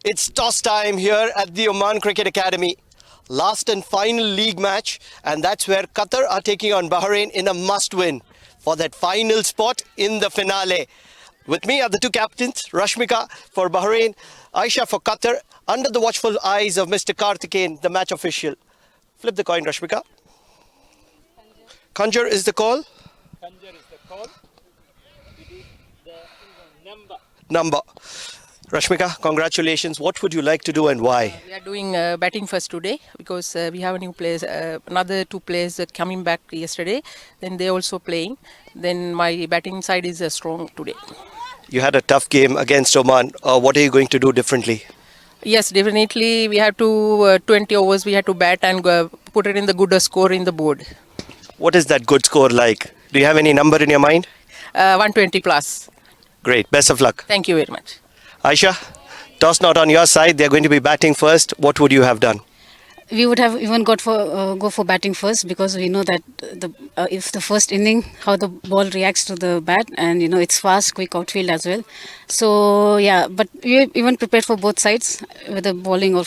It's toss time here at the Oman Cricket Academy. Last and final league match, and that's where Qatar are taking on Bahrain in a must-win for that final spot in the finale. With me are the two captains, Rasangika for Bahrain, Aisha for Qatar, under the watchful eyes of Mr. Karthikeyan, the match official. Flip the coin, Rasangika. Conjure is the call. Conjure is the call. It is the Number. Rasangika, congratulations. What would you like to do and why? We are doing batting first today because we have a new players, another two players coming back yesterday. Then they also playing. Then my batting side is strong today. You had a tough game against Oman. What are you going to do differently? Yes, definitely we have to 20 overs we have to bat and put it in the good score in the board. What is that good score like? Do you have any number in your mind? 120 plus. Great. Best of luck. Thank you very much. Aisha, toss not on your side. They're going to be batting first. What would you have done? We would have even go for batting first because we know that if the first inning how the ball reacts to the bat, and it's fast, quick outfield as well. So yeah, but we even prepared for both sides, whether bowling or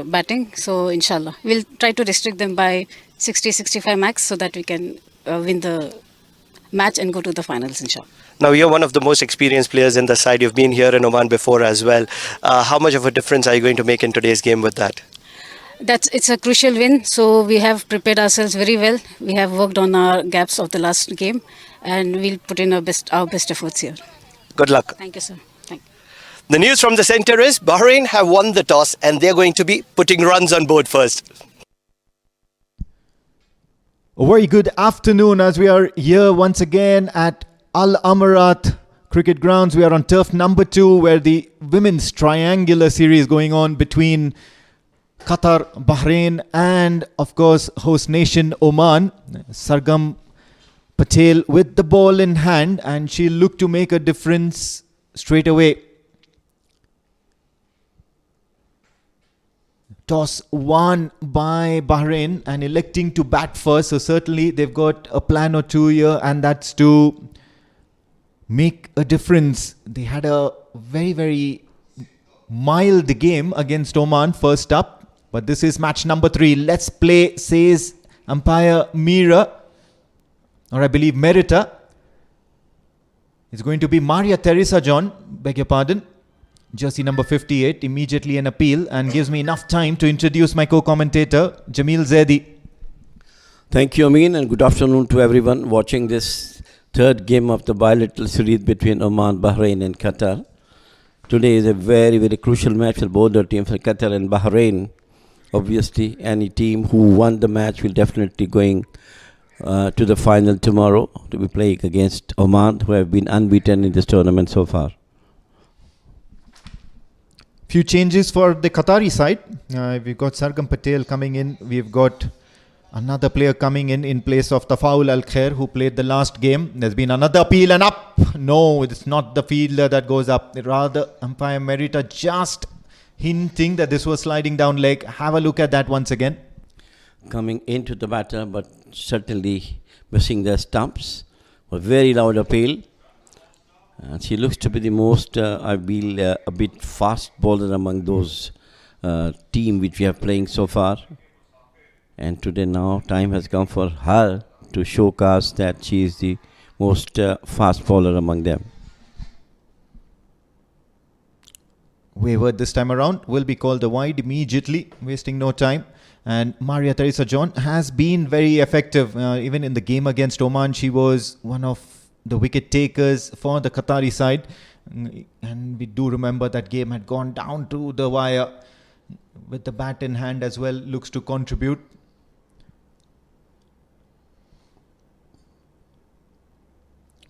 batting. So inshallah, we'll try to restrict them by 60-65 max so that we can win the match and go to the finals inshallah. Now, you're one of the most experienced players in the side. You've been here in Oman before as well. How much of a difference are you going to make in today's game with that? It's a crucial win, so we have prepared ourselves very well. We have worked on our gaps of the last game, and we'll put in our best efforts here. Good luck. Thank you, sir. Thank you. The news from the centre is Bahrain have won the toss and they're going to be putting runs on board first. A very good afternoon as we are here once again at Amerat cricket grounds. We are on turf number 2 where the women's triangular series going on between Qatar, Bahrain and of course host nation Oman. Sargam Patel with the ball in hand and she'll look to make a difference straight away. Toss won by Bahrain and electing to bat first. So certainly they've got a plan or two here and that's to make a difference. They had a very, very mild game against Oman first up. But this is match number 3. Let's play, says umpire Mira. Or I believe Merita. It's going to be Maria Teresa John. Beg your pardon. Jersey number 58. Immediately an appeal and gives me enough time to introduce my co-commentator, Jamil Zaidi. Thank you, Amin, and good afternoon to everyone watching this third game of the bilateral series between Oman, Bahrain and Qatar. Today is a very, very crucial match for both the teams, for Qatar and Bahrain. Obviously, any team who won the match will definitely going to the final tomorrow to be playing against Oman, who have been unbeaten in this tournament so far. Few changes for the Qatari side. We've got Sargam Patel coming in. We've got another player coming in place of Tafaul Al-Khair, who played the last game. There's been another appeal and up. No, it's not the fielder that goes up. Rather, umpire Merita just hinting that this was sliding down leg. Have a look at that once again. Coming into the batter, but certainly missing their stumps. A very loud appeal. She looks to be the most, I feel, a bit fast bowler among those team which we have playing so far. And today now time has come for her to showcase that she is the most fast bowler among them. Wayward this time around will be called a wide immediately, wasting no time. And Maria Teresa John has been very effective. Even in the game against Oman, she was one of the wicket takers for the Qatari side. And we do remember that game had gone down to the wire with the bat in hand as well. Looks to contribute.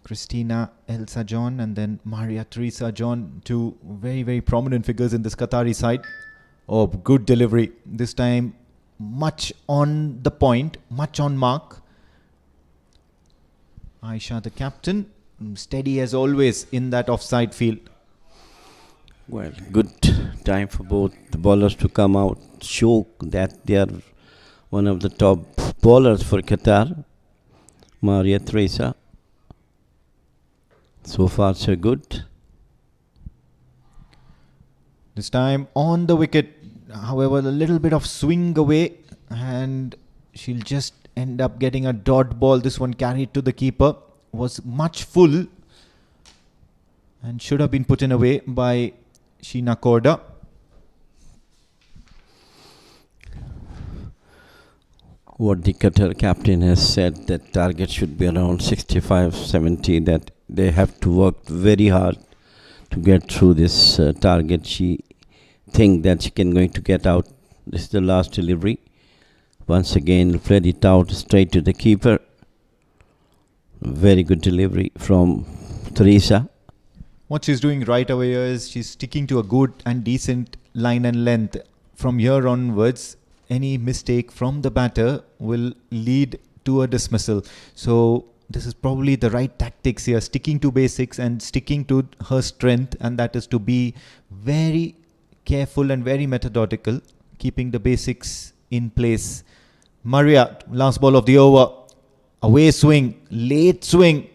Christina Elsa John and then Maria Teresa John, two very, very prominent figures in this Qatari side. Oh, good delivery. This time, much on the point, much on mark. Aisha, the captain, steady as always in that offside field. Well, good time for both the bowlers to come out, show that they are one of the top bowlers for Qatar. Maria Teresa. So far, so good. This time on the wicket, however, a little bit of swing away, and she'll just end up getting a dot ball. This one carried to the keeper, was much full and should have been put in away by Sheena Korda. What the Qatar captain has said, that target should be around 65-70, that they have to work very hard to get through this target. She think that she can going to get out. This is the last delivery. Once again, played it out straight to the keeper. Very good delivery from Teresa. What she's doing right away is she's sticking to a good and decent line and length. From here onwards, any mistake from the batter will lead to a dismissal. So this is probably the right tactics here, sticking to basics and sticking to her strength, and that is to be very careful and very methodical, keeping the basics in place. Maria, last ball of the over. Away swing, late swing.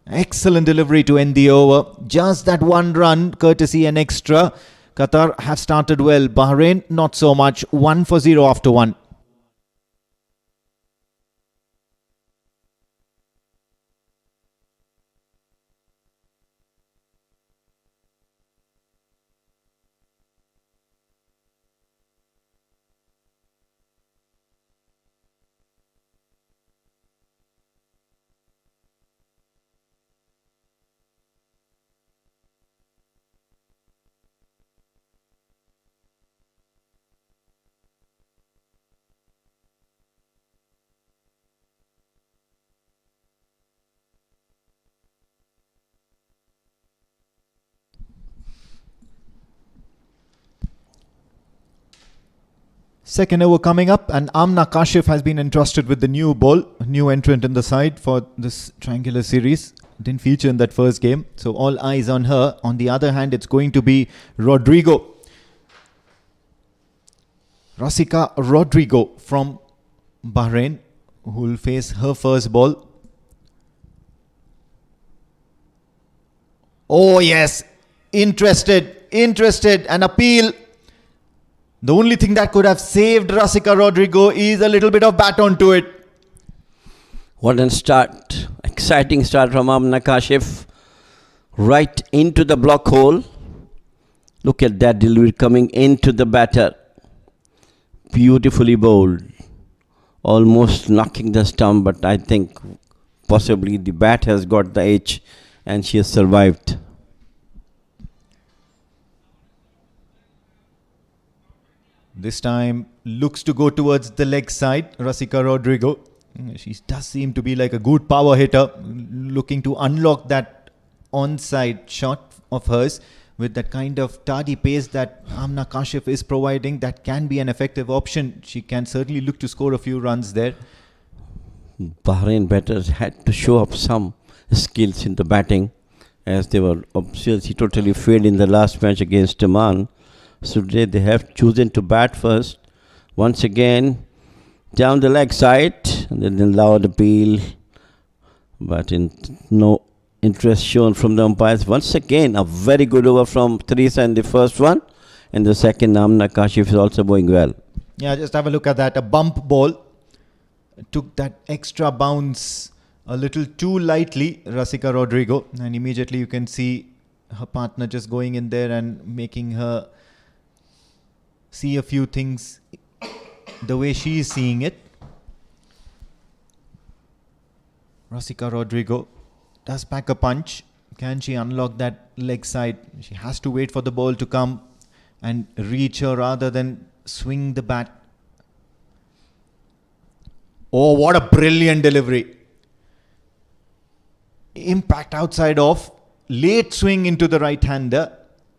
Excellent delivery to end the over. Just that one run, courtesy and extra. Qatar have started well. Bahrain, not so much. 1 for 0 after 1. Second over coming up, and Amna Kashif has been entrusted with the new ball, new entrant in the side for this triangular series. Didn't feature in that first game, so all eyes on her. On the other hand, it's going to be Rodrigo. Rasangika Rodrigo from Bahrain, who will face her first ball. Oh yes, interested, an appeal. The only thing that could have saved Rasangika Rodrigo is a little bit of bat onto it. What a start. Exciting start from Amna Kashif. Right into the block hole. Look at that delivery coming into the batter. Beautifully bowled. Almost knocking the stump, but I think possibly the bat has got the edge and she has survived. This time looks to go towards the leg side, Rasangika Rodrigo. She does seem to be like a good power hitter, looking to unlock that onside shot of hers with that kind of tardy pace that Amna Kashif is providing. That can be an effective option. She can certainly look to score a few runs there. Bahrain batters had to show up some skills in the batting, as they were obviously totally failed in the last match against Oman. So today they have chosen to bat first. Once again, down the leg side, and then allowed appeal, but no interest shown from the umpires. Once again, a very good over from Teresa in the first one, and the second, Amna Kashif is also going well. Yeah, just have a look at that. A bump ball. Took that extra bounce a little too lightly, Rasangika Rodrigo, and immediately you can see her partner just going in there and making her see a few things the way she is seeing it. Rasangika Rodrigo does pack a punch. Can she unlock that leg side? She has to wait for the ball to come and reach her rather than swing the bat. Oh, what a brilliant delivery. Impact outside off. Late swing into the right-hander.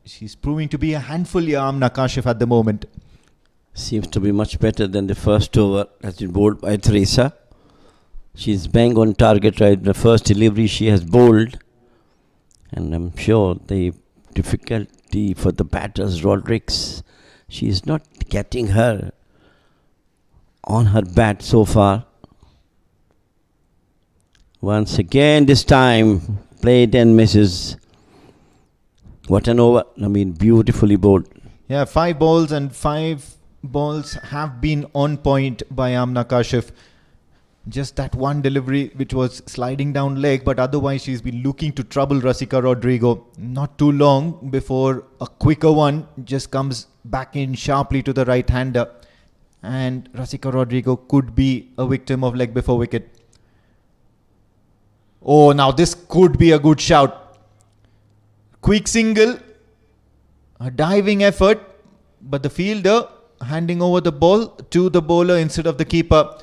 She's proving to be a handful, Amna Kashif, at the moment. Seems to be much better than the first over has been bowled by Teresa. She's bang on target right. The first delivery she has bowled. And I'm sure the difficulty for the batters, Rodriguez, she is not getting her on her bat so far. Once again, this time, played and misses. What an over. I mean, beautifully bowled. Yeah, 5 balls and 5 balls have been on point by Amna Kashif. Just that one delivery which was sliding down leg, but otherwise she's been looking to trouble Rasika Rodrigo. Not too long before a quicker one just comes back in sharply to the right hander, and Rasika Rodrigo could be a victim of leg before wicket. Oh, now this could be a good shout. Quick single, a diving effort, but the fielder handing over the ball to the bowler instead of the keeper.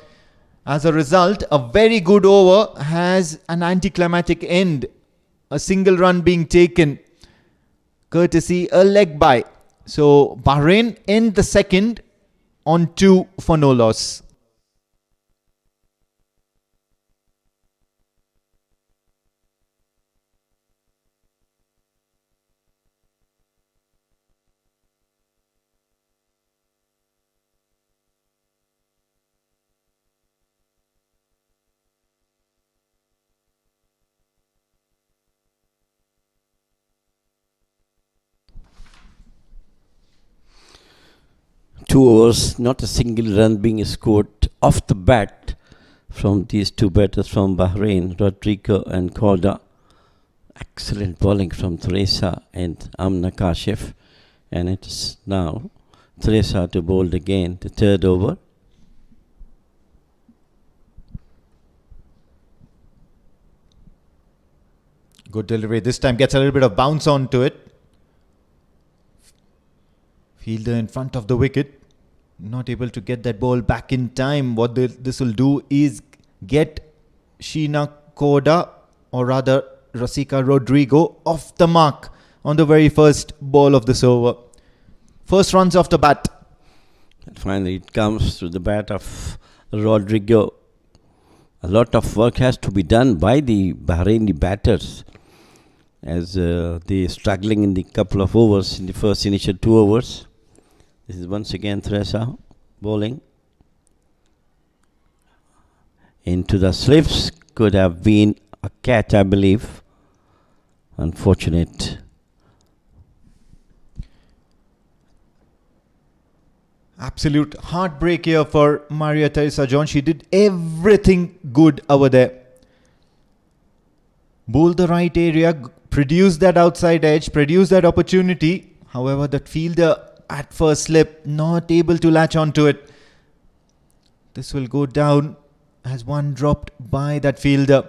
As a result, a very good over has an anticlimactic end. A single run being taken, courtesy a leg bye. So Bahrain end the second on 2 for no loss. Two overs, not a single run being scored off the bat from these two batters from Bahrain, Rodrigo and Korda. Excellent bowling from Teresa and Amna Kashif. And it's now Teresa to bowl again, the third over. Good delivery. This time gets a little bit of bounce onto it. Fielder in front of the wicket, not able to get that ball back in time. What this will do is get Sheena Korda, or rather Rasika Rodrigo, off the mark on the very first ball of this over. First runs off the bat. And finally it comes to the bat of Rodrigo. A lot of work has to be done by the Bahraini batters, as they struggling in the couple of overs, in the first initial 2 overs. This is once again Teresa bowling. Into the slips, could have been a catch, I believe. Unfortunate. Absolute heartbreak here for Maria Teresa John. She did everything good over there. Bowled the right area, produced that outside edge, produced that opportunity. However, that fielder at first slip, not able to latch onto it. This will go down as one dropped by that fielder.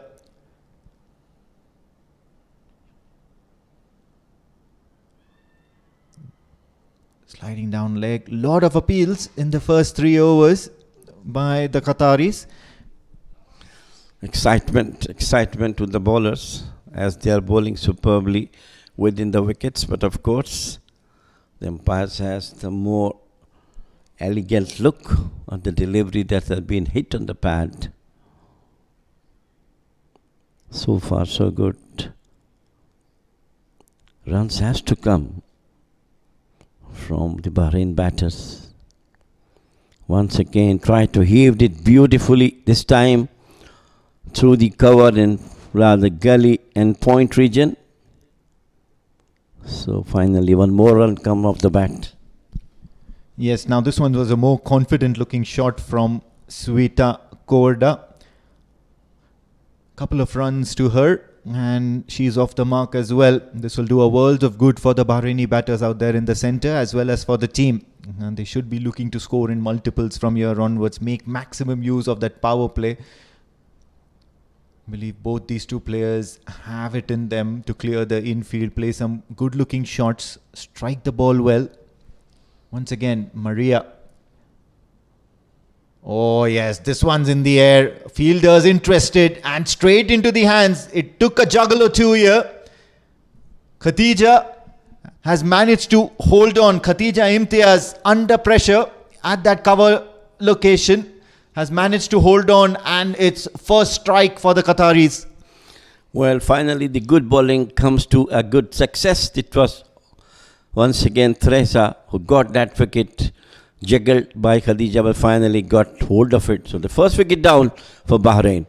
Sliding down leg. Lot of appeals in the first 3 overs by the Qataris. Excitement to the bowlers as they are bowling superbly within the wickets. But of course, the umpires has the more elegant look on the delivery that has been hit on the pad. So far, so good. Runs has to come from the Bahrain batters. Once again, try to heave it beautifully, this time through the cover and rather gully and point region. So finally, one more run come off the bat. Yes, now this one was a more confident looking shot from Sweta Korda. Couple of runs to her and she's off the mark as well. This will do a world of good for the Bahraini batters out there in the centre as well as for the team. And they should be looking to score in multiples from here onwards, make maximum use of that power play. I believe both these two players have it in them to clear the infield, play some good looking shots, strike the ball well. Once again, Maria. Oh yes, this one's in the air. Fielders interested and straight into the hands. It took a juggle or two here. Khatija has managed to hold on. Khatija Imtiaz under pressure at that cover location has managed to hold on, and it's first strike for the Qataris. Well, finally the good bowling comes to a good success. It was once again Teresa who got that wicket, juggled by Khadija, but finally got hold of it. So the first wicket down for Bahrain.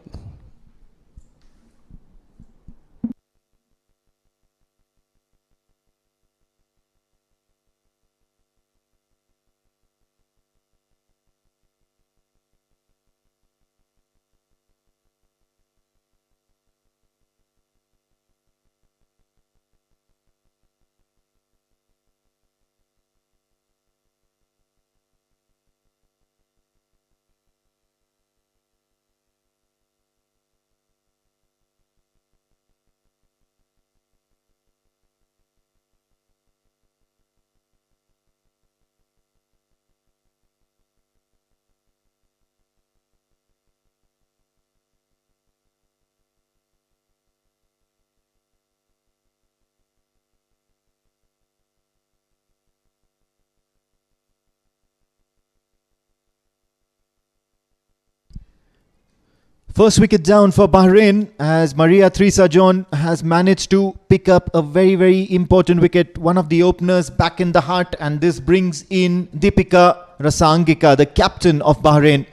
First wicket down for Bahrain as Maria Trisajon has managed to pick up a very, very important wicket. One of the openers back in the hut, and this brings in Deepika Rasangika, the captain of Bahrain.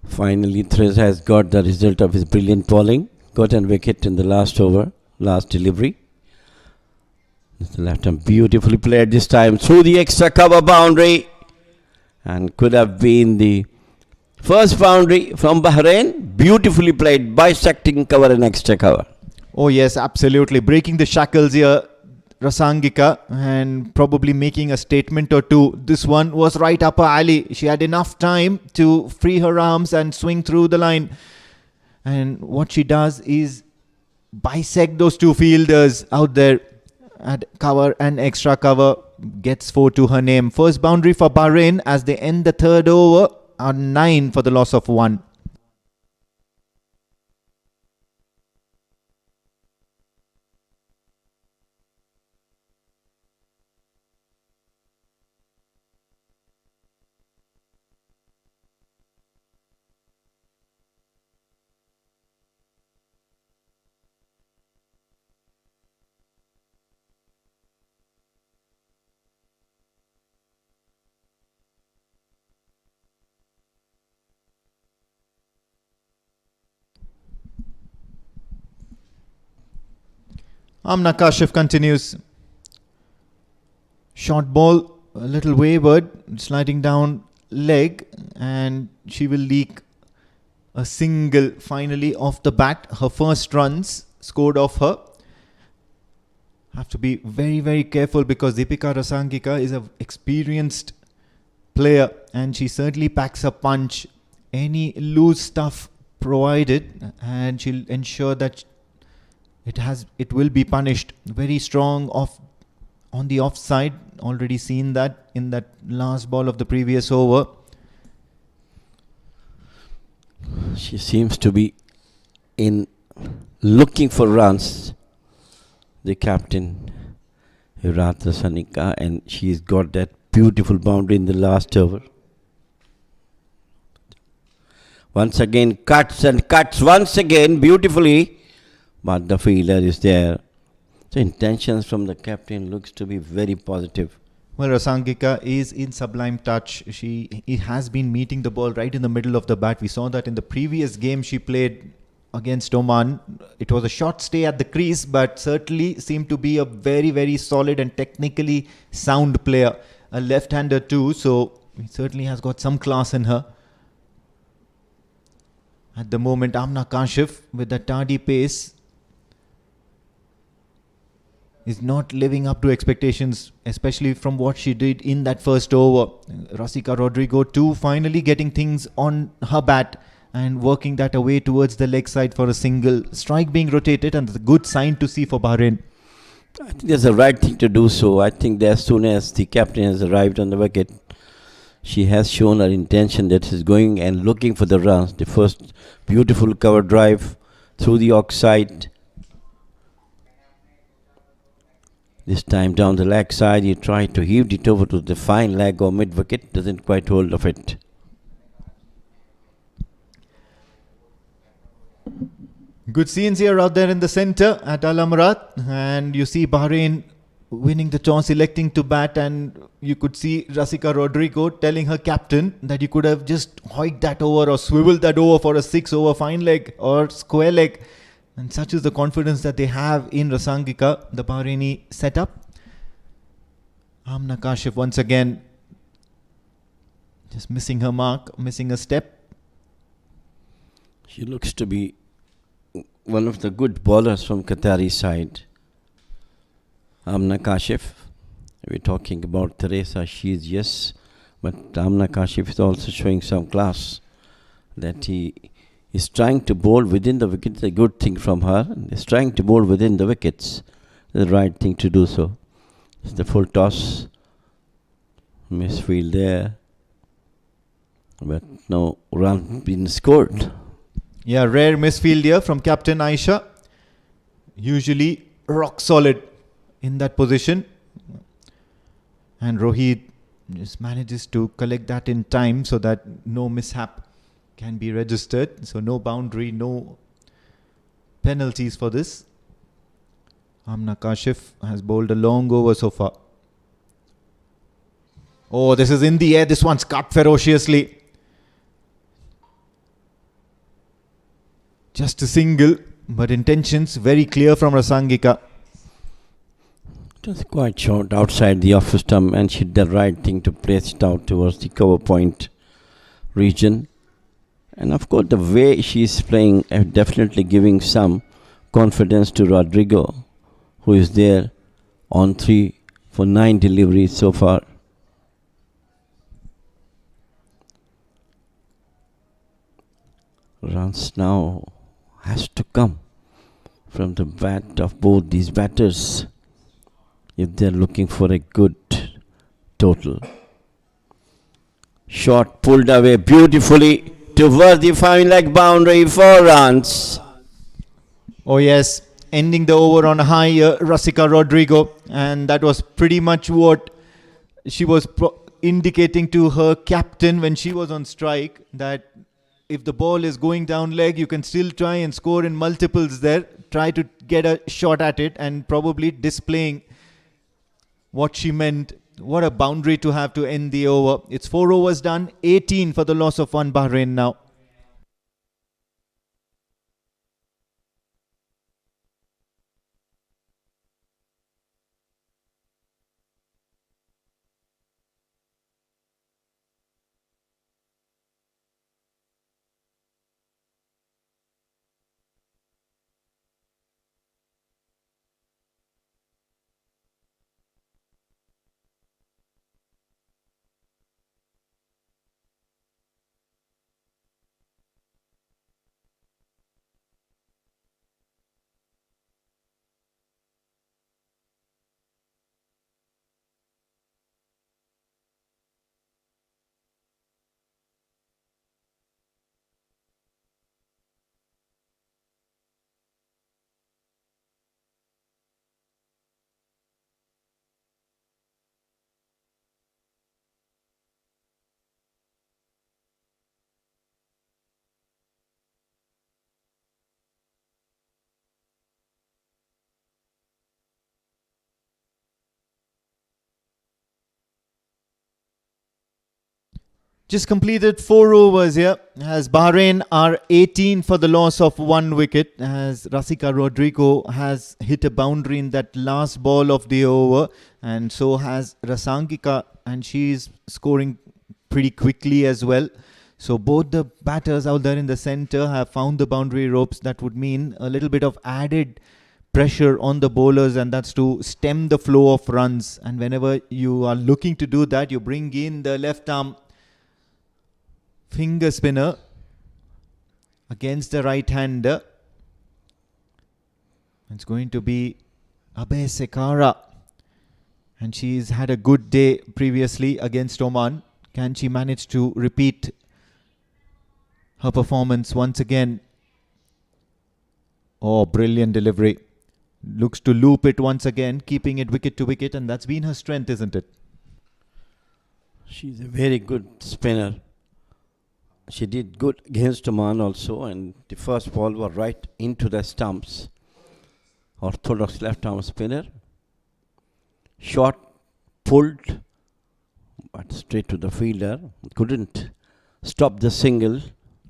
Finally, Thresh has got the result of his brilliant bowling. Got a wicket in the last over, last delivery. The left arm beautifully played this time through the extra cover boundary. And could have been the first boundary from Bahrain. Beautifully played, bisecting cover and extra cover. Oh yes, absolutely. Breaking the shackles here, Rasangika, and probably making a statement or two. This one was right up her alley. She had enough time to free her arms and swing through the line. And what she does is bisect those two fielders out there at cover and extra cover. Gets 4 to her name. First boundary for Bahrain as they end the third over on 9 for the loss of 1. Amna Kashif continues. Short ball, a little wayward, sliding down leg, and she will leak a single finally off the bat. Her first runs scored off her. Have to be very, very careful because Deepika Rasangika is an experienced player and she certainly packs a punch. Any loose stuff provided, and she'll ensure that it will be punished. Very strong off on the offside. Already seen that in that last ball of the previous over. She seems to be in looking for runs. The captain, Amerat Rasangika, and she's got that beautiful boundary in the last over. Once again, cuts and cuts once again beautifully. But the fielder is there. The intentions from the captain looks to be very positive. Well, Rasangika is in sublime touch. She has been meeting the ball right in the middle of the bat. We saw that in the previous game she played against Oman. It was a short stay at the crease, but certainly seemed to be a very, very solid and technically sound player. A left-hander too, so he certainly has got some class in her. At the moment, Amna Kashif with the tardy pace is not living up to expectations, especially from what she did in that first over. Rasika Rodrigo too, finally getting things on her bat and working that away towards the leg side for a single. Strike being rotated, and it's a good sign to see for Bahrain. I think that's the right thing to do so. I think that as soon as the captain has arrived on the wicket, she has shown her intention that she's going and looking for the runs. The first beautiful cover drive through the offside. This time down the leg side, he tried to heave it over to the fine leg or mid wicket. Doesn't quite hold of it. Good scenes here out there in the centre at Amerat, and you see Bahrain winning the toss, electing to bat, and you could see Rasika Rodrigo telling her captain that you could have just hoiked that over or swiveled that over for a 6 over fine leg or square leg. And such is the confidence that they have in Rasangika, the Bahraini setup. Amna Kashif once again just missing her mark, missing a step. She looks to be one of the good bowlers from Qatari side. Amna Kashif. We're talking about Teresa. She is, yes, but Amna Kashif is also showing some class. That he is trying to bowl within the wickets. A good thing from her. He's trying to bowl within the wickets. The right thing to do so. It's the full toss. Misfield there. But no run been scored. Yeah, rare misfield here from Captain Aisha. Usually rock solid in that position. And Rohit just manages to collect that in time so that no mishap can be registered. So no boundary, no penalties for this. Amna Kashif has bowled a long over so far. Oh, this is in the air. This one's cut ferociously. Just a single, but intentions very clear from Rasangika. It was quite short outside the off stump, and she did the right thing to place it out towards the cover point region. And of course, the way she is playing, definitely giving some confidence to Rodrigo, who is there on 3 for 9 deliveries so far. Runs now has to come from the bat of both these batters if they're looking for a good total. Shot pulled away beautifully towards the fine leg boundary, 4 runs. Oh yes, ending the over on a high, Rasika Rodrigo, and that was pretty much what she was indicating to her captain when she was on strike, that if the ball is going down leg, you can still try and score in multiples there. Try to get a shot at it, and probably displaying what she meant. What a boundary to have to end the over. It's 4 overs done, 18 for the loss of 1 Bahrain now. Just completed 4 overs here, as Bahrain are 18 for the loss of 1 wicket, as Rasika Rodrigo has hit a boundary in that last ball of the over, and so has Rasangika, and she is scoring pretty quickly as well. So both the batters out there in the centre have found the boundary ropes. That would mean a little bit of added pressure on the bowlers, and that's to stem the flow of runs. And whenever you are looking to do that, you bring in the left arm finger spinner against the right hander. It's going to be Abe Sekara, and she's had a good day previously against Oman. Can she manage to repeat her performance once again? Oh, brilliant delivery. Looks to loop it once again, keeping it wicket to wicket, and that's been her strength, isn't it? She's a very good spinner. She did good against Oman also, and the first ball was right into the stumps. Orthodox left-arm spinner. Shot pulled, but straight to the fielder. Couldn't stop the single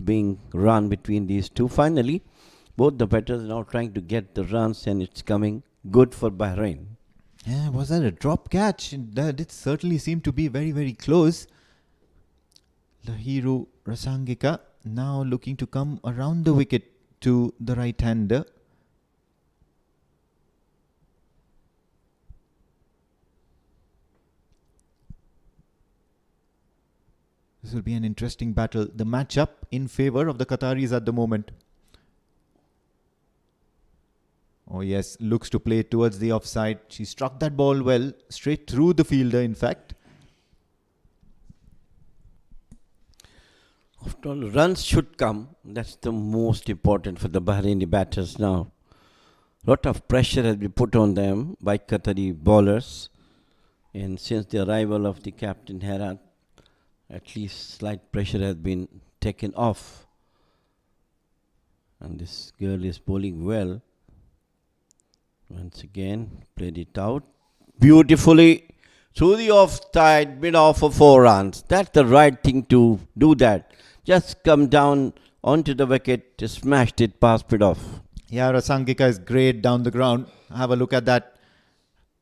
being run between these two. Finally, both the batters now trying to get the runs, and it's coming good for Bahrain. Yeah, was that a drop catch? That did certainly seem to be very, very close. Lahiru Rasangika now looking to come around the wicket to the right-hander. This will be an interesting battle. The matchup in favour of the Qataris at the moment. Oh yes, looks to play towards the offside. She struck that ball well, straight through the fielder in fact. After all, runs should come. That's the most important for the Bahraini batters now. Lot of pressure has been put on them by Qatari bowlers And since the arrival of the captain Amerat, at least slight pressure has been taken off. And this girl is bowling well. Once again, played it out beautifully through the offside, mid off for 4 runs. That's the right thing to do that. Just come down onto the wicket, just smashed it past mid off. Yeah, Rasangika is great down the ground. Have a look at that.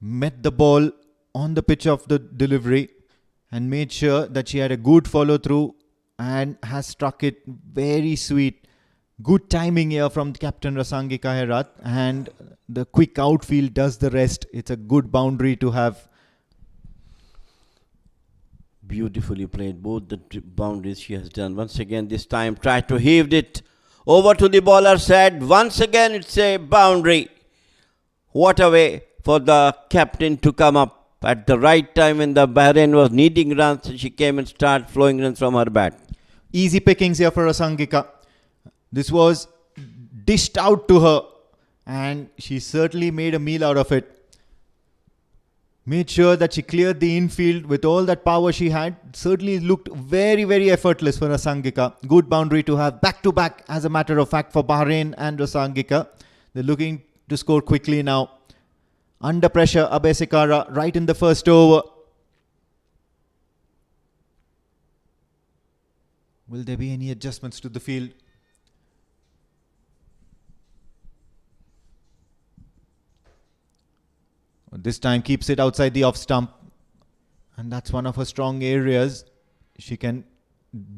Met the ball on the pitch of the delivery and made sure that she had a good follow through and has struck it very sweet. Good timing here from Captain Rasangika Amerat, and the quick outfield does the rest. It's a good boundary to have. Beautifully played, both the boundaries she has done. Once again, this time tried to heave it over to the bowler's head. Once again, it's a boundary. What a way for the captain to come up at the right time when the Bahrain was needing runs. She came and started flowing runs from her bat. Easy pickings here for Rasangika. This was dished out to her and she certainly made a meal out of it. Made sure that she cleared the infield with all that power she had. Certainly looked very, very effortless for Rasangika. Good boundary to have back to back, as a matter of fact, for Bahrain and Rasangika. They're looking to score quickly now. Under pressure, Abesikara right in the first over. Will there be any adjustments to the field? This time keeps it outside the off stump. And that's one of her strong areas. She can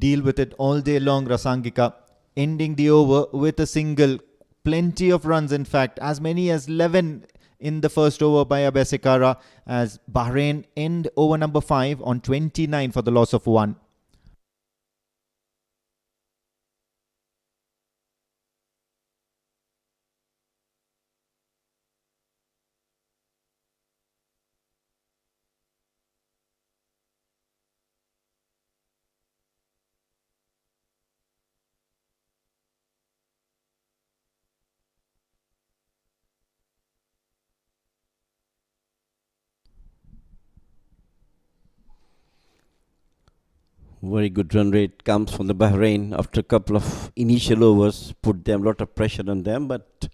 deal with it all day long, Rasangika. Ending the over with a single. Plenty of runs, in fact. As many as 11 in the first over by Abesikara, as Bahrain end over number 5 on 29 for the loss of 1. Very good run rate comes from the Bahrain after a couple of initial overs, put them a lot of pressure on them, but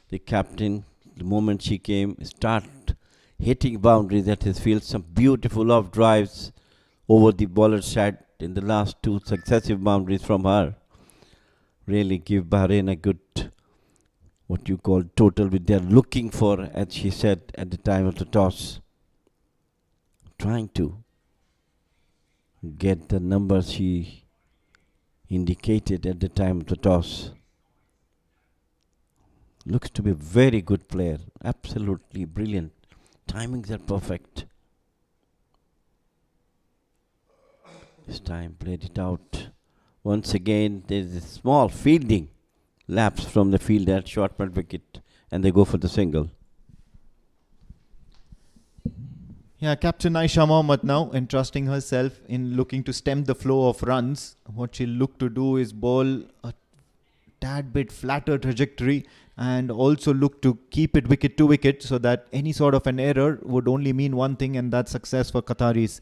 the captain, the moment she came, started hitting boundaries at his field. Some beautiful off drives over the bowler's head in the last 2 successive boundaries from her. Really give Bahrain a good, what you call, total, which they're looking for, as she said at the time of the toss. Trying to get the numbers she indicated at the time of the toss. Looks to be a very good player. Absolutely brilliant. Timings are perfect. This time played it out. Once again, there's a small fielding lapse from the fielder, short mid wicket, and they go for the single. Yeah, Captain Aisha Mohammed now entrusting herself in looking to stem the flow of runs. What she'll look to do is bowl a tad bit flatter trajectory and also look to keep it wicket to wicket, so that any sort of an error would only mean one thing, and that's success for Qataris.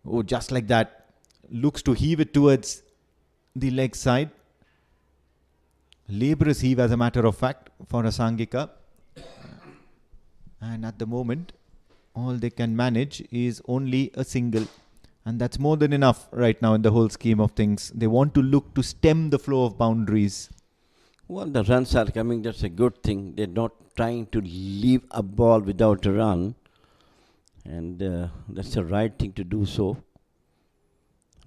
Oh, just like that. Looks to heave it towards the leg side. Laborious heave, as a matter of fact, for Rasangika. And at the moment, all they can manage is only a single. And that's more than enough right now in the whole scheme of things. They want to look to stem the flow of boundaries. Well, the runs are coming. That's a good thing. They're not trying to leave a ball without a run. And that's the right thing to do so.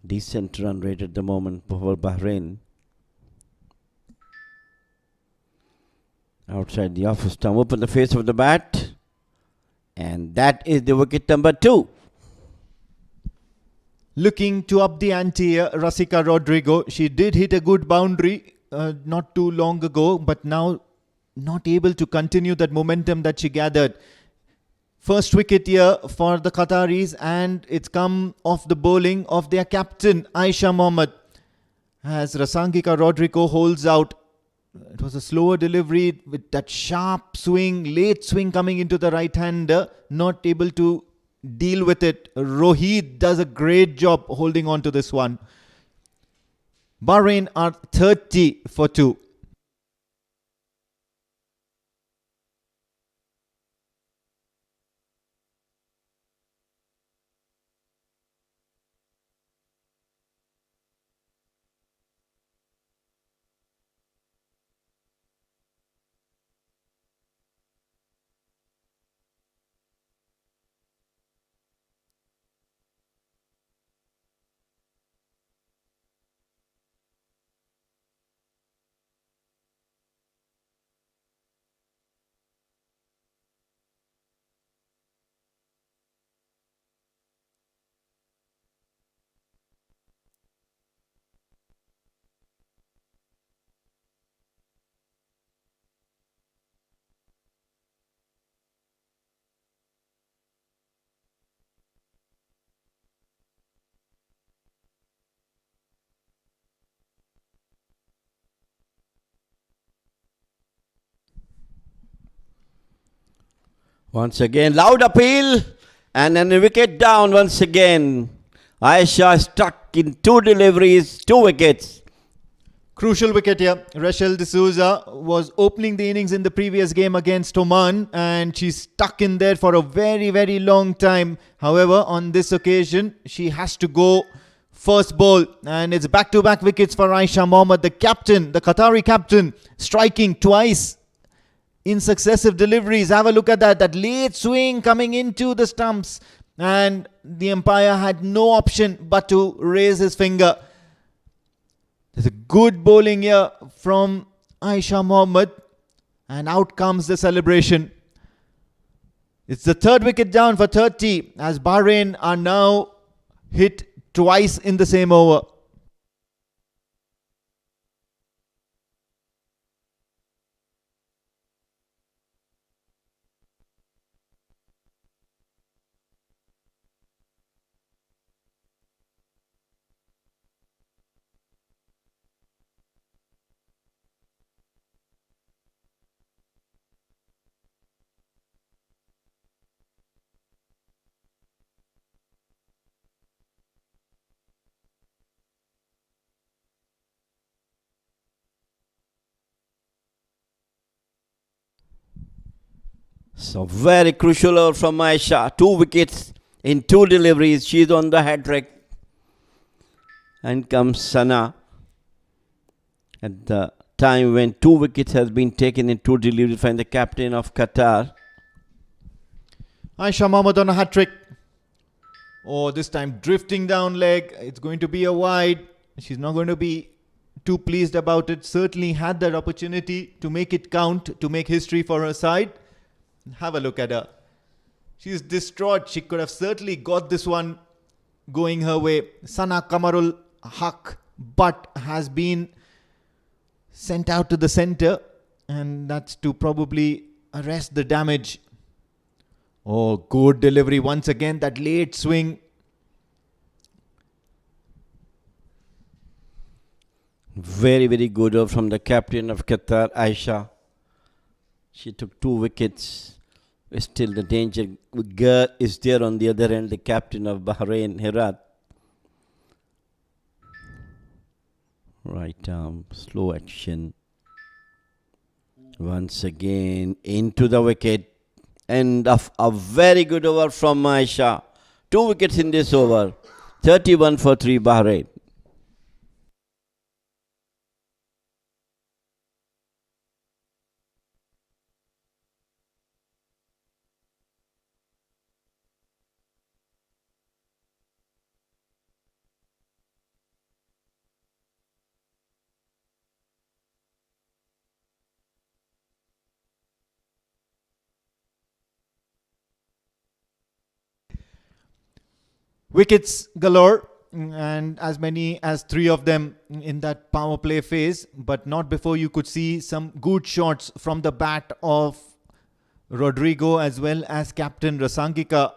Decent run rate at the moment for Bahrain. Outside the off stump, open the face of the bat. And that is the wicket number 2. Looking to up the ante here, Rasika Rodrigo. She did hit a good boundary not too long ago, but now not able to continue that momentum that she gathered. First wicket here for the Qataris, and it's come off the bowling of their captain, Aisha Mohammed, as Rasangika Rodrigo holds out It was a slower delivery with that sharp swing, late swing coming into the right-hander, not able to deal with it. Rohit does a great job holding on to this one. Bahrain are 30 for 2. Once again, loud appeal and then a wicket down once again. Aisha stuck in 2 deliveries, 2 wickets. Crucial wicket here. Rachel D'Souza was opening the innings in the previous game against Oman and she's stuck in there for a very, very long time. However, on this occasion, she has to go first ball and it's back-to-back wickets for Aisha Mohammed, the captain, the Qatari captain, striking twice in successive deliveries. Have a look at that late swing coming into the stumps and the umpire had no option but to raise his finger. There's a good bowling here from Aisha Mohammed and out comes the celebration. It's the 3rd wicket down for 30 as Bahrain are now hit twice in the same over. So very crucial over from Aisha. 2 wickets in 2 deliveries. She's on the hat trick. And comes Sana. At the time when 2 wickets has been taken in 2 deliveries from the captain of Qatar. Aisha Mohammed on a hat-trick. Oh, this time drifting down leg. It's going to be a wide. She's not going to be too pleased about it. Certainly had that opportunity to make it count, to make history for her side. Have a look at her. She's distraught. She could have certainly got this one going her way. Sana Kamarul Haq, but has been sent out to the centre, and that's to probably arrest the damage. Oh, good delivery once again. That late swing. Very, very good over from the captain of Qatar, Aisha. She took 2 wickets. Still the danger girl is there on the other end, the captain of Bahrain, Amerat. Right arm, slow action. Once again, into the wicket. End of a very good over from Aisha. 2 wickets in this over. 31 for 3 Bahrain. Wickets galore, and as many as 3 of them in that power play phase, but not before you could see some good shots from the bat of Rodrigo as well as captain Rasangika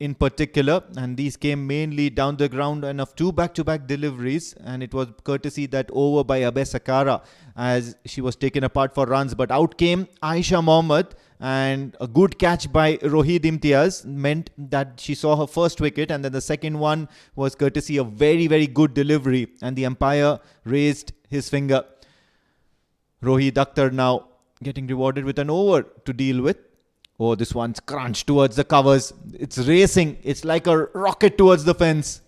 in particular, and these came mainly down the ground and of two back-to-back deliveries, and it was courtesy that over by Sakara as she was taken apart for runs, but out came Aisha Mohammed, and a good catch by Rohit Imtiaz meant that she saw her first wicket, and then the second one was courtesy of very, very good delivery, and the umpire raised his finger. Rohit Akhtar now getting rewarded with an over to deal with. Oh, this one's crunched towards the covers. It's racing. It's like a rocket towards the fence.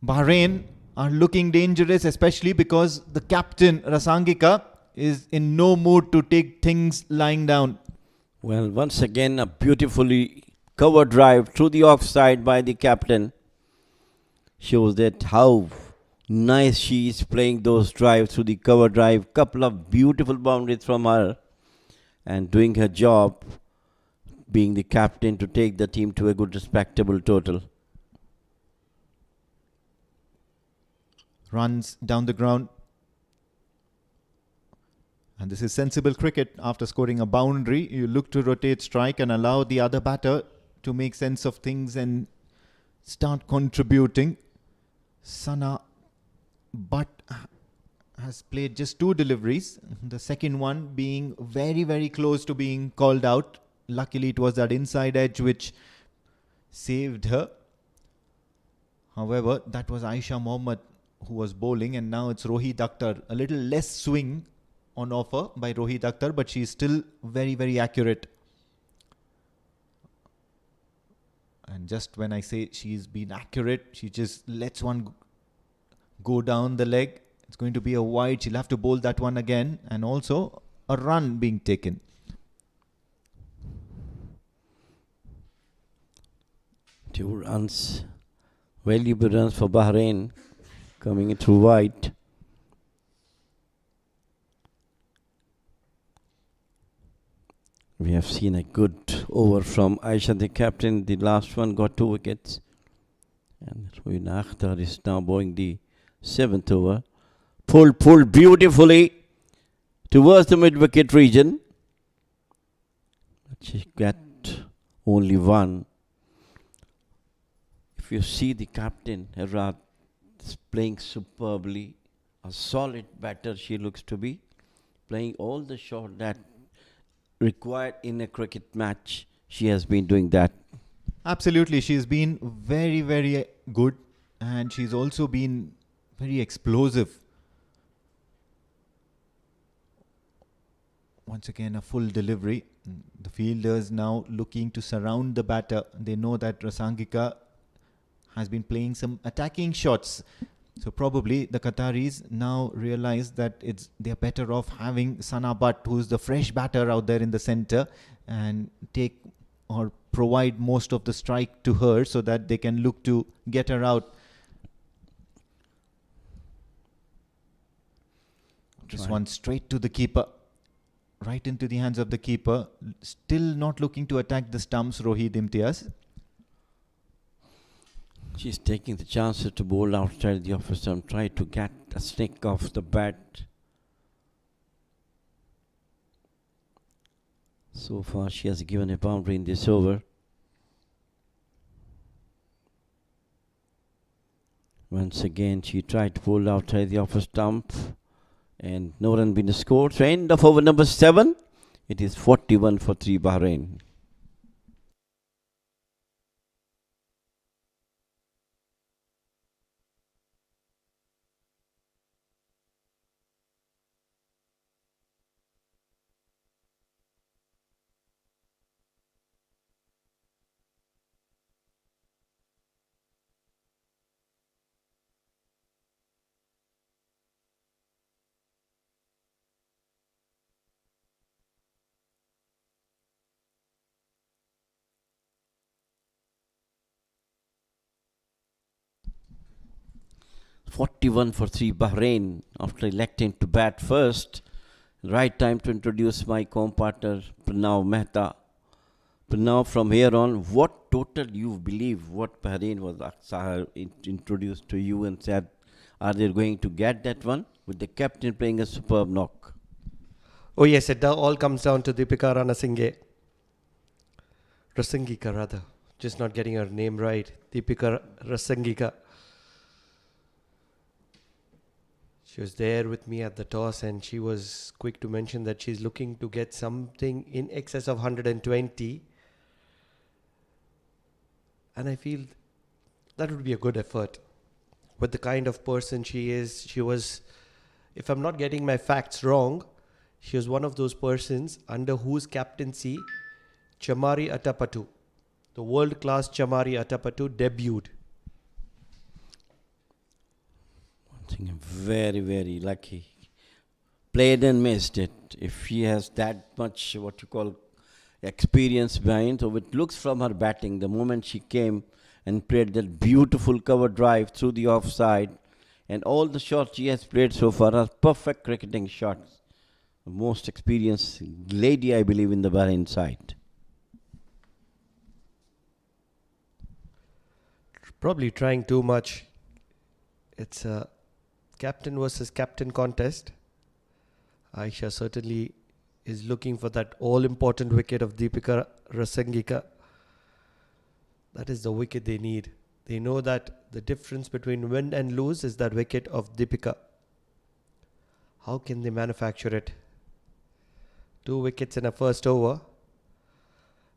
Bahrain are looking dangerous, especially because the captain, Rasangika, is in no mood to take things lying down. Well, once again, a beautifully cover drive through the offside by the captain shows that how nice she is playing those drives through the cover drive. Couple of beautiful boundaries from her and doing her job, being the captain to take the team to a good respectable total. Runs down the ground. And this is sensible cricket. After scoring a boundary, you look to rotate strike and allow the other batter to make sense of things and start contributing. Sana Butt has played just two deliveries, the second one being very, very close to being called out. Luckily, it was that inside edge which saved her. However, that was Aisha Mohammed who was bowling, and now it's Rohit Akhtar. A little less swing on offer by Rohit Akhtar, but she's still very, very accurate. And just when I say she's been accurate, she just lets one go down the leg. It's going to be a wide. She'll have to bowl that one again, and also a run being taken. Two runs, valuable runs for Bahrain, coming in through wide. We have seen a good over from Aisha, the captain. The last one got 2 wickets. And Rohit Akhtar is now bowling the 7th over. Pulled beautifully towards the mid-wicket region. But she got only one. If you see the captain, Amerat, is playing superbly. A solid batter she looks to be. Playing all the shots that required in a cricket match. She has been doing that. Absolutely. She's been very, very good, and she's also been very explosive. Once again, a full delivery. The fielders now looking to surround the batter. They know that Rasangika has been playing some attacking shots. So probably the Qataris now realize that they're better off having Sana Butt, who's the fresh batter out there in the center, and take or provide most of the strike to her so that they can look to get her out. This one straight to the keeper. Right into the hands of the keeper. Still not looking to attack the stumps, Rohit Imtiaz. She's taking the chances to bowl outside the off stump, try to get a snake off the bat. So far she has given a boundary in this over. Once again she tried to bowl outside the off stump and no run been scored. So end of over number 7. It is 41 for 3 Bahrain. (41 for 3 Bahrain) after electing to bat first. Right time to introduce my co-partner Pranav Mehta. Pranav, from here on, what total you believe what Bahrain was introduced to you and said, are they going to get that one with the captain playing a superb knock? Oh yes, it all comes down to Rasangika rather. just not getting her name right. Deepika Rasangika. She was there with me at the toss and she was quick to mention that she's looking to get something in excess of 120. And I feel that would be a good effort. With the kind of person she is, she was, if I'm not getting my facts wrong, she was one of those persons under whose captaincy Chamari Atapattu, the world-class Chamari Atapattu, debuted. I think I'm very, very lucky. Played and missed it. If she has that much, what you call, experience behind, so it looks from her batting, the moment she came and played that beautiful cover drive through the offside, and all the shots she has played so far are perfect cricketing shots. The most experienced lady, I believe, in the Bahrain side. Probably trying too much. It's a captain versus captain contest. Aisha certainly is looking for that all-important wicket of Deepika Rasangika. That is the wicket they need. They know that the difference between win and lose is that wicket of Deepika. How can they manufacture it? 2 wickets in a first over.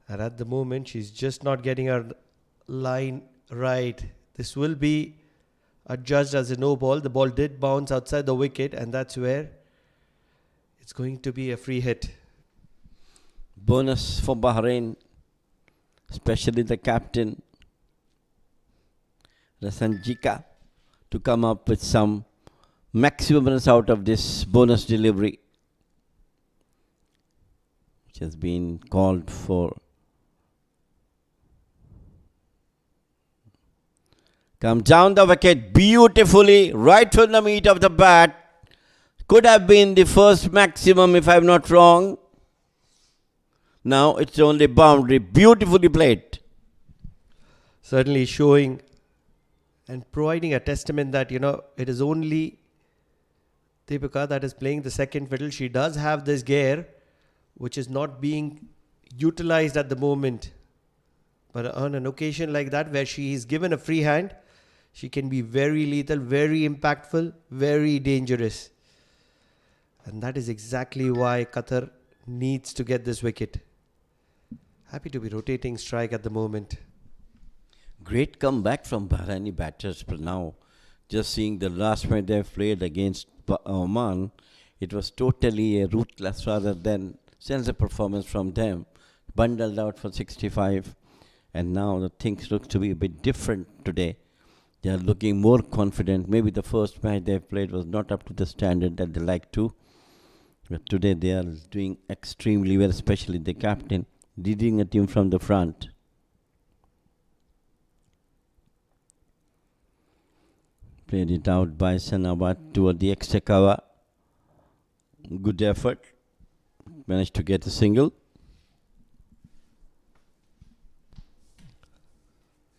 And at the moment, she's just not getting her line right. This will be adjudged as a no ball. The ball did bounce outside the wicket, and that's where it's going to be a free hit. Bonus for Bahrain, especially the captain, Rasangika, to come up with some maximum runs out of this bonus delivery, which has been called for. Come down the wicket beautifully, right from the meat of the bat. Could have been the first maximum if I'm not wrong. Now it's only boundary, beautifully played. Certainly showing and providing a testament that, it is only Deepika that is playing the second fiddle. She does have this gear, which is not being utilized at the moment. But on an occasion like that, where she is given a free hand, she can be very lethal, very impactful, very dangerous. And that is exactly why Qatar needs to get this wicket. Happy to be rotating strike at the moment. Great comeback from Bahraini batters. But now, just seeing the last match they've played against Oman, it was totally a ruthless rather than sense of performance from them. Bundled out for 65. And now the things look to be a bit different today. They are looking more confident. Maybe the first match they've played was not up to the standard that they like to. But today they are doing extremely well, especially the captain, leading a team from the front. Played it out by Sanabat toward the extra cover. Good effort. Managed to get a single.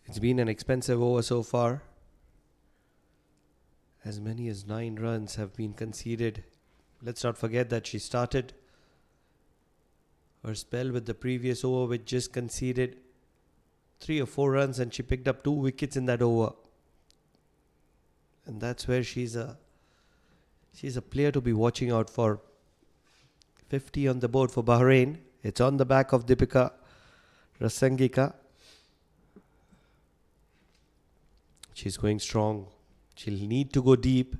It's been an expensive over so far. As many as 9 runs have been conceded. Let's not forget that she started her spell with the previous over, which just conceded 3 or 4 runs, and she picked up 2 wickets in that over. And that's where she's a player to be watching out for. 50 on the board for Bahrain. It's on the back of Deepika Rasangika. She's going strong. She'll need to go deep.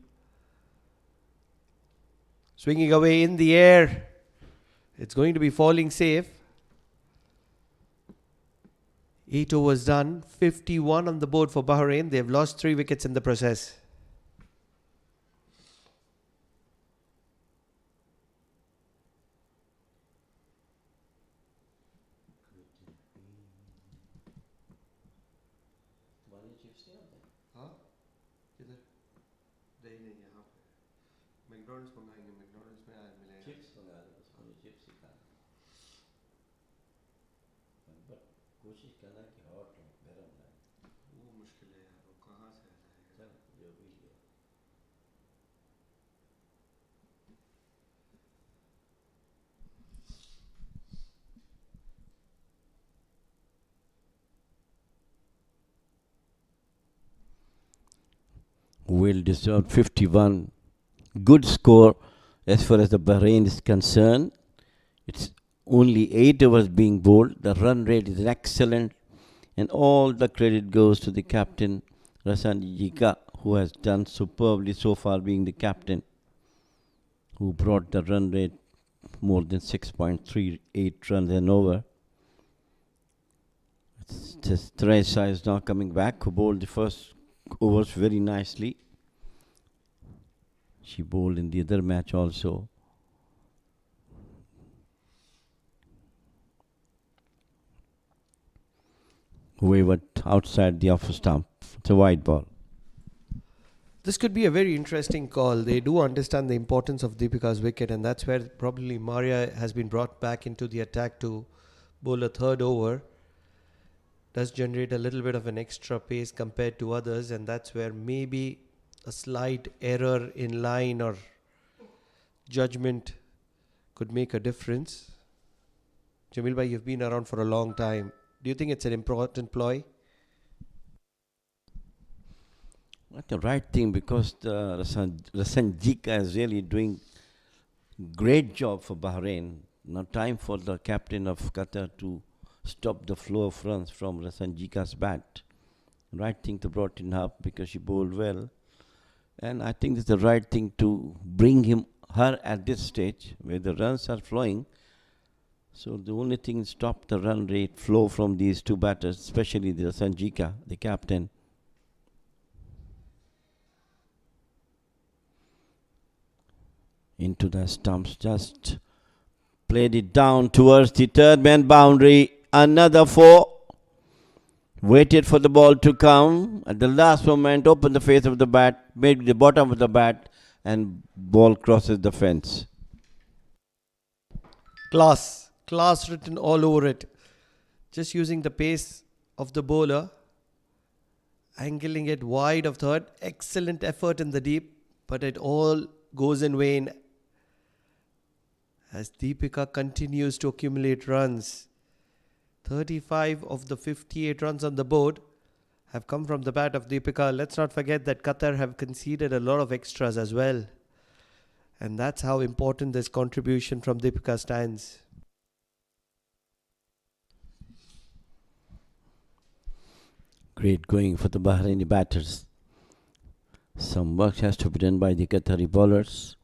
Swinging away in the air. It's going to be falling safe. 8 overs done. 51 on the board for Bahrain. They've lost 3 wickets in the process. Well deserved 51. Good score as far as the Bahrain is concerned. It's only 8 overs being bowled. The run rate is excellent. And all the credit goes to the captain, Rasangika, who has done superbly so far, being the captain, who brought the run rate more than 6.38 runs an over. Teresa is now coming back, who bowled the first overs very nicely. She bowled in the other match also. Wavered outside the off stump. It's a wide ball. This could be a very interesting call. They do understand the importance of Deepika's wicket, and that's where probably Maria has been brought back into the attack to bowl a third over. Does generate a little bit of an extra pace compared to others, and that's where maybe a slight error in line or judgment could make a difference. Jamil bhai, you've been around for a long time. Do you think it's an important ploy? That's the right thing, because the Rasangika is really doing great job for Bahrain. Now time for the captain of Qatar to stop the flow of runs from Rasangika's bat. Right thing to brought in up, because she bowled well. And I think it's the right thing to bring her at this stage where the runs are flowing. So the only thing is stop the run rate flow from these two batters, especially the Rasangika, the captain. Into the stumps, just played it down towards the third man boundary. Another 4. Waited for the ball to come. At the last moment, opened the face of the bat, made the bottom of the bat, and ball crosses the fence. Class written all over it. Just using the pace of the bowler, angling it wide of third. Excellent effort in the deep, but it all goes in vain as Deepika continues to accumulate runs. 35 of the 58 runs on the board have come from the bat of Deepika. Let's not forget that Qatar have conceded a lot of extras as well. And that's how important this contribution from Deepika stands. Great going for the Bahraini batters. Some work has to be done by the Qatari bowlers.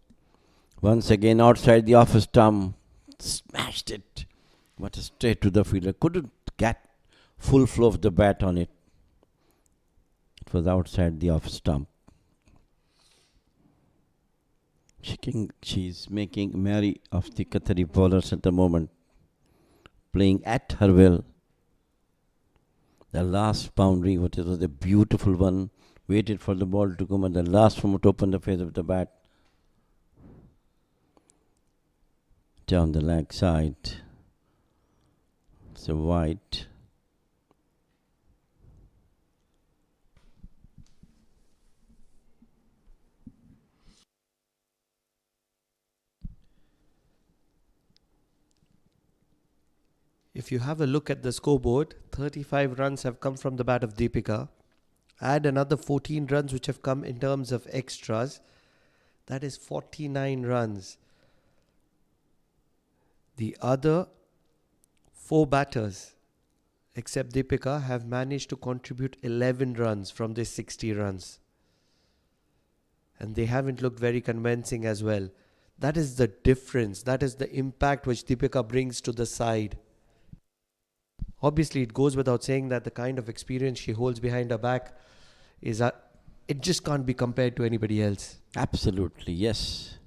Once again outside the off stump, smashed it. What a straight to the fielder. Couldn't get full flow of the bat on it. It was outside the off stump. She's making merry of the Qatari bowlers at the moment, playing at her will. The last boundary, what it was a beautiful one, waited for the ball to come at the last moment, opened the face of the bat. Down the leg side. It's a wide. If you have a look at the scoreboard, 35 runs have come from the bat of Deepika. Add another 14 runs which have come in terms of extras. That is 49 runs. The other 4 batters, except Deepika, have managed to contribute 11 runs from this 60 runs. And they haven't looked very convincing as well. That is the difference. That is the impact which Deepika brings to the side. Obviously, it goes without saying that the kind of experience she holds behind her back is it just can't be compared to anybody else. Absolutely, yes.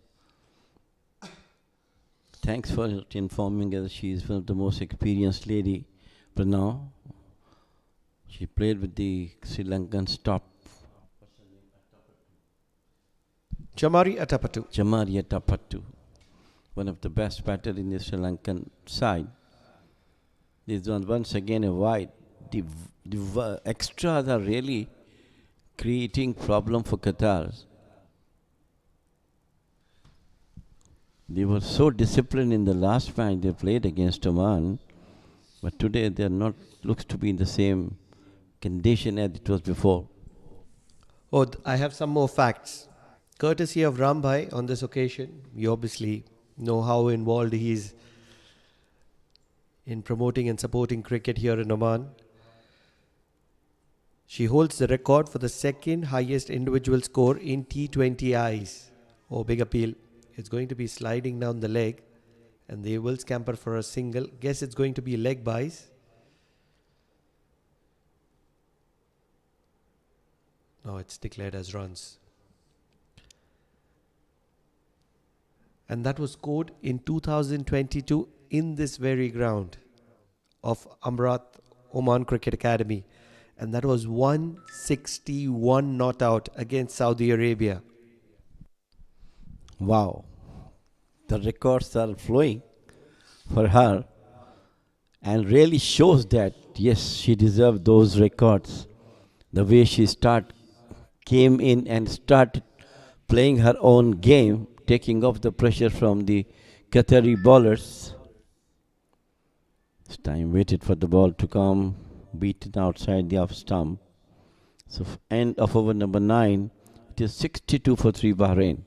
Thanks for informing us. She is one of the most experienced lady. But now, she played with the Sri Lankan top. Chamari Atapattu, one of the best batters in the Sri Lankan side. This one once again a wide. The extras are really creating problem for Qatar. They were so disciplined in the last match they played against Oman, but today they are not. Looks to be in the same condition as it was before. Oh, I have some more facts. Courtesy of Rambhai on this occasion. You obviously know how involved he is in promoting and supporting cricket here in Oman. She holds the record for the second highest individual score in T20Is. Oh, big appeal. It's going to be sliding down the leg and they will scamper for a single. Guess it's going to be leg buys. No, it's declared as runs. And that was scored in 2022 in this very ground of Amerat, Oman Cricket Academy. And that was 161 not out against Saudi Arabia. Wow. The records are flowing for her and really shows that, yes, she deserved those records. The way she came in and started playing her own game, taking off the pressure from the Qatari bowlers. This time waited for the ball to come, beaten outside the off stump. So end of over number 9, it is 62 for 3 Bahrain.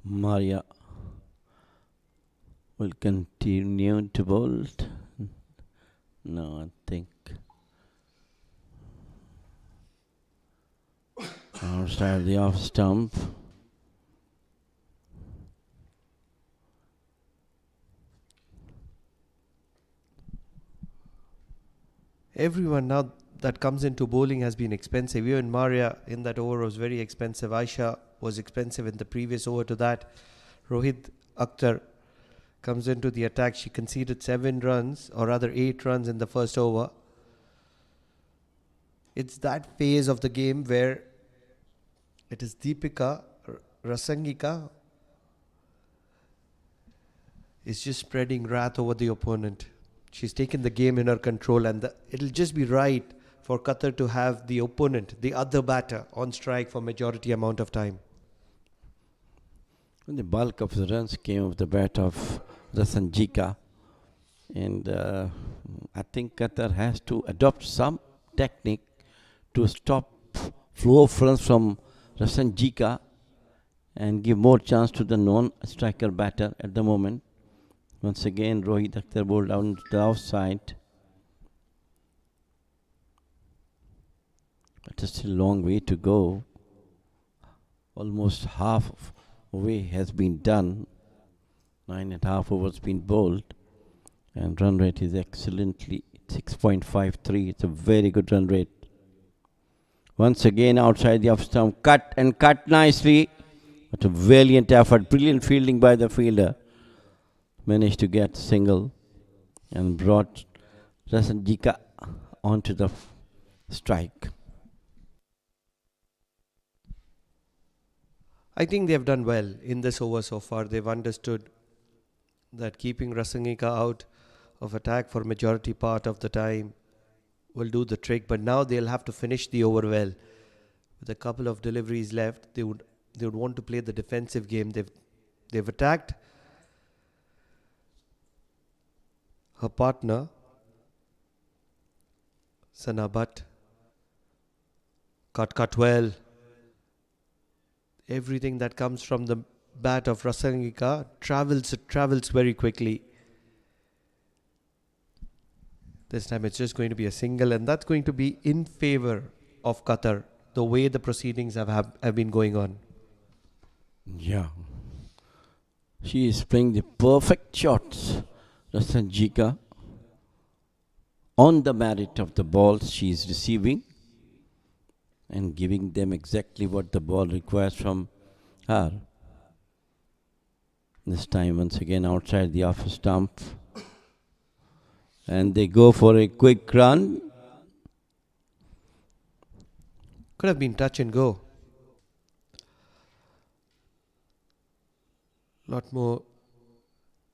Maria will continue to bowl. No, I think outside the off stump. Everyone now that comes into bowling has been expensive. Even Maria in that over was very expensive. Aisha was expensive in the previous over to that. Rohit Akhtar comes into the attack. She conceded 7 runs, or rather 8 runs in the first over. It's that phase of the game where it is Deepika Rasangika is just spreading wrath over the opponent. She's taken the game in her control, and it'll just be right for Qatar to have the opponent, the other batter, on strike for majority amount of time. The bulk of the runs came off the bat of Rasangika, and I think Qatar has to adopt some technique to stop flow of runs from Rasangika and give more chance to the non-striker batter at the moment. Once again, Rohit Akhtar bowled down to the outside. But it's still a long way to go. Almost half of way has been done. 9.5 overs been bowled. And run rate is excellently 6.53. It's a very good run rate. Once again, outside the off stump, cut and cut nicely. What a valiant effort. Brilliant fielding by the fielder. Managed to get single and brought Rasangika onto the strike. I think they've done well in this over so far. They've understood that keeping Rasangika out of attack for majority part of the time will do the trick. But now they'll have to finish the over well. With a couple of deliveries left, they would want to play the defensive game. They've attacked her partner, Sana Butt. Cut well. Everything that comes from the bat of Rasangika travels very quickly. This time it's just going to be a single, and that's going to be in favor of Qatar, the way the proceedings have been going on. Yeah. She is playing the perfect shots. Rasangika, on the merit of the balls she is receiving and giving them exactly what the ball requires from her. This time once again outside the off stump. And they go for a quick run. Could have been touch and go. Lot more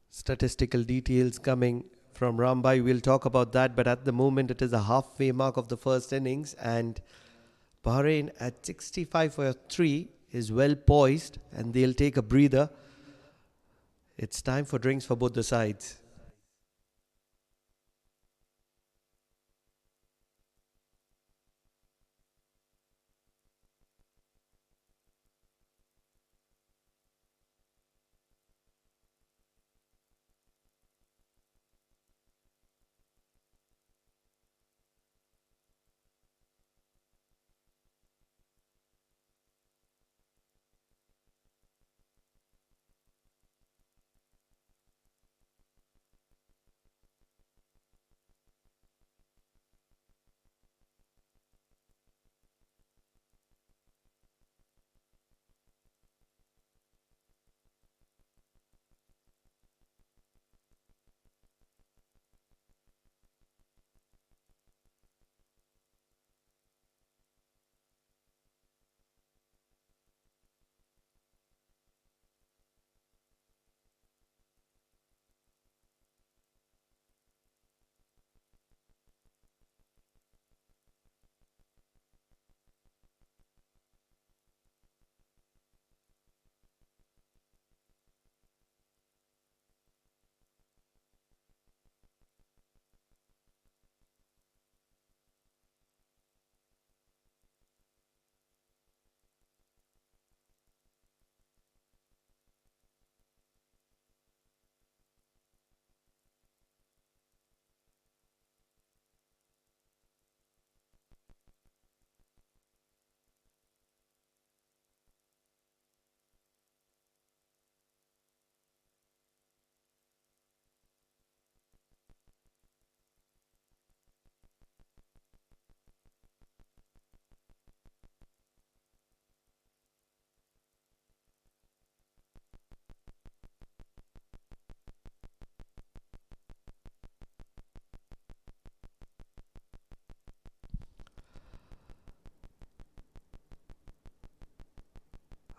statistical details coming from Rambai. We'll talk about that, but at the moment it is a halfway mark of the first innings, and Bahrain at 65 for 3 is well poised, and they'll take a breather. It's time for drinks for both the sides.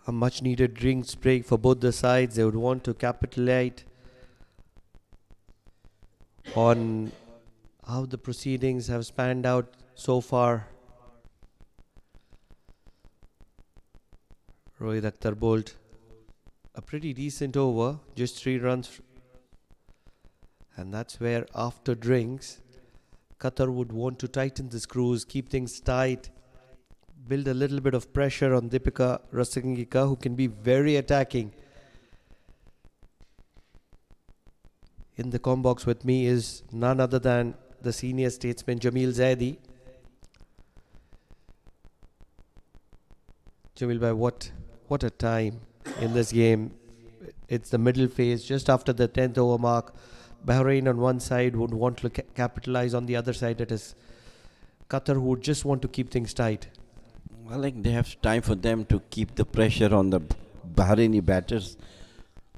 A much needed drinks break for both the sides. They would want to capitalize on how the proceedings have spanned out so far. Rohit Akhtar bowled a pretty decent over, just 3 runs. And that's where after drinks, Qatar would want to tighten the screws, keep things tight, build a little bit of pressure on Deepika Rasangika, who can be very attacking. In the com box with me is none other than the senior statesman Jamil Zaidi. Jamil bhai, what a time in this game. It's the middle phase, just after the 10th over mark. Bahrain on one side would want to capitalize, on the other side it is Qatar who would just want to keep things tight. Well, like they have time for them to keep the pressure on the Bahraini batters,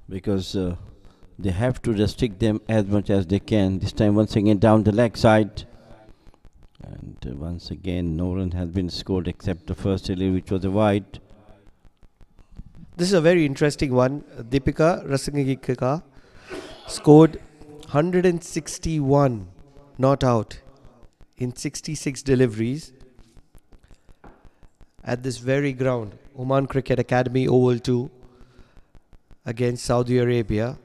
because they have to restrict them as much as they can. This time once again down the leg side, and once again no run has been scored except the first delivery, which was a wide. This is a very interesting one. Deepika Rasangika scored 161 not out in 66 deliveries at this very ground, Oman Cricket Academy Oval 2 against Saudi Arabia.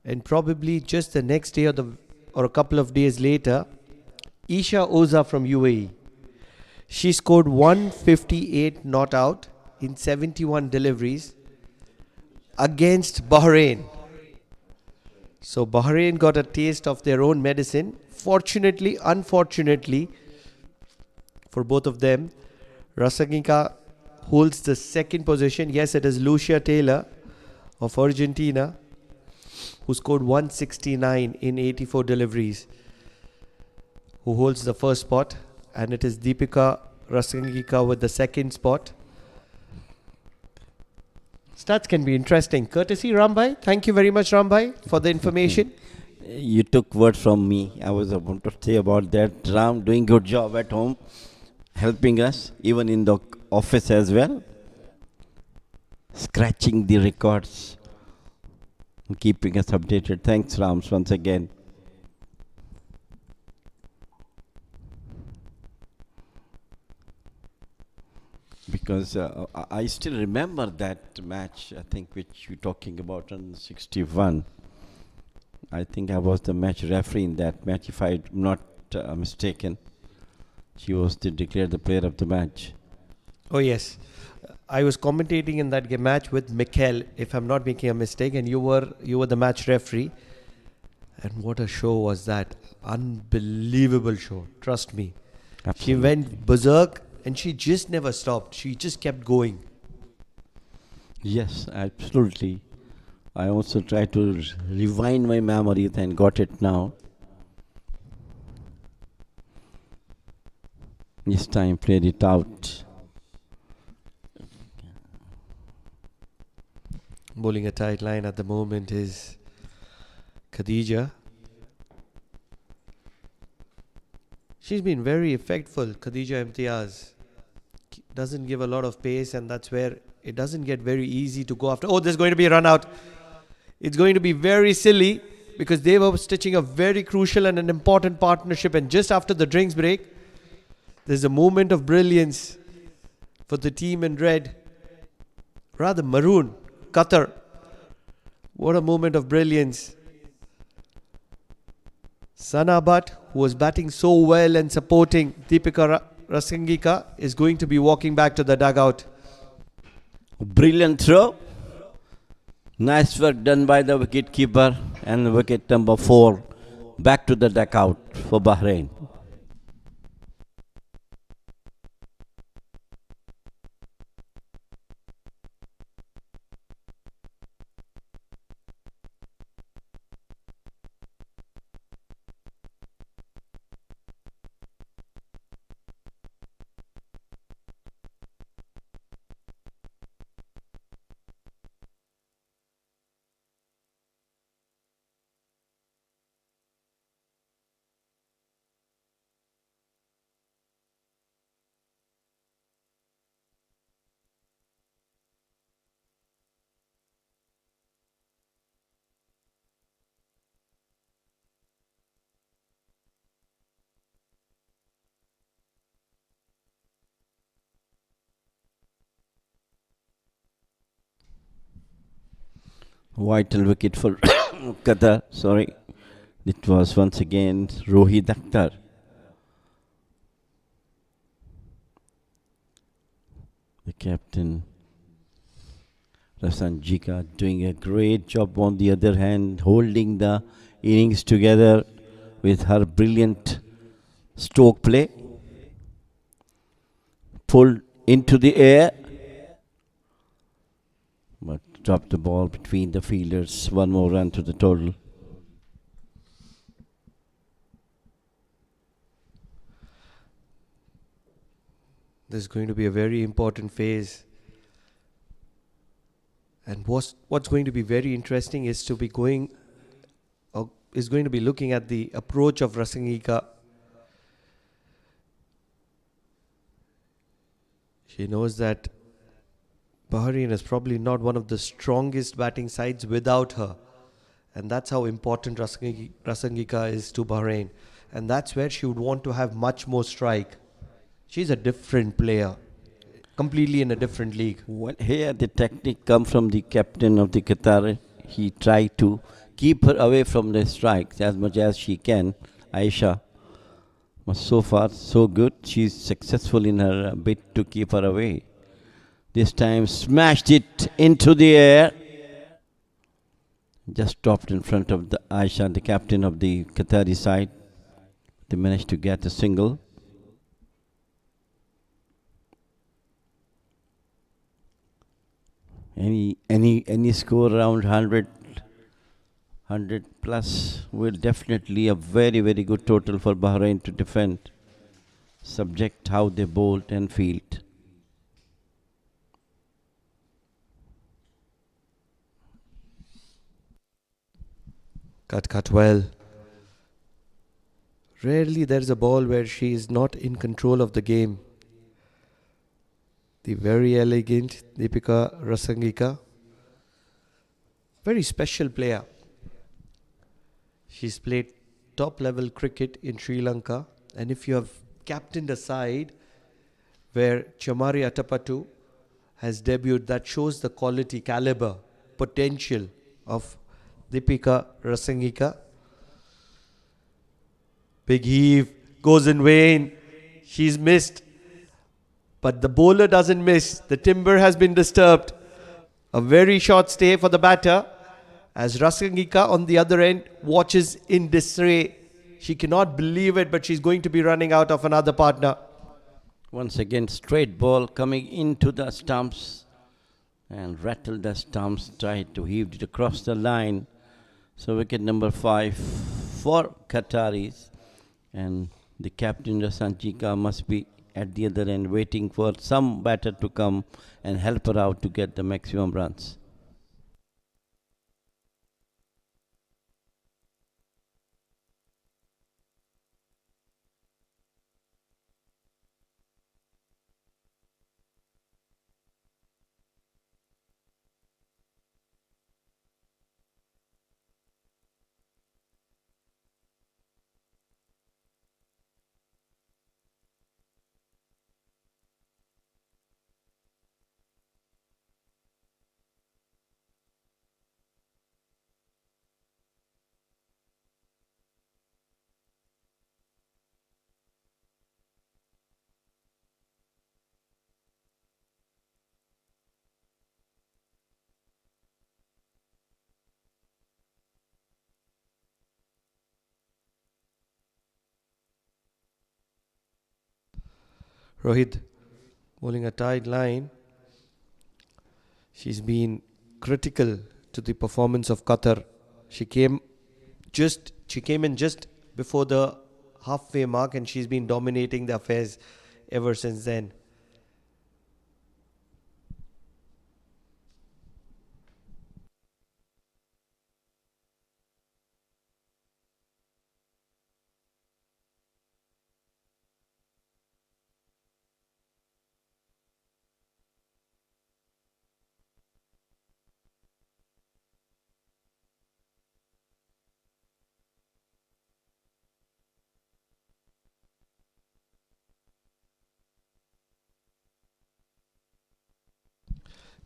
And probably just the next day or a couple of days later, Aisha Oza from UAE, she scored 158 not out in 71 deliveries against Bahrain. So Bahrain got a taste of their own medicine. Fortunately, unfortunately for both of them, Rasangika holds the second position. Yes, it is Lucia Taylor of Argentina, who scored 169 in 84 deliveries, who holds the first spot, and it is Deepika Rasangika with the second spot. Stats can be interesting. Courtesy Rambai. Thank you very much, Rambai, for the information. You took word from me. I was about to say about that. Ram doing good job at home, helping us, even in the office as well. Scratching the records, and keeping us updated. Thanks, Rams, once again. Because I still remember that match, I think, which you're talking about on 61. I think I was the match referee in that match, if I'm not mistaken. She was declared the player of the match. Oh, yes. I was commentating in that match with Mikhail, if I'm not making a mistake, and you were the match referee. And what a show was that. Unbelievable show. Trust me. Absolutely. She went berserk and she just never stopped. She just kept going. Yes, absolutely. I also tried to rewind my memory and got it now. This time played it out. Bowling a tight line at the moment is Khadija. She's been very effectful, Khadija Imtiaz. Doesn't give a lot of pace, and that's where it doesn't get very easy to go after. Oh, there's going to be a run out. It's going to be very silly because they were stitching a very crucial and an important partnership, and just after the drinks break, there's a moment of brilliance for the team in red. Rather maroon. Qatar. What a moment of brilliance. Sana Bhatt, who was batting so well and supporting Deepika Rasangika, is going to be walking back to the dugout. Brilliant throw. Nice work done by the wicket keeper, and wicket number 4 back to the dugout for Bahrain. Vital wicket for Qatar. Sorry. It was once again Rohit Akhtar. The captain, Rasangika, doing a great job on the other hand, holding the innings together with her brilliant stroke play. Pulled into the air, but dropped the ball between the fielders. One more run to the total. This is going to be a very important phase. And what's going to be very interesting is to be going is going to be looking at the approach of Rasangika. She knows that Bahrain is probably not one of the strongest batting sides without her. And that's how important Rasangika is to Bahrain. And that's where she would want to have much more strike. She's a different player, completely in a different league. Well, here the technique come from the captain of the Qatar. He tried to keep her away from the strikes as much as she can, Aisha. But so far, so good. She's successful in her bid to keep her away. This time, smashed it into the air. Just dropped in front of the Aisha, the captain of the Qatari side. They managed to get a single. Any score around 100 plus will definitely a very, very good total for Bahrain to defend, subject how they bowled and field. Cut well. Rarely there's a ball where she is not in control of the game. The very elegant Deepika Rasangika. Very special player. She's played top level cricket in Sri Lanka, and if you have captained a side where Chamari Atapattu has debuted, that shows the quality, caliber, potential of Deepika Rasangika. Big heave, goes in vain. She's missed. But the bowler doesn't miss. The timber has been disturbed. A very short stay for the batter. As Rasangika on the other end watches in disarray. She cannot believe it, but she's going to be running out of another partner. Once again, straight ball coming into the stumps and rattled the stumps, tried to heave it across the line. So wicket number 5 for Qataris, and the captain Rasangika must be at the other end waiting for some batter to come and help her out to get the maximum runs. Rohit bowling a tight line. She's been critical to the performance of Qatar. She came in just before the halfway mark, and she's been dominating the affairs ever since then.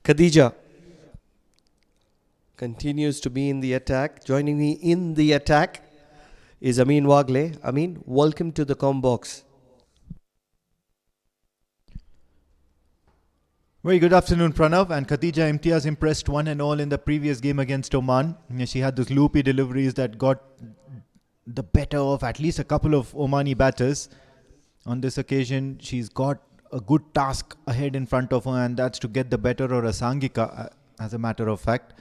Khadija continues to be in the attack. Joining me in the attack is Amin Wagle. Amin, welcome to the Combox. Very good afternoon, Pranav. And Khatija Imtiaz impressed one and all in the previous game against Oman. She had those loopy deliveries that got the better of at least a couple of Omani batters. On this occasion, she's got a good task ahead in front of her, and that's to get the better of Rasangika, as a matter of fact,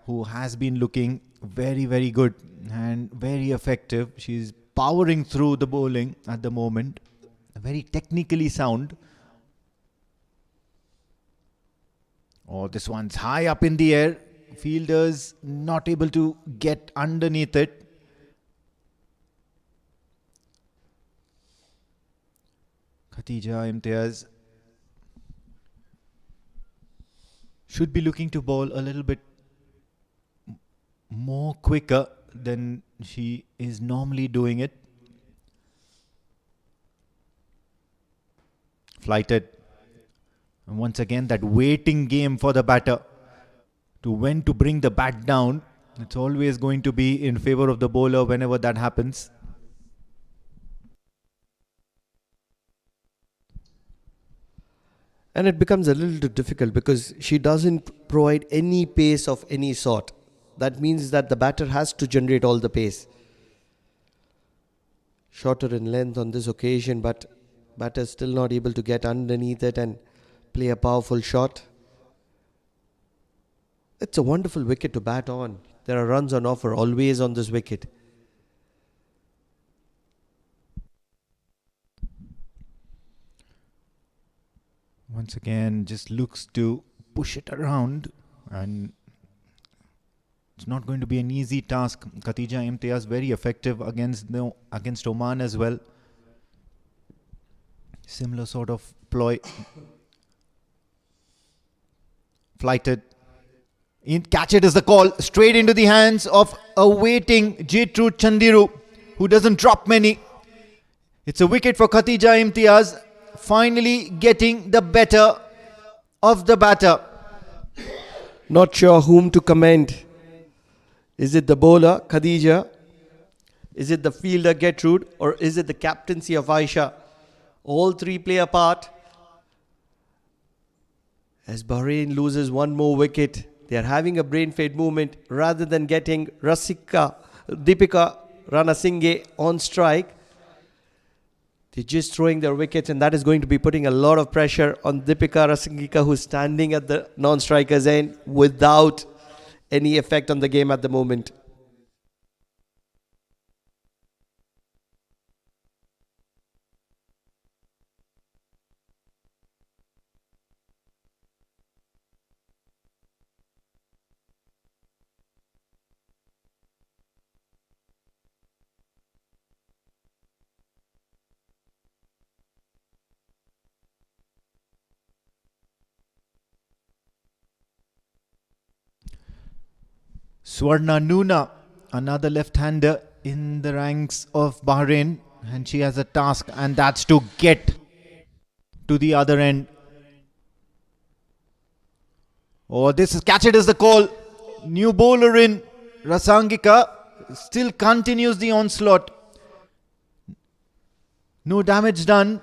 who has been looking very, very good and very effective. She's powering through the bowling at the moment. Very technically sound. Oh, this one's high up in the air. Fielders not able to get underneath it. Khatija Imtiaz should be looking to bowl a little bit more quicker than she is normally doing it. Flighted. And once again, that waiting game for the batter to when to bring the bat down. It's always going to be in favor of the bowler whenever that happens. And it becomes a little difficult because she doesn't provide any pace of any sort. That means that the batter has to generate all the pace. Shorter in length on this occasion, but batter still not able to get underneath it and play a powerful shot. It's a wonderful wicket to bat on. There are runs on offer always on this wicket. Once again, just looks to push it around, and it's not going to be an easy task. Khatija Imtiaz very effective against Oman as well. Similar sort of ploy. Flighted. Catch it is the call. Straight into the hands of a waiting Jitru Chandiru, who doesn't drop many. It's a wicket for Khatija Imtiaz, finally getting the better of the batter. Not sure whom to commend. Is it the bowler, Khadija? Is it the fielder, Gertrude? Or is it the captaincy of Aisha? All three play a part. As Bahrain loses one more wicket, they are having a brain fade movement rather than getting Deepika Ranasinghe on strike. They're just throwing their wickets, and that is going to be putting a lot of pressure on Deepika Rasangika, who's standing at the non-striker's end without any effect on the game at the moment. Swarna Nuna, another left-hander in the ranks of Bahrain, and she has a task, and that's to get to the other end. Oh, catch it is the call. New bowler in. Rasangika still continues the onslaught. No damage done.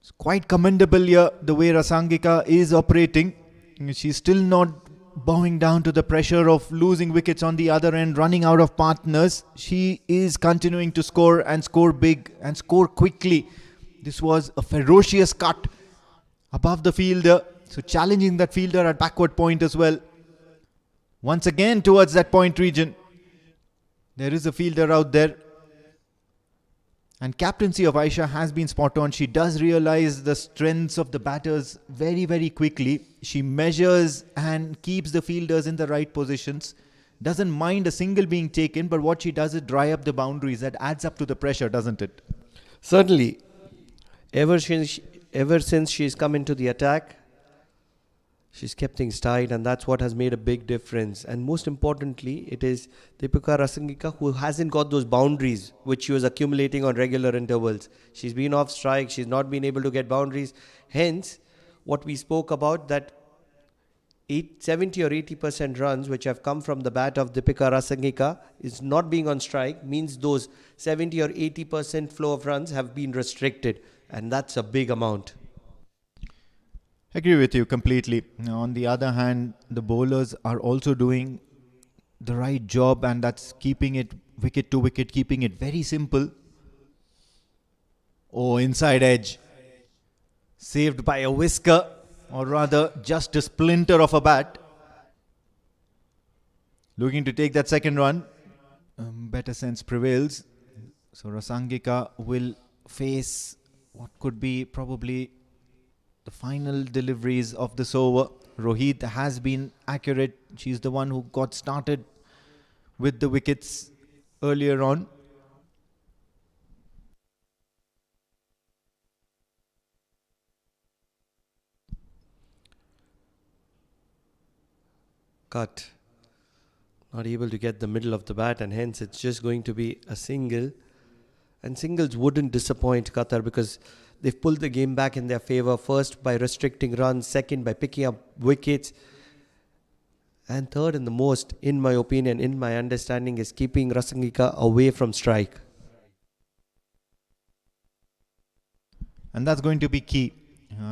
It's quite commendable here the way Rasangika is operating. She's still not bowing down to the pressure of losing wickets on the other end, running out of partners. She is continuing to score, and score big, and score quickly. This was a ferocious cut above the fielder, so challenging that fielder at backward point as well. Once again towards that point region. There is a fielder out there. And captaincy of Aisha has been spot on. She does realize the strengths of the batters very, very quickly. She measures and keeps the fielders in the right positions. Doesn't mind a single being taken, but what she does is dry up the boundaries. That adds up to the pressure, doesn't it? Certainly. Ever since she's come into the attack, she's kept things tight, and that's what has made a big difference. And most importantly, it is Deepika Rasangika who hasn't got those boundaries which she was accumulating on regular intervals. She's been off strike, she's not been able to get boundaries. Hence, what we spoke about, that 70 or 80% runs which have come from the bat of Deepika Rasangika is not being on strike, means those 70 or 80% flow of runs have been restricted, and that's a big amount. Agree with you completely. Now, on the other hand, the bowlers are also doing the right job, and that's keeping it wicket to wicket, keeping it very simple. Oh, inside edge. Saved by a whisker, or rather just a splinter of a bat. Looking to take that second run. Better sense prevails. So Rasangika will face what could be probably the final deliveries of this over. Rohit has been accurate. She's the one who got started with the wickets earlier on. Cut. Not able to get the middle of the bat, and hence it's just going to be a single. And singles wouldn't disappoint Qatar because they've pulled the game back in their favour. First by restricting runs, second by picking up wickets, and third and the most, in my opinion, in my understanding, is keeping Rasangika away from strike. And that's going to be key.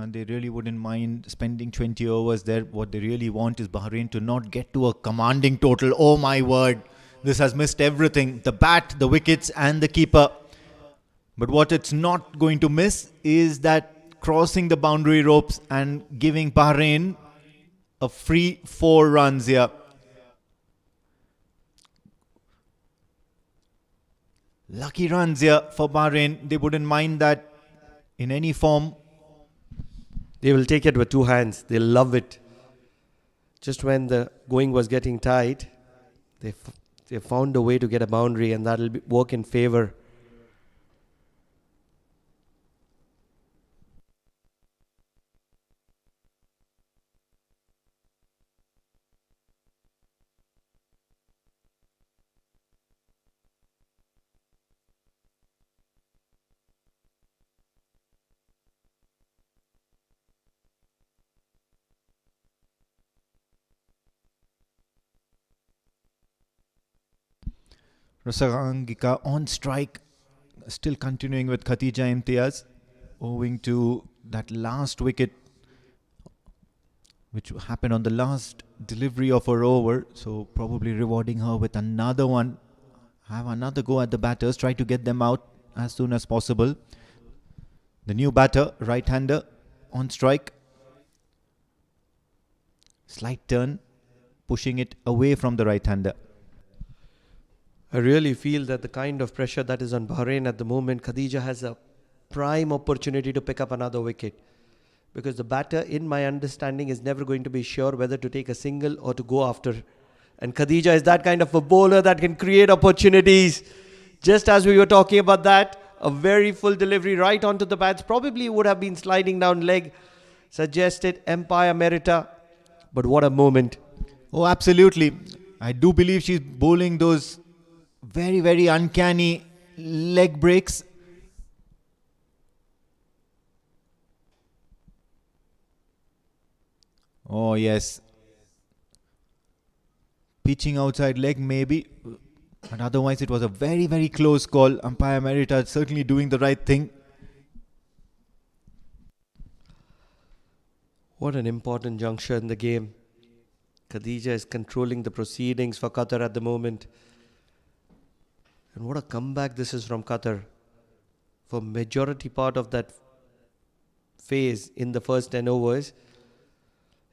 They really wouldn't mind spending 20 overs there. What they really want is Bahrain to not get to a commanding total. Oh my word, this has missed everything. The bat, the wickets and the keeper. But what it's not going to miss is that crossing the boundary ropes and giving Bahrain a free 4 runs here. Lucky runs here for Bahrain. They wouldn't mind that in any form. They will take it with two hands. They'll love it. Just when the going was getting tight, they found a way to get a boundary, and that'll work in favour. Rasangika on strike, still continuing with Khatija Imtiaz, owing to that last wicket which happened on the last delivery of her over. So probably rewarding her with another one. Have another go at the batters, try to get them out as soon as possible. The new batter, right-hander, on strike. Slight turn, pushing it away from the right-hander. I really feel that the kind of pressure that is on Bahrain at the moment, Khadija has a prime opportunity to pick up another wicket. Because the batter, in my understanding, is never going to be sure whether to take a single or to go after. And Khadija is that kind of a bowler that can create opportunities. Just as we were talking about that, a very full delivery right onto the bats. Probably would have been sliding down leg. Suggested Empire Merita. But what a moment. Oh, absolutely. I do believe she's bowling those very, very uncanny leg breaks. Oh, yes. Pitching outside leg maybe. But otherwise it was a very, very close call. Umpire Merita certainly doing the right thing. What an important juncture in the game. Khadija is controlling the proceedings for Qatar at the moment. And what a comeback this is from Qatar. For majority part of that phase in the first 10 overs,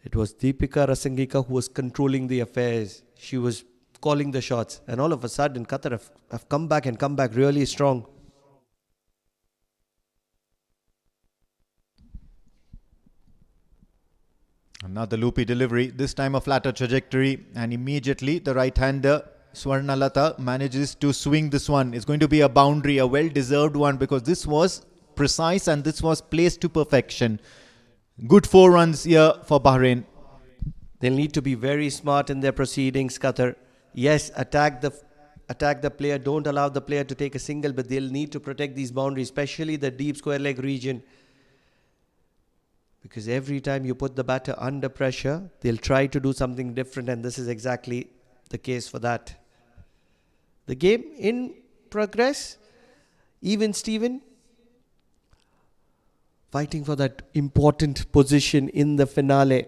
it was Deepika Rasangika who was controlling the affairs. She was calling the shots. And all of a sudden, Qatar have come back and come back really strong. Another loopy delivery, this time a flatter trajectory, and immediately the right-hander Swarnalata manages to swing this one. It's going to be a boundary, a well-deserved one, because this was precise and this was placed to perfection. Good 4 runs here for Bahrain. They'll need to be very smart in their proceedings, Qatar. Yes, attack the player. Don't allow the player to take a single, but they'll need to protect these boundaries, especially the deep square leg region. Because every time you put the batter under pressure, they'll try to do something different, and this is exactly the case for that. The game in progress. Even Steven fighting for that important position in the finale.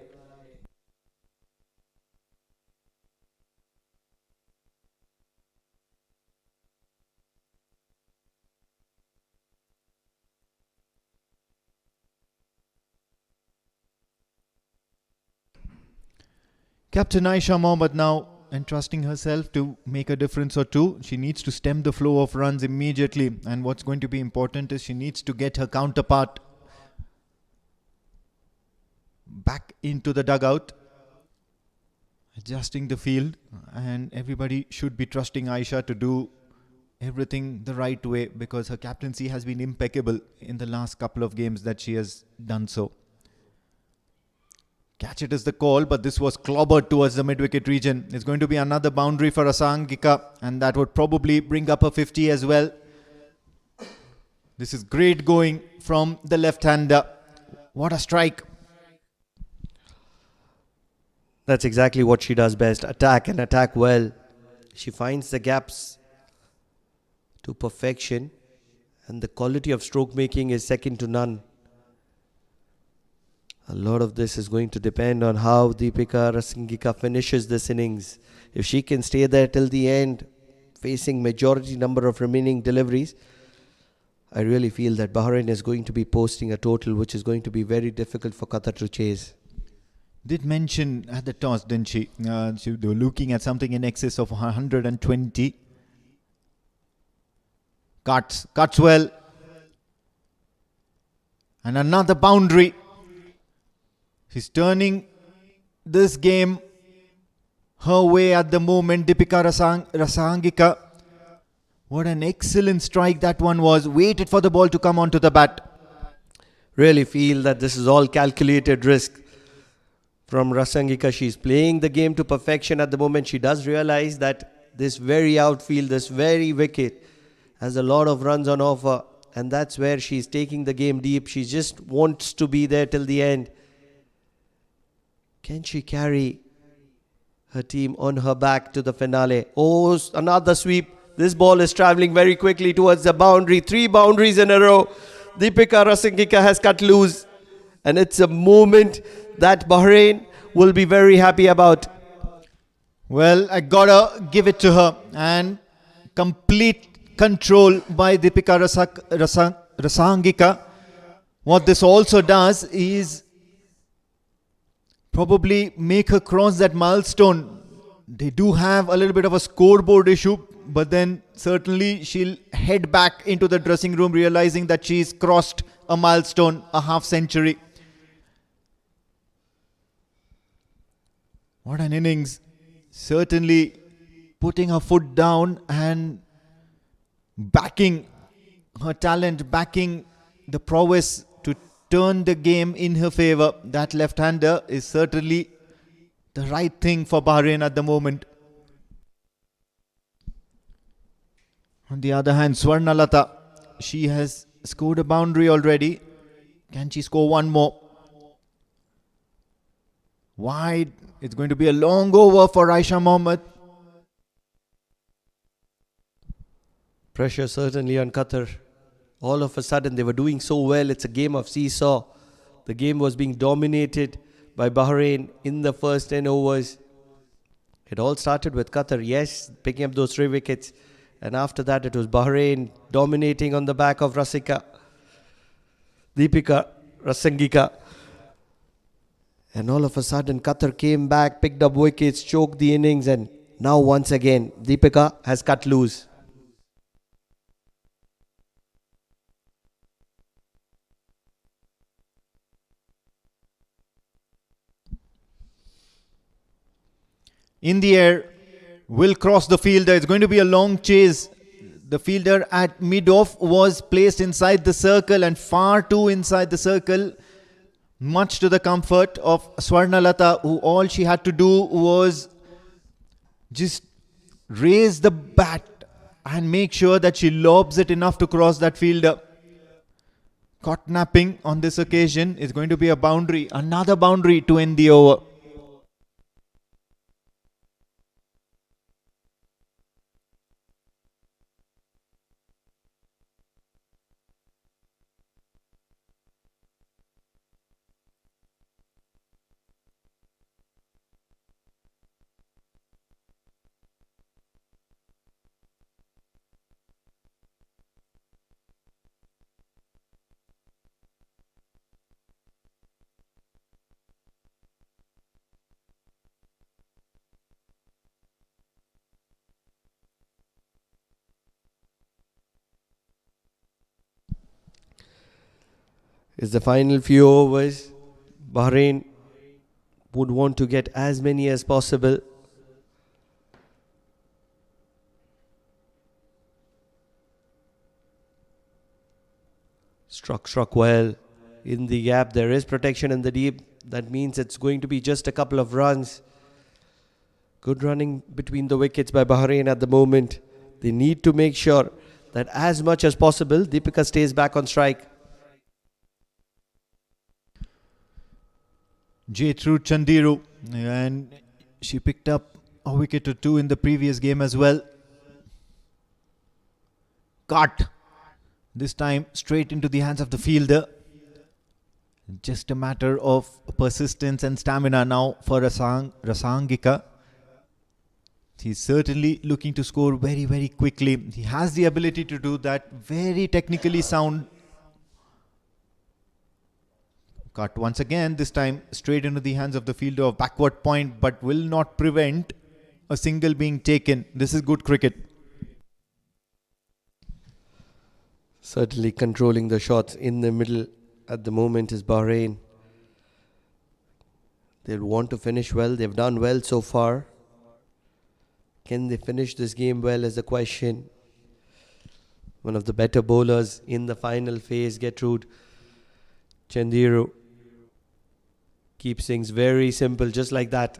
Captain Aisha Mohammed now entrusting herself to make a difference or two. She needs to stem the flow of runs immediately, and what's going to be important is she needs to get her counterpart back into the dugout, adjusting the field, and everybody should be trusting Aisha to do everything the right way, because her captaincy has been impeccable in the last couple of games that she has done so. Catch it is the call, but this was clobbered towards the mid-wicket region. It's going to be another boundary for Rasangika, and that would probably bring up a 50 as well. This is great going from the left-hander. What a strike. That's exactly what she does best. Attack and attack well. She finds the gaps to perfection, and the quality of stroke making is second to none. A lot of this is going to depend on how Deepika Rasangika finishes this innings. If she can stay there till the end, facing majority number of remaining deliveries, I really feel that Bahrain is going to be posting a total which is going to be very difficult for Qatar to chase. Did mention at the toss, didn't she? They were looking at something in excess of 120. Cuts well. And another boundary. She's turning this game her way at the moment. Deepika Rasangika. What an excellent strike that one was. Waited for the ball to come onto the bat. Really feel that this is all calculated risk from Rasangika. She's playing the game to perfection at the moment. She does realize that this very outfield, this very wicket has a lot of runs on offer. And that's where she's taking the game deep. She just wants to be there till the end. Can she carry her team on her back to the finale? Oh, another sweep. This ball is travelling very quickly towards the boundary. 3 boundaries in a row. Deepika Rasangika has cut loose. And it's a moment that Bahrain will be very happy about. Well, I gotta give it to her. And complete control by Deepika Rasangika. What this also does is probably make her cross that milestone. They do have a little bit of a scoreboard issue, but then certainly she'll head back into the dressing room realizing that she's crossed a milestone, a half century. What an innings. Certainly putting her foot down and backing her talent, backing the prowess to turn the game in her favour. That left-hander is certainly the right thing for Bahrain at the moment. On the other hand, Swarnalata, she has scored a boundary already. Can she score one more? Wide. It's going to be a long over for Aisha Mohammed. Pressure certainly on Qatar. All of a sudden they were doing so well. It's a game of seesaw. The game was being dominated by Bahrain in the first 10 overs. It all started with Qatar, yes, picking up those 3 wickets. And after that it was Bahrain dominating on the back of Deepika Rasangika. And all of a sudden Qatar came back, picked up wickets, choked the innings, and now once again Deepika has cut loose. In the air, will cross the fielder. It's going to be a long chase. The fielder at mid-off was placed inside the circle and far too inside the circle, much to the comfort of Swarnalata, who all she had to do was just raise the bat and make sure that she lobs it enough to cross that fielder. Caught napping on this occasion. Is going to be a boundary, another boundary to end the over. It's the final few overs. Bahrain would want to get as many as possible. Struck well. In the gap, there is protection in the deep. That means it's going to be just a couple of runs. Good running between the wickets by Bahrain at the moment. They need to make sure that as much as possible, Deepika stays back on strike. Jethru Chandiru, and she picked up a wicket or 2 in the previous game as well. Cut. This time straight into the hands of the fielder. Just a matter of persistence and stamina now for Rasangika. He's certainly looking to score very, very quickly. He has the ability to do that. Very technically sound. Cut once again, this time straight into the hands of the fielder of backward point, but will not prevent a single being taken. This is good cricket. Certainly controlling the shots in the middle at the moment is Bahrain. They'll want to finish well. They've done well so far. Can they finish this game well is the question. One of the better bowlers in the final phase, Gertrude Chendiru, keeps things very simple, just like that.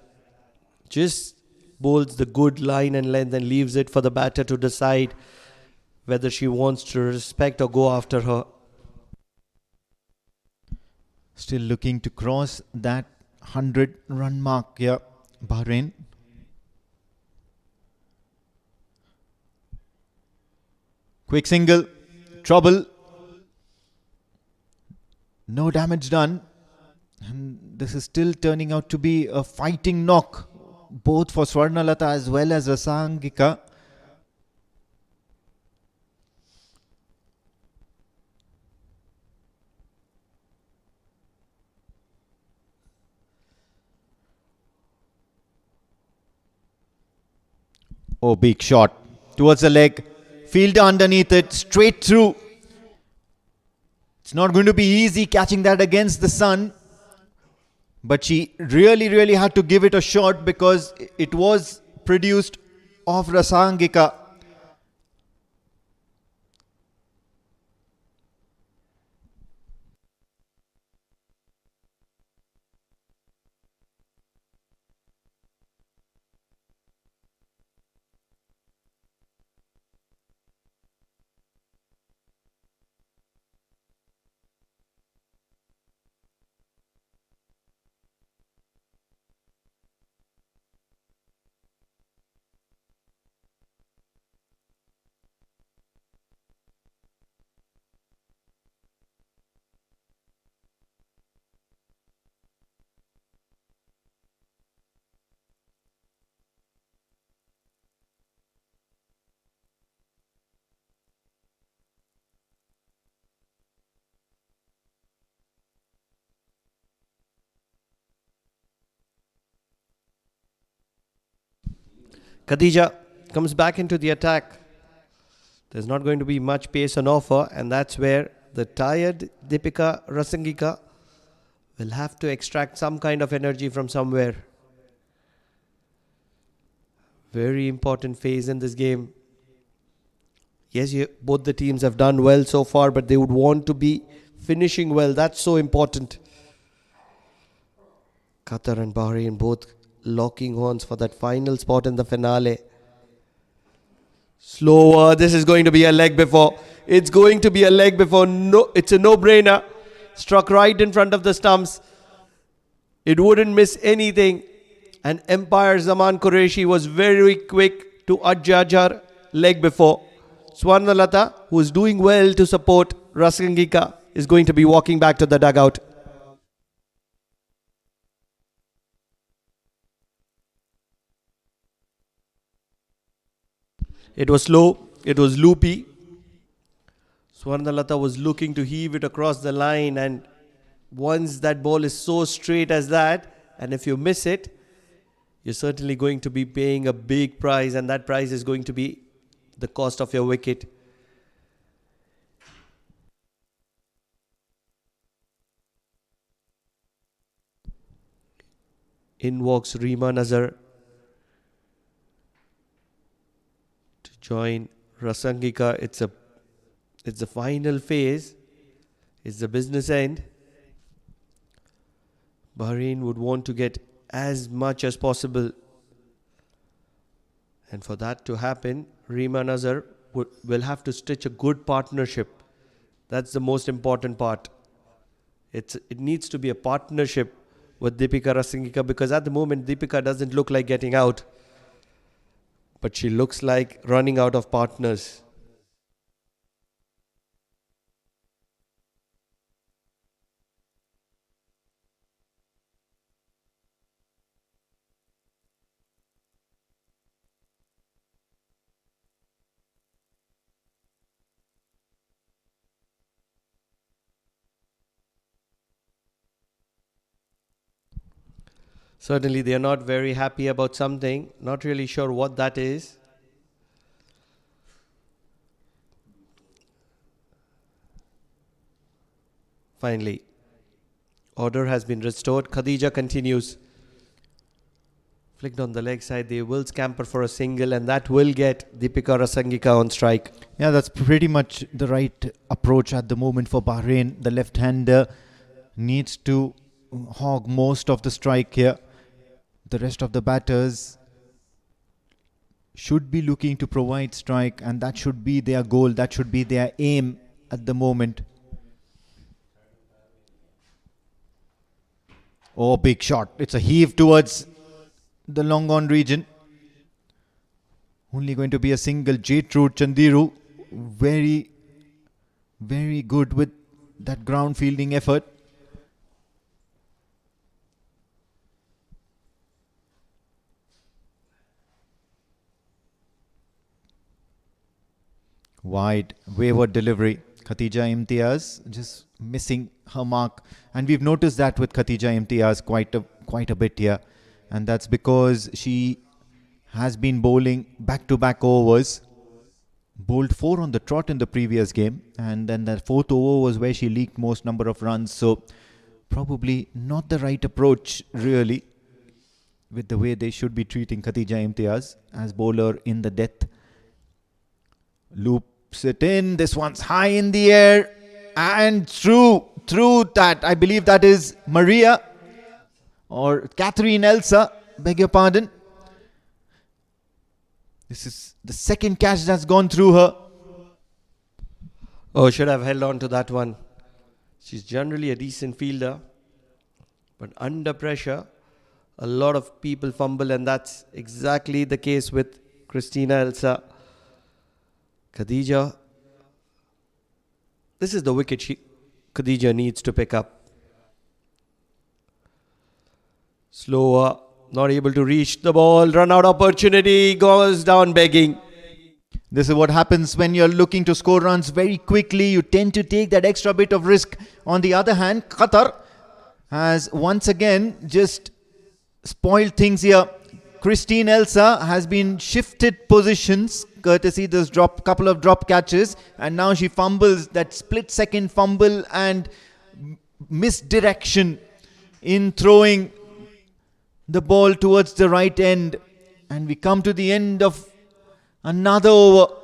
Just bowls the good line and length and leaves it for the batter to decide whether she wants to respect or go after her. Still looking to cross that 100-run mark here, Bahrain. Quick single, trouble. No damage done. And this is still turning out to be a fighting knock, both for Swarnalata as well as Rasangika. Oh, big shot towards the leg. Fielder underneath it, straight through. It's not going to be easy catching that against the sun. But she really had to give it a shot because it was produced off Rasangika. Khadija comes back into the attack. There's not going to be much pace on offer, and that's where the tired Deepika Rasangika will have to extract some kind of energy from somewhere. Very important phase in this game. Yes, both the teams have done well so far, but they would want to be finishing well. That's so important. Qatar and Bahrain both locking horns for that final spot in the finale. Slower. This is going to be a leg before. It's going to be a leg before. No, it's a no-brainer. Struck right in front of the stumps. It wouldn't miss anything. And Empire Zaman Qureshi was very quick to adjudge her leg before. Swarnalata, who is doing well to support Rasangika, is going to be walking back to the dugout. It was slow, it was loopy. Swarnalata was looking to heave it across the line, and once that ball is so straight as that, and if you miss it, you're certainly going to be paying a big price, and that price is going to be the cost of your wicket. In walks Reema Nazar to join Rasangika. It's the final phase. It's the business end. Bahrain would want to get as much as possible. And for that to happen, Reema Nazar will have to stitch a good partnership. That's the most important part. It needs to be a partnership with Deepika Rasangika, because at the moment Deepika doesn't look like getting out, but she looks like running out of partners. Certainly they are not very happy about something. Not really sure what that is. Finally, order has been restored. Khadija continues. Flicked on the leg side. They will scamper for a single, and that will get Deepika Rasangika on strike. Yeah, that's pretty much the right approach at the moment for Bahrain. The left-hander needs to hog most of the strike here. The rest of the batters should be looking to provide strike, and that should be their goal. That should be their aim at the moment. Oh, big shot. It's a heave towards the long on region. Only going to be a single. J-Trude Chandiru. Very, very good with that ground fielding effort. Wide, wayward delivery. Khatija Imtiaz just missing her mark, and we've noticed that with Khatija Imtiaz quite a bit here, and that's because she has been bowling back-to-back overs. Bowled 4 on the trot in the previous game, and then the 4th over was where she leaked most number of runs. So probably not the right approach really, with the way they should be treating Khatija Imtiaz as bowler in the death. Loops it in. This one's high in the air and through that. I believe that is Maria or Catherine Elsa. Beg your pardon. This is the second catch that's gone through her. Oh, should have held on to that one. She's generally a decent fielder, but under pressure, a lot of people fumble, and that's exactly the case with Christina Elsa. Khadija, this is the wicket Khadija needs to pick up. Slower, not able to reach the ball, run out opportunity, goes down begging. This is what happens when you're looking to score runs very quickly. You tend to take that extra bit of risk. On the other hand, Qatar has once again just spoiled things here. Christine Elsa has been shifted positions courtesy this couple of drop catches, and now she fumbles. That split second fumble and misdirection in throwing the ball towards the right end, and we come to the end of another over.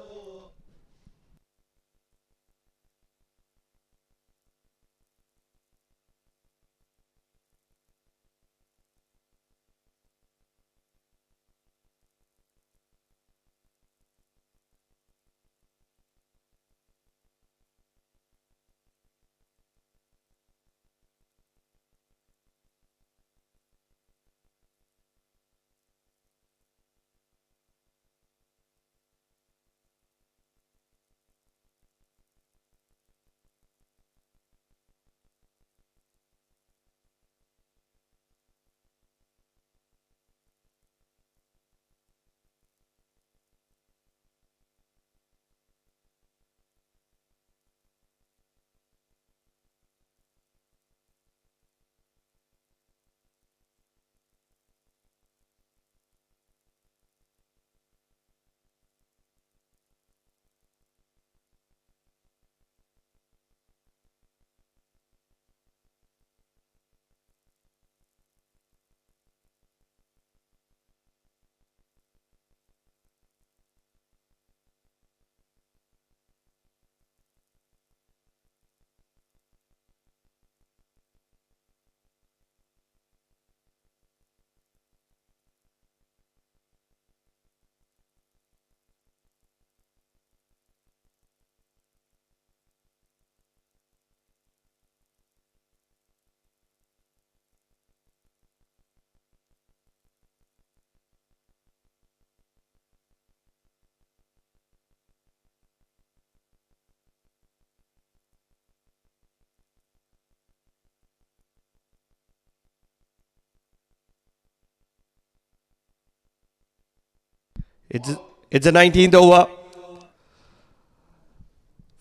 It's a 19th over.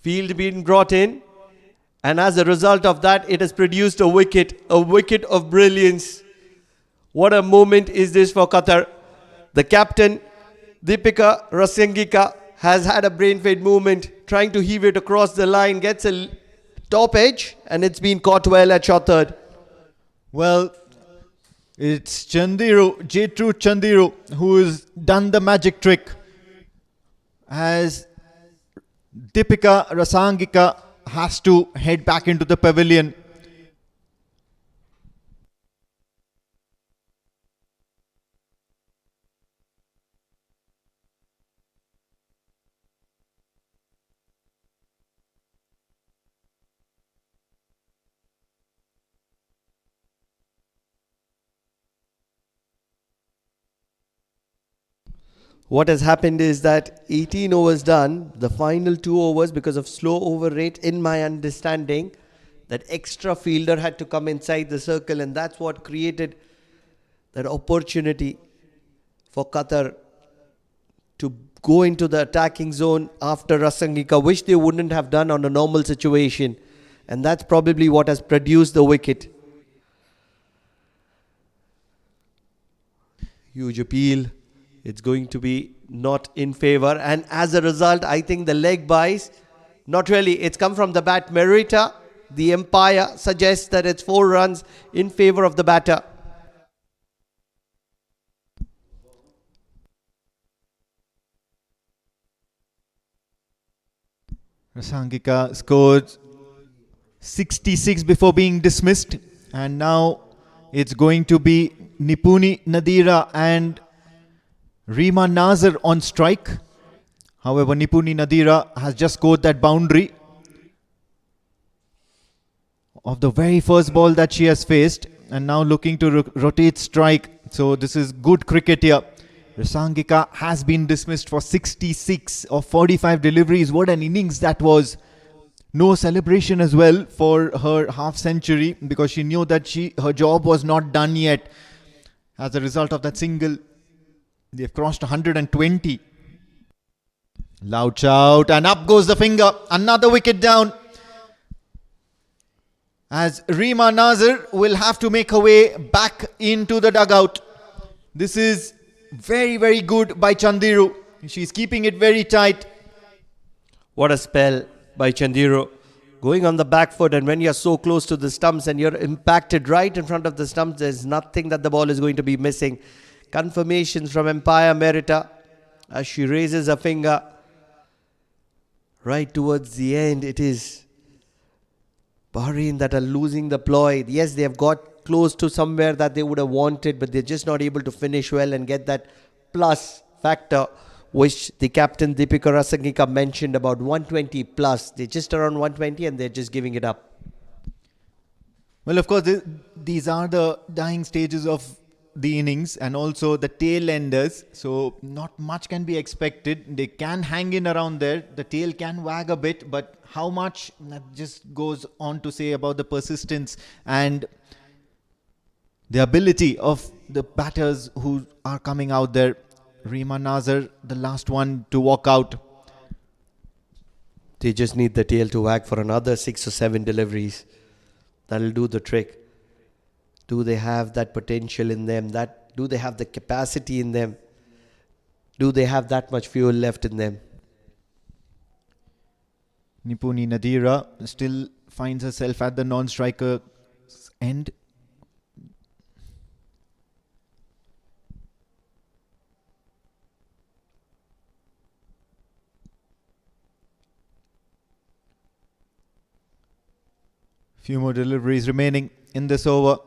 Field being brought in, and as a result of that, it has produced a wicket of brilliance. What a moment is this for Qatar. The captain, Deepika Rasangika, has had a brain fade movement, trying to heave it across the line, gets a top edge, and it's been caught well at short third. Well, it's Jetru Chandiru, who has done the magic trick. As Deepika Rasangika has to head back into the pavilion. What has happened is that 18 overs done, the final 2 overs, because of slow over rate, in my understanding, that extra fielder had to come inside the circle, and that's what created that opportunity for Qatar to go into the attacking zone after Rasangika, which they wouldn't have done on a normal situation. And that's probably what has produced the wicket. Huge appeal. It's going to be not in favour, and as a result, I think the leg buys, not really, it's come from the bat. Merita, the umpire, suggests that it's 4 runs in favour of the batter. Rasangika scored 66 before being dismissed, and now it's going to be Nipuni Nadira and Reema Nazar on strike. However, Nipuni Nadira has just scored that boundary of the very first ball that she has faced, and now looking to rotate strike. So this is good cricket here. Rasangika has been dismissed for 66 of 45 deliveries. What an innings that was. No celebration as well for her half century, because she knew that her job was not done yet. As a result of that single, they've crossed 120. Loud shout, and up goes the finger. Another wicket down. As Reema Nazar will have to make her way back into the dugout. This is very, very good by Chandiru. She's keeping it very tight. What a spell by Chandiru. Going on the back foot, and when you're so close to the stumps and you're impacted right in front of the stumps, there's nothing that the ball is going to be missing. Confirmations from umpire Amerat as she raises a finger. Right towards the end, it is Bahrain that are losing the ploy. Yes, they have got close to somewhere that they would have wanted, but they're just not able to finish well and get that plus factor, which the captain Deepika Rasangika mentioned about 120 plus. They're just around 120 and they're just giving it up. Well, of course, these are the dying stages of the innings and also the tail enders. So not much can be expected. They can hang in around there. The tail can wag a bit, but how much, that just goes on to say about the persistence and the ability of the batters who are coming out there. Reema Nazar, the last one to walk out. They just need the tail to wag for another 6 or 7 deliveries. That'll do the trick. Do they have that potential in them? Do they have the capacity in them? Do they have that much fuel left in them? Nipuni Nadira still finds herself at the non-striker's end. Few more deliveries remaining in this over.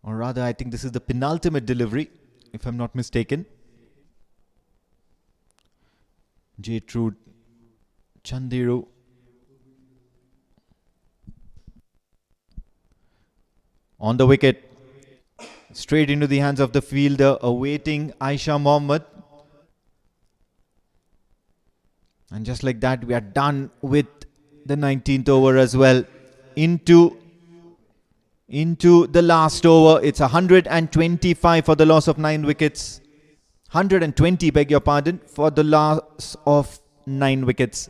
Or rather, I think this is the penultimate delivery, if I'm not mistaken. Jetru Chandiru. On the wicket. Straight into the hands of the fielder, awaiting Aisha Mohammed. And just like that, we are done with the 19th over as well. Into the last over. It's 125 for the loss of 9 wickets. 120, beg your pardon, for the loss of 9 wickets.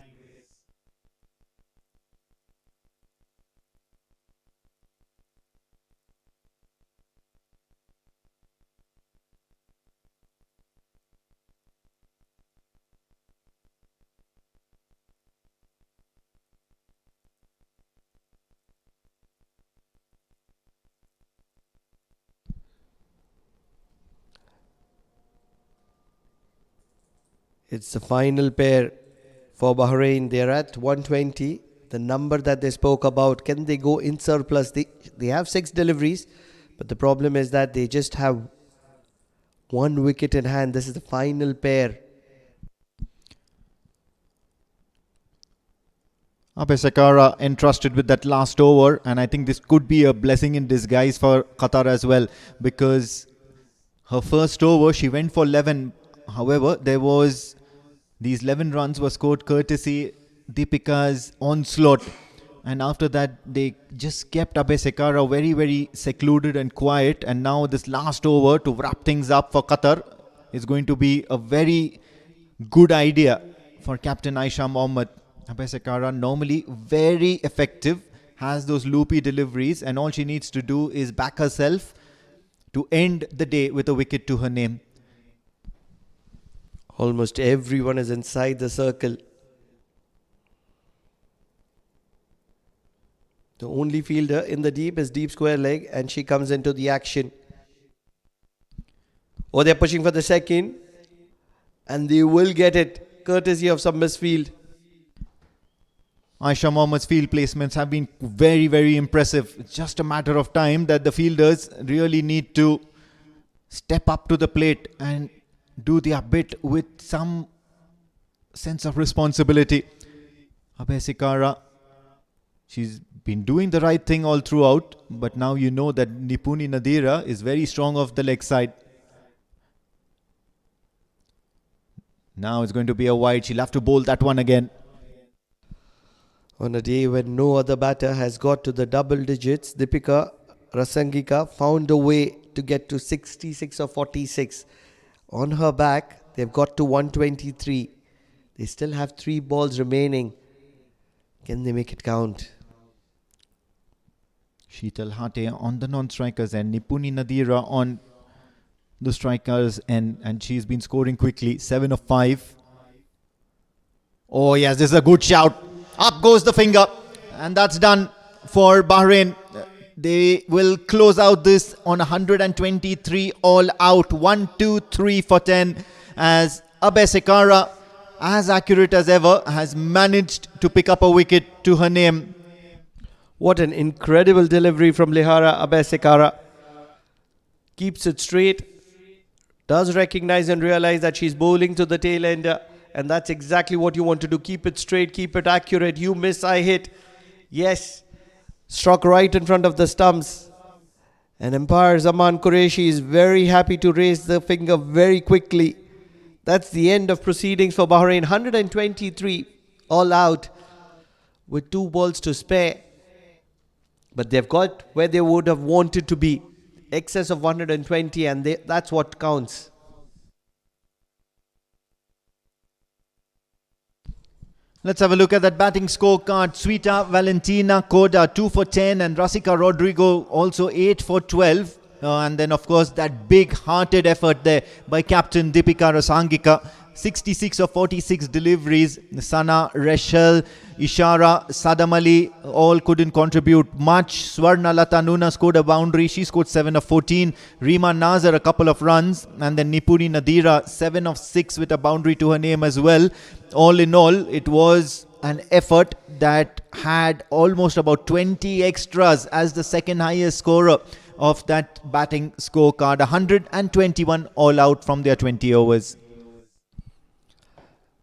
It's the final pair for Bahrain. They're at 120. The number that they spoke about, can they go in surplus? They have 6 deliveries, but the problem is that they just have 1 wicket in hand. This is the final pair. Aisha entrusted with that last over, and I think this could be a blessing in disguise for Qatar as well, because her first over she went for 11. However, these 11 runs were scored courtesy Deepika's onslaught, and after that they just kept Aisha very, very secluded and quiet. And now this last over to wrap things up for Qatar is going to be a very good idea for Captain Aisha Mohammed. Aisha normally very effective, has those loopy deliveries, and all she needs to do is back herself to end the day with a wicket to her name. Almost everyone is inside the circle. The only fielder in the deep is deep square leg, and she comes into the action. Oh, they're pushing for the second, and they will get it courtesy of some misfield. Aisha Mohammed's field placements have been very, very impressive. It's just a matter of time that the fielders really need to step up to the plate and do their bit with some sense of responsibility. Aisha, she's been doing the right thing all throughout, but now you know that Nipuni Nadira is very strong off the leg side. Now it's going to be a wide. She'll have to bowl that one again. On a day when no other batter has got to the double digits, Deepika Rasangika found a way to get to 66 or 46. On her back, they've got to 123. They still have 3 balls remaining. Can they make it count? Sheetal Hate on the non-strikers and Nipuni Nadira on the strikers, and she's been scoring quickly. 7 of 5. Oh yes, this is a good shout. Up goes the finger, and that's done for Bahrain. They will close out this on 123 all out. 1, 2, 3 for 10 as Aisha, as accurate as ever, has managed to pick up a wicket to her name. What an incredible delivery from Lihara Aisha. Keeps it straight. Does recognize and realize that she's bowling to the tail ender. And that's exactly what you want to do. Keep it straight, keep it accurate. You miss, I hit. Yes. Struck right in front of the stumps. And umpire Zaman Qureshi is very happy to raise the finger very quickly. That's the end of proceedings for Bahrain. 123 all out with 2 balls to spare. But they've got where they would have wanted to be. Excess of 120, and that's what counts. Let's have a look at that batting scorecard. Suita Valentina Koda 2 for 10, and Rasika Rodrigo also 8 for 12. And then of course that big hearted effort there by Captain Deepika Rasangika. 66 of 46 deliveries. Sana, Reshel, Ishara, Sadam Ali all couldn't contribute much. Swarna Lata Nuna scored a boundary. She scored 7 of 14. Rima Nazar a couple of runs. And then Nipuni Nadira 7 of 6 with a boundary to her name as well. All in all, it was an effort that had almost about 20 extras as the second highest scorer of that batting scorecard. 121 all out from their 20 overs.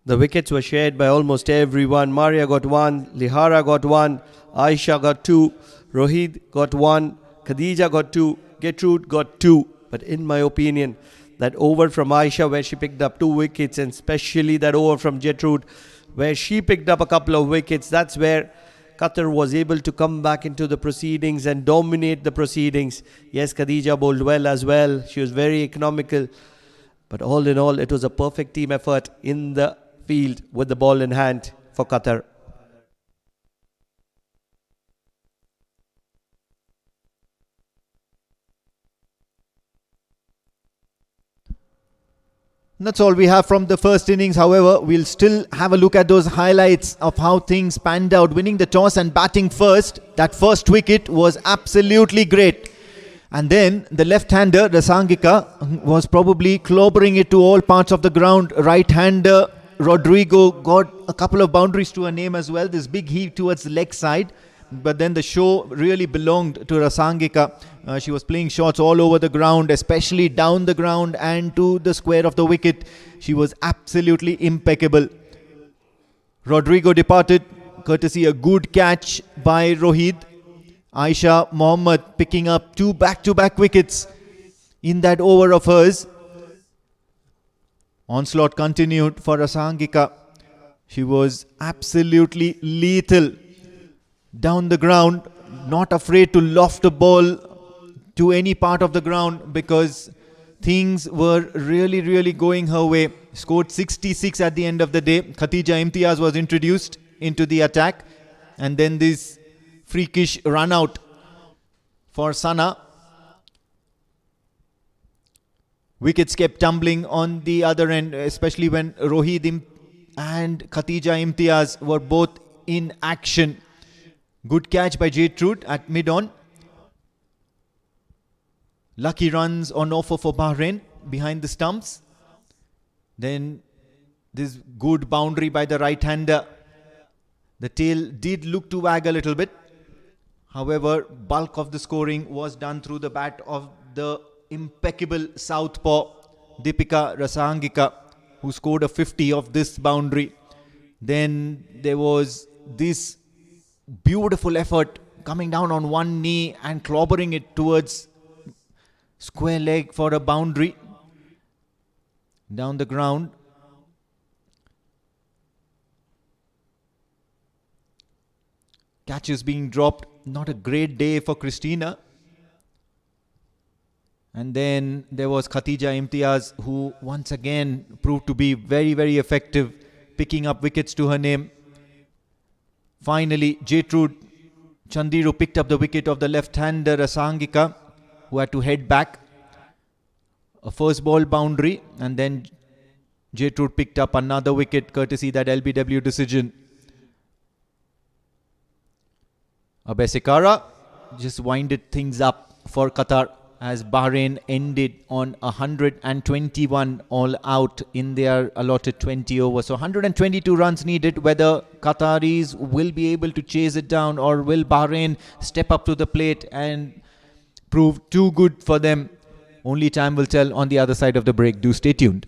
The wickets were shared by almost everyone. Maria got 1, Lihara got 1, Aisha got 2, Rohit got 1, Khadija got 2, Gertrude got 2. But in my opinion, that over from Aisha where she picked up 2 wickets, and especially that over from Gertrude where she picked up a couple of wickets, that's where Qatar was able to come back into the proceedings and dominate the proceedings. Yes, Khadija bowled well as well. She was very economical. But all in all, it was a perfect team effort in the field with the ball in hand for Qatar. That's all we have from the first innings. However, we'll still have a look at those highlights of how things panned out. Winning the toss and batting first. That first wicket was absolutely great. And then the left-hander, Rasangika, was probably clobbering it to all parts of the ground. Right-hander Rodrigo got a couple of boundaries to her name as well. This big heave towards the leg side. But then the show really belonged to Rasangika. She was playing shots all over the ground, especially down the ground and to the square of the wicket. She was absolutely impeccable. Rodrigo departed, courtesy a good catch by Rohit. Aisha Mohammed picking up 2 back-to-back wickets in that over of hers. Onslaught continued for Rasangika. She was absolutely lethal down the ground, not afraid to loft a ball to any part of the ground because things were really going her way. Scored 66 at the end of the day. Khatija Imtiaz was introduced into the attack, and then this freakish run out for Sana. Wickets kept tumbling on the other end, especially when Rohit and Khatija Imtiaz were both in action. Good catch by Jaytrude at mid-on. Lucky runs on offer for Bahrain behind the stumps. Then this good boundary by the right-hander. The tail did look to wag a little bit. However, bulk of the scoring was done through the bat of the impeccable southpaw Deepika Rasangika, who scored a 50 of this boundary. Then there was this beautiful effort coming down on one knee and clobbering it towards square leg for a boundary down the ground. Catches being dropped. Not a great day for Christina. And then there was Khatija Imtiaz, who once again proved to be very effective, picking up wickets to her name. Finally, Jaytrude Chandiru picked up the wicket of the left-hander Rasangika, who had to head back. A first ball boundary, and then Jaytrude picked up another wicket courtesy that LBW decision. Abesekara just winded things up for Qatar as Bahrain ended on 121 all out in their allotted 20 overs. So 122 runs needed. Whether Qataris will be able to chase it down or will Bahrain step up to the plate and prove too good for them, only time will tell on the other side of the break. Do stay tuned.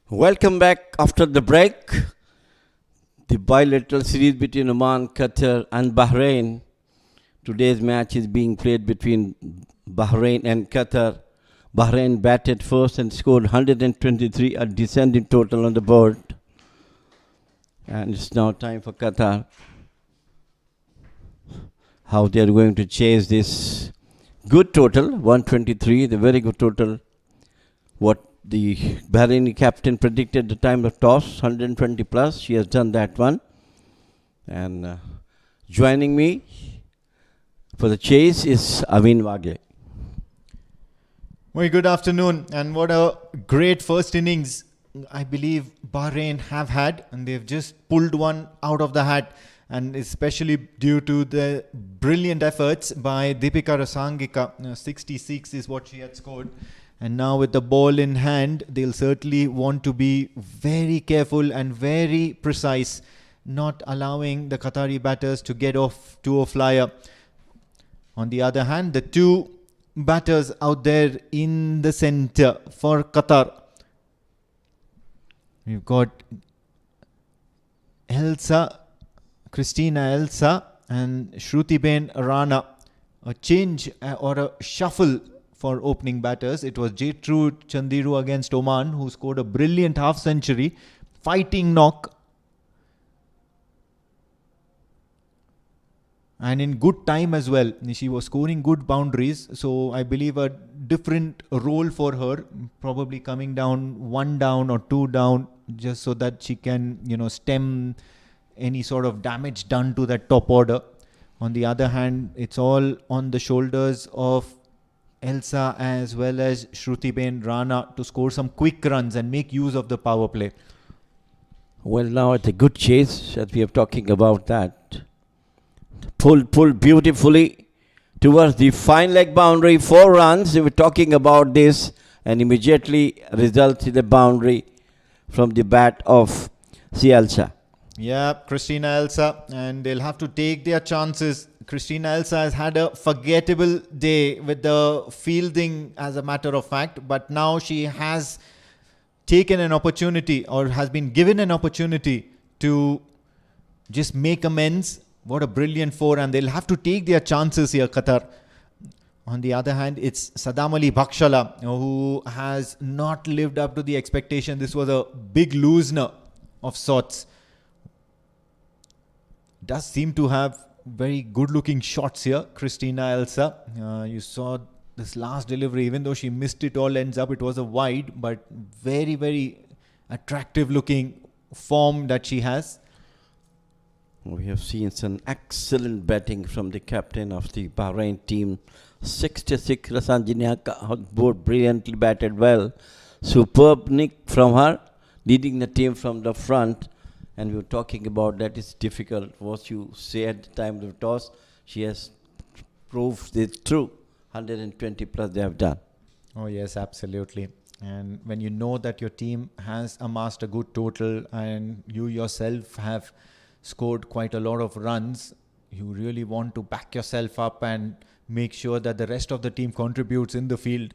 Welcome back after the break. The bilateral series between Oman, Qatar and Bahrain. Today's match is being played between Bahrain and Qatar. Bahrain batted first and scored 123, a descending total on the board. And it's now time for Qatar. How they are going to chase this good total, 123, the very good total. What the Bahraini captain predicted the time of toss, 120 plus. She has done that one. And joining me for the chase is Avin Wage. Very good afternoon, and what a great first innings I believe Bahrain have had, and they've just pulled one out of the hat, and especially due to the brilliant efforts by Deepika Rasangika. 66 is what she had scored, and now with the ball in hand, they'll certainly want to be very careful and very precise, not allowing the Qatari batters to get off to a flyer. On the other hand, the two batters out there in the center for Qatar, we've got Christina Elsa and Shrutiben Rana. A change or a shuffle for opening batters. It was Jetrude Chandiru against Oman, who scored a brilliant half century, fighting knock, and in good time as well. She was scoring good boundaries, so I believe a different role for her, probably coming down 1 down or 2 down, just so that she can, stem any sort of damage done to that top order. On the other hand, it's all on the shoulders of Elsa as well as Shrutiben Rana to score some quick runs and make use of the power play. Well, now it's a good chase, as we are talking about that. Pulled beautifully towards the fine leg boundary, 4 runs. We were talking about this, and immediately results in the boundary from the bat of Elsa. Yeah, Christina Elsa, and they'll have to take their chances. Christina Elsa has had a forgettable day with the fielding, as a matter of fact, but now she has taken an opportunity, or has been given an opportunity, to just make amends. What a brilliant 4, and they'll have to take their chances here, Qatar. On the other hand, it's Saddam Ali Bakshala, who has not lived up to the expectation. This was a big loser of sorts. Does seem to have very good looking shots here, Christina Elsa. You saw this last delivery, even though she missed it all, ends up it was a wide, but very, very attractive looking form that she has. We have seen some excellent batting from the captain of the Bahrain team. 66, Rasangika, both brilliantly batted well. Superb nick from her, leading the team from the front. And we were talking about that it's difficult. What you say at the time of the toss, she has proved it true. 120 plus they have done. Oh yes, absolutely. And when you know that your team has amassed a good total and you yourself have scored quite a lot of runs, you really want to back yourself up and make sure that the rest of the team contributes in the field.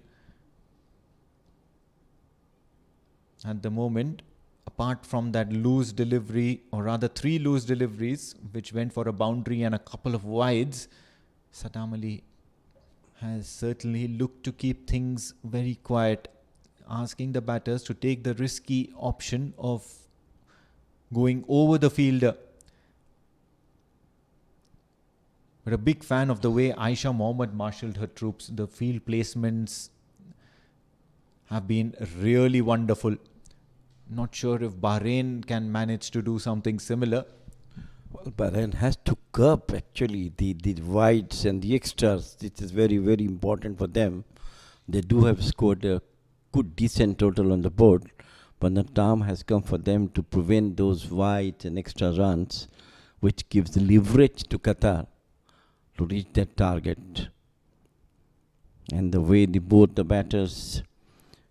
At the moment, apart from that loose delivery, or rather 3 loose deliveries, which went for a boundary and a couple of wides, Saddam Ali has certainly looked to keep things very quiet, asking the batters to take the risky option of going over the fielder. But a big fan of the way Aisha Mohammed marshalled her troops. The field placements have been really wonderful. Not sure if Bahrain can manage to do something similar. Well, Bahrain has to curb actually the wides and the extras. This is very, very important for them. They do have scored a good, decent total on the board, but the time has come for them to prevent those wides and extra runs, which gives the leverage to Qatar to reach that target. And the way both the batters,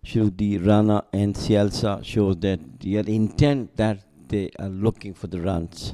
Shrudi, Rana and Sialsa, shows that their intent that they are looking for the runs.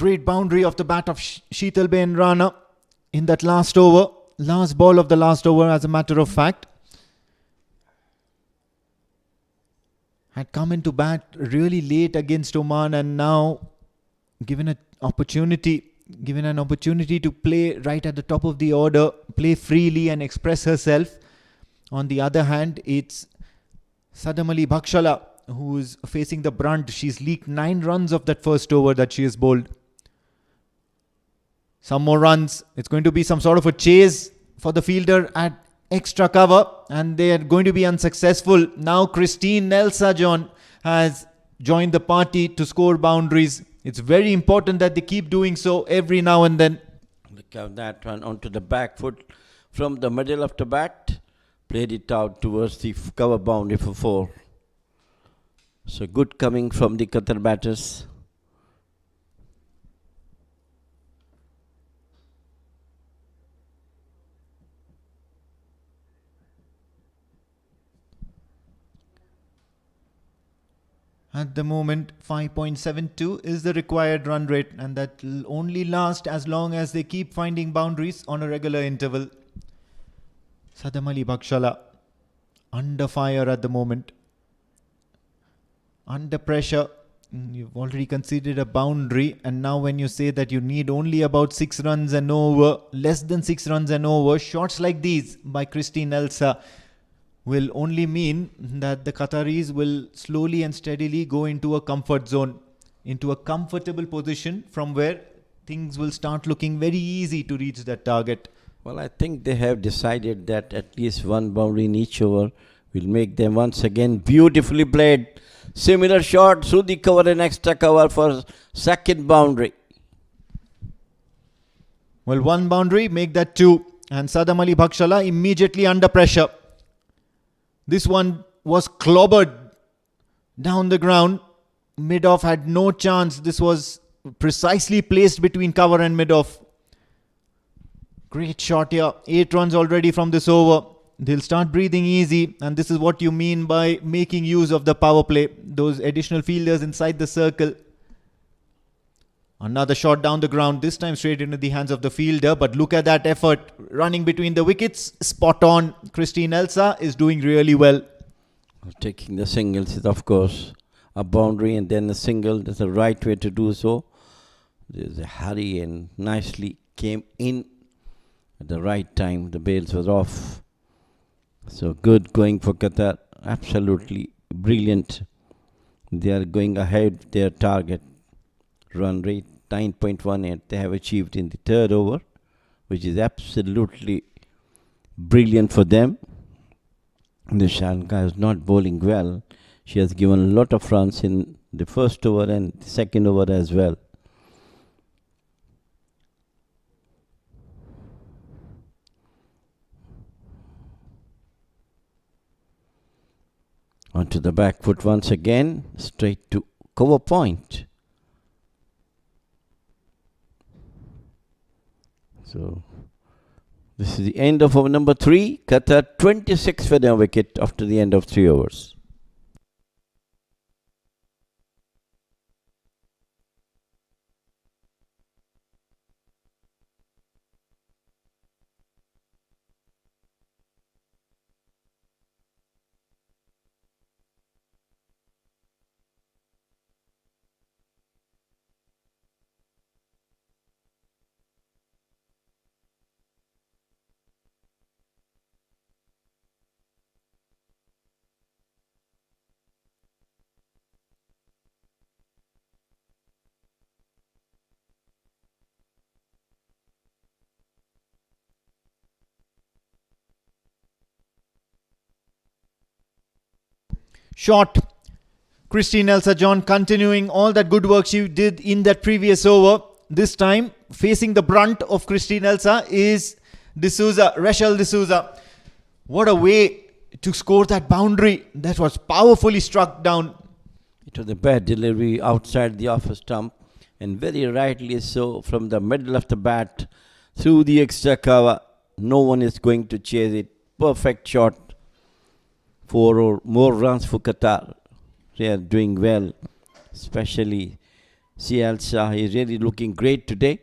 Great boundary off the bat of Sheetal Rana in that last over. Last ball of the last over, as a matter of fact. Had come into bat really late against Oman, and now given an opportunity to play right at the top of the order, play freely and express herself. On the other hand, it's Sadam Ali Bhakshala who is facing the brunt. She's leaked 9 runs of that first over that she has bowled. Some more runs. It's going to be some sort of a chase for the fielder at extra cover, and they are going to be unsuccessful. Now Christine Elsa John has joined the party to score boundaries. It's very important that they keep doing so every now and then. Look at that one onto the back foot from the middle of the bat. Played it out towards the cover boundary for 4. So good coming from the Qatar batters. At the moment, 5.72 is the required run rate, and that will only last as long as they keep finding boundaries on a regular interval. Sadam Ali Bhakshala under fire at the moment. Under pressure. You've already conceded a boundary, and now when you say that you need only about 6 runs and over, less than 6 runs and over, shots like these by Christine Elsa will only mean that the Qataris will slowly and steadily go into a comfort zone, into a comfortable position from where things will start looking very easy to reach that target. Well, I think they have decided that at least 1 boundary in each over will make them once again beautifully played. Similar shot through the cover and extra cover for second boundary. Well, 1 boundary, make that 2. And Sadam Ali Bhakshala immediately under pressure. This one was clobbered down the ground. Mid-off had no chance. This was precisely placed between cover and mid-off. Great shot here. 8 runs already from this over. They'll start breathing easy, and this is what you mean by making use of the power play. Those additional fielders inside the circle. Another shot down the ground, this time straight into the hands of the fielder. But look at that effort. Running between the wickets, spot on. Christine Elsa is doing really well. Taking the singles is, of course, a boundary and then a single. That's the right way to do so. There's a hurry and nicely came in at the right time. The bails was off. So good going for Qatar. Absolutely brilliant. They are going ahead their target. Run rate 9.18 they have achieved in the third over, which is absolutely brilliant for them. The Rasangika is not bowling well. She has given a lot of runs in the first over and the second over as well. Onto the back foot once again, straight to cover point. So this is the end of over number 3. Qatar 26 for their wicket after the end of 3 overs. Shot. Christine Elsa John continuing all that good work she did in that previous over. This time, facing the brunt of Christine Elsa is Rachel D'Souza. What a way to score that boundary. That was powerfully struck down. It was a bad delivery outside the off stump, and very rightly so from the middle of the bat through the extra cover. No one is going to chase it. Perfect shot. 4 or more runs for Qatar. They are doing well, especially See Aisha, he's really looking great today.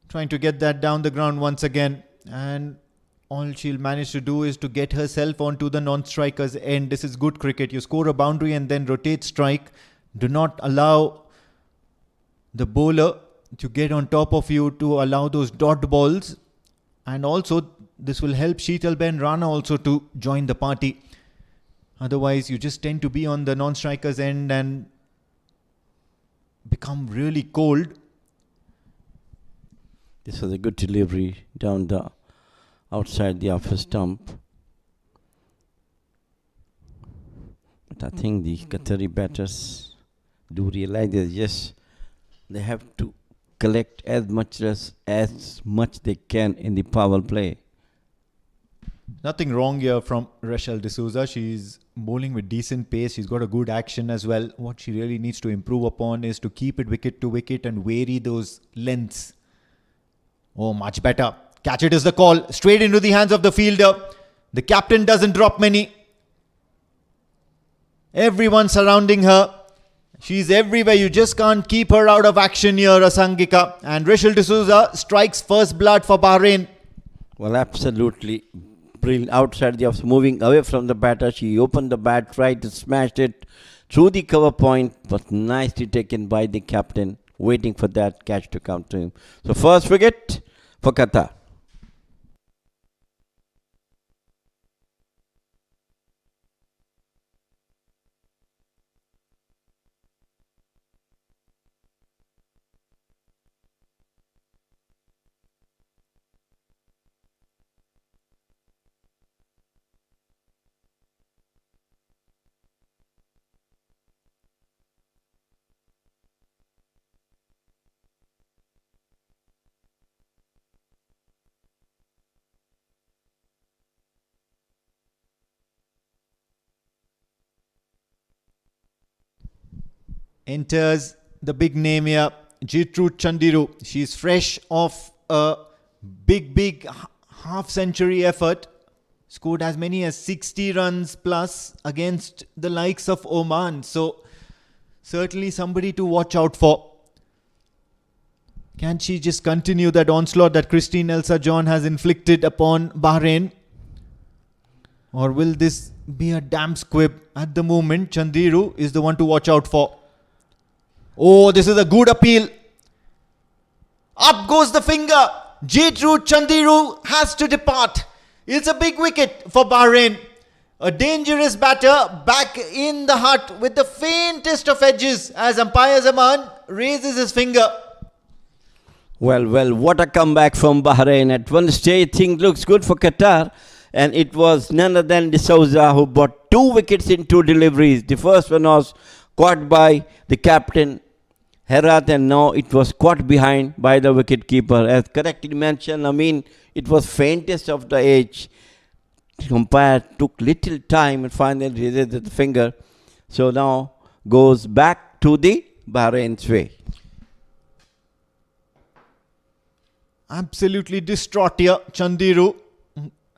Trying to get that down the ground once again, and all she'll manage to do is to get herself onto the non-striker's end. This is good cricket. You score a boundary and then rotate strike. Do not allow the bowler to get on top of you to allow those dot balls. And also this will help Sheetal Ben Rana also to join the party. Otherwise you just tend to be on the non-striker's end and become really cold. This was a good delivery down the outside the upper stump. But I think the Qatari batters do realize that yes, they have to collect as much they can in the power play. Nothing wrong here from Rachel D'Souza. She's bowling with decent pace. She's got a good action as well. What she really needs to improve upon is to keep it wicket to wicket and vary those lengths. Oh, much better. Catch it is the call. Straight into the hands of the fielder. The captain doesn't drop many. Everyone surrounding her. She's everywhere. You just can't keep her out of action here, Rasangika. And Rachel D'Souza strikes first blood for Bahrain. Well, absolutely brilliant. Outside the off, moving away from the batter. She opened the bat, tried to smash it through the cover point, but nicely taken by the captain, waiting for that catch to come to him. So first wicket for Qatar. Enters the big name here, Gertrude Chandiru. She's fresh off a big half-century effort. Scored as many as 60 runs plus against the likes of Oman. So certainly somebody to watch out for. Can she just continue that onslaught that Christine Elsa John has inflicted upon Bahrain? Or will this be a damn squib? At the moment, Chandiru is the one to watch out for. Oh, this is a good appeal. Up goes the finger. Gertrude Chandiru has to depart. It's a big wicket for Bahrain. A dangerous batter back in the hut with the faintest of edges as umpire Zaman raises his finger. Well, what a comeback from Bahrain. At one stage, things looks good for Qatar. And it was none other than D'Souza who brought 2 wickets in 2 deliveries. The first one was caught by the captain, Amerat, and now it was caught behind by the wicket keeper. As correctly mentioned, it was faintest of the edge. The umpire took little time and finally raised the finger. So now goes back to the Bahrain's way. Absolutely distraught here. Chandiru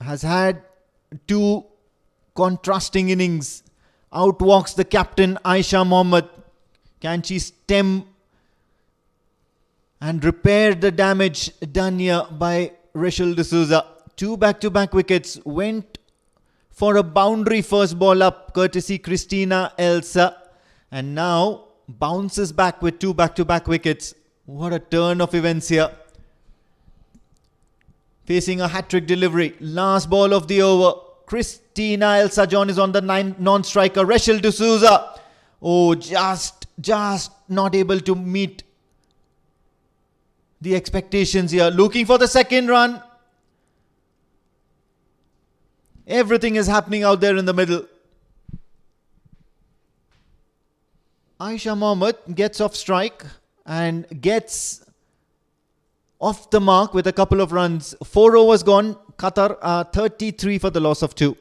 has had 2 contrasting innings. Out walks the captain Aisha Mohammed. Can she stem and repair the damage done here by Rachel D'Souza? 2 back-to-back wickets. Went for a boundary first ball up courtesy Christina Elsa. And now bounces back with 2 back-to-back wickets. What a turn of events here. Facing a hat-trick delivery. Last ball of the over. Christina Elsa John is on the non-striker. Rachel D'Souza. Oh, just not able to meet the expectations here. Looking for the second run. Everything is happening out there in the middle. Aisha Mohammed gets off strike and gets off the mark with a couple of runs. 4 overs gone. Qatar are 33 for the loss of 2.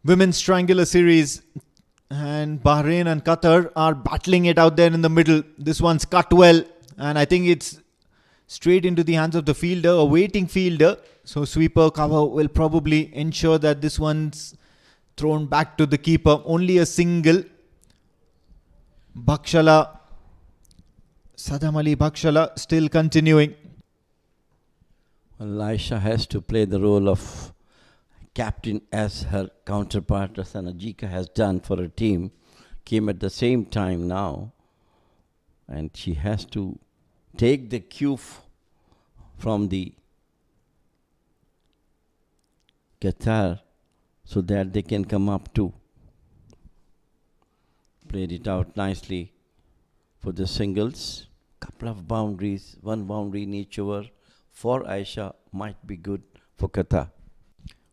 Women's triangular series, and Bahrain and Qatar are battling it out there in the middle. This one's cut well, and I think it's straight into the hands of the fielder, a waiting fielder. So sweeper cover will probably ensure that this one's thrown back to the keeper. Only a single. Bakshala, Sadam Ali Bakshala still continuing. Well, Aisha has to play the role of captain as her counterpart Rasangika has done for her team. Came at the same time now, and she has to take the cue from the Qatar so that they can come up too. Played it out nicely for the singles. Couple of boundaries, one boundary in each over for Aisha might be good for Qatar.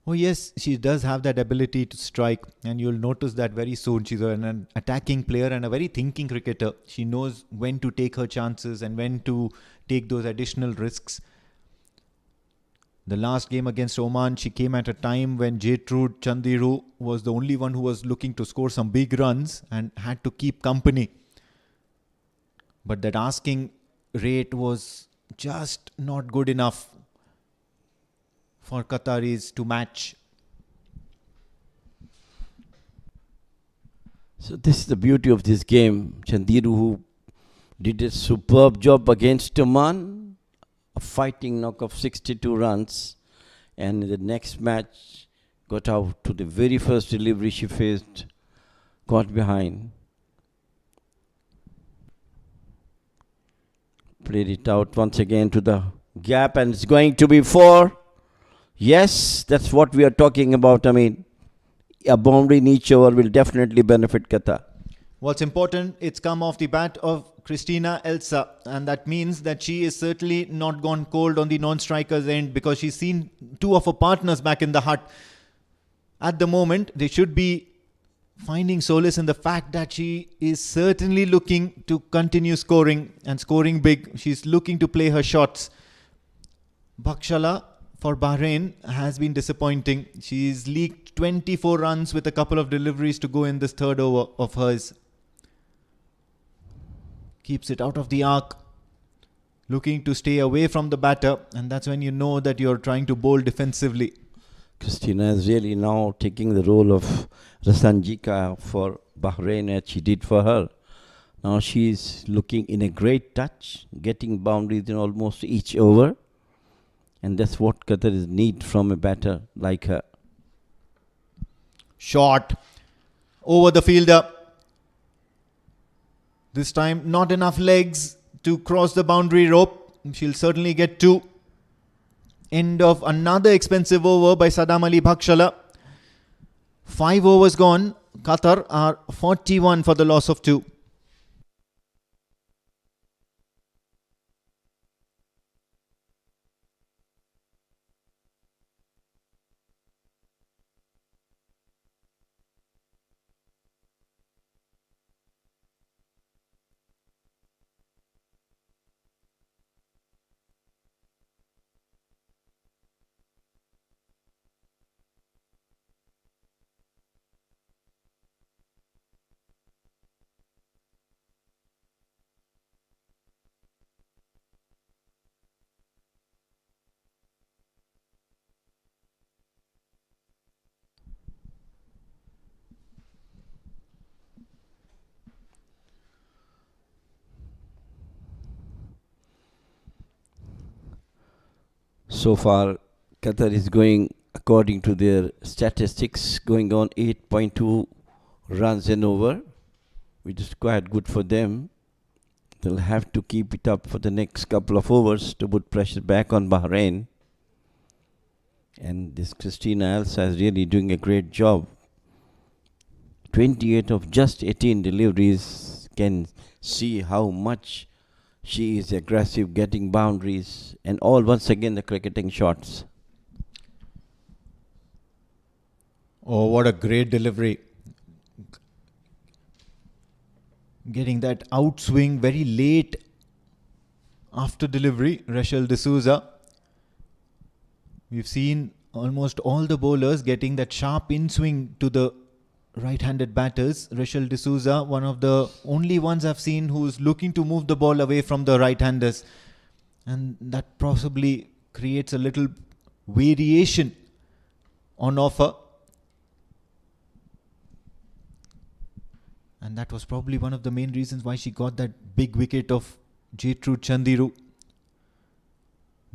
Oh yes, she does have that ability to strike, and you'll notice that very soon. She's an attacking player and a very thinking cricketer. She knows when to take her chances and when to take those additional risks. The last game against Oman, she came at a time when Jaytrude Chandiru was the only one who was looking to score some big runs and had to keep company. But that asking rate was just not good enough for Qataris to match. So this is the beauty of this game. Chandiru, who did a superb job against Oman, a fighting knock of 62 runs, and in the next match got out to the very first delivery she faced, got behind. Played it out once again to the gap, and it's going to be 4. Yes, that's what we are talking about. I mean, a boundary in each over will definitely benefit Qatar. What's important, it's come off the bat of Christina Elsa, and that means that she is certainly not gone cold on the non-striker's end, because she's seen two of her partners back in the hut. At the moment, they should be finding solace in the fact that she is certainly looking to continue scoring and scoring big. She's looking to play her shots. Bakshala for Bahrain has been disappointing. She's leaked 24 runs with a couple of deliveries to go in this third over of hers. Keeps it out of the arc, looking to stay away from the batter, and that's when you know that you're trying to bowl defensively. Christina is really now taking the role of Rasangika for Bahrain as she did for her. Now she's looking in a great touch, getting boundaries in almost each over. And that's what Qatar is need from a batter like her. Shot over the fielder. This time not enough legs to cross the boundary rope. She'll certainly get 2. End of another expensive over by Sadam Ali Bakshala. 5 overs gone. Qatar are 41 for the loss of 2. So far, Qatar is going, according to their statistics, going on 8.2 runs an over, which is quite good for them. They'll have to keep it up for the next couple of overs to put pressure back on Bahrain. And this Christina Elsa is really doing a great job. 28 of just 18 deliveries, can see how much she is aggressive, getting boundaries, and all once again the cricketing shots. Oh, what a great delivery. Getting that outswing very late after delivery, Rachel D'Souza. We've seen almost all the bowlers getting that sharp in-swing to the right-handed batters. Rachel D'Souza, one of the only ones I've seen who's looking to move the ball away from the right-handers. And that possibly creates a little variation on offer. And that was probably one of the main reasons why she got that big wicket of Gertrude Chandiru.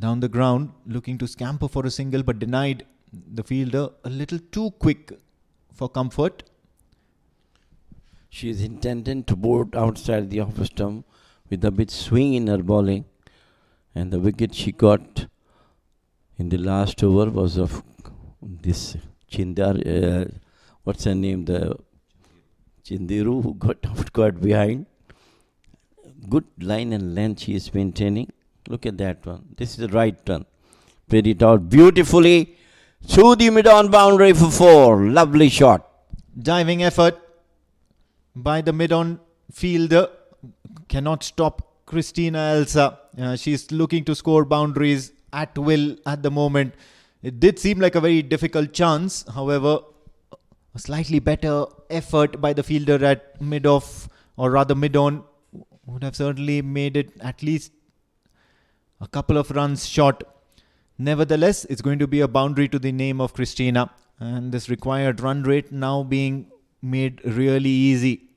Down the ground, looking to scamper for a single, but denied. The fielder a little too quick for comfort. She is intended to board outside the off stump with a bit swing in her bowling. And the wicket she got in the last over was of this Chindar, what's her name, the Chindiru, who got behind. Good line and length she is maintaining. Look at that one. This is the right turn. Played it out beautifully through the mid-on boundary for 4. Lovely shot. Diving effort by the mid-on fielder. Cannot stop Christina Elsa. She's looking to score boundaries at will at the moment. It did seem like a very difficult chance. However, a slightly better effort by the fielder at mid-off, or rather mid-on, would have certainly made it at least a couple of runs short. Nevertheless, it's going to be a boundary to the name of Christina, and this required run rate now being made really easy.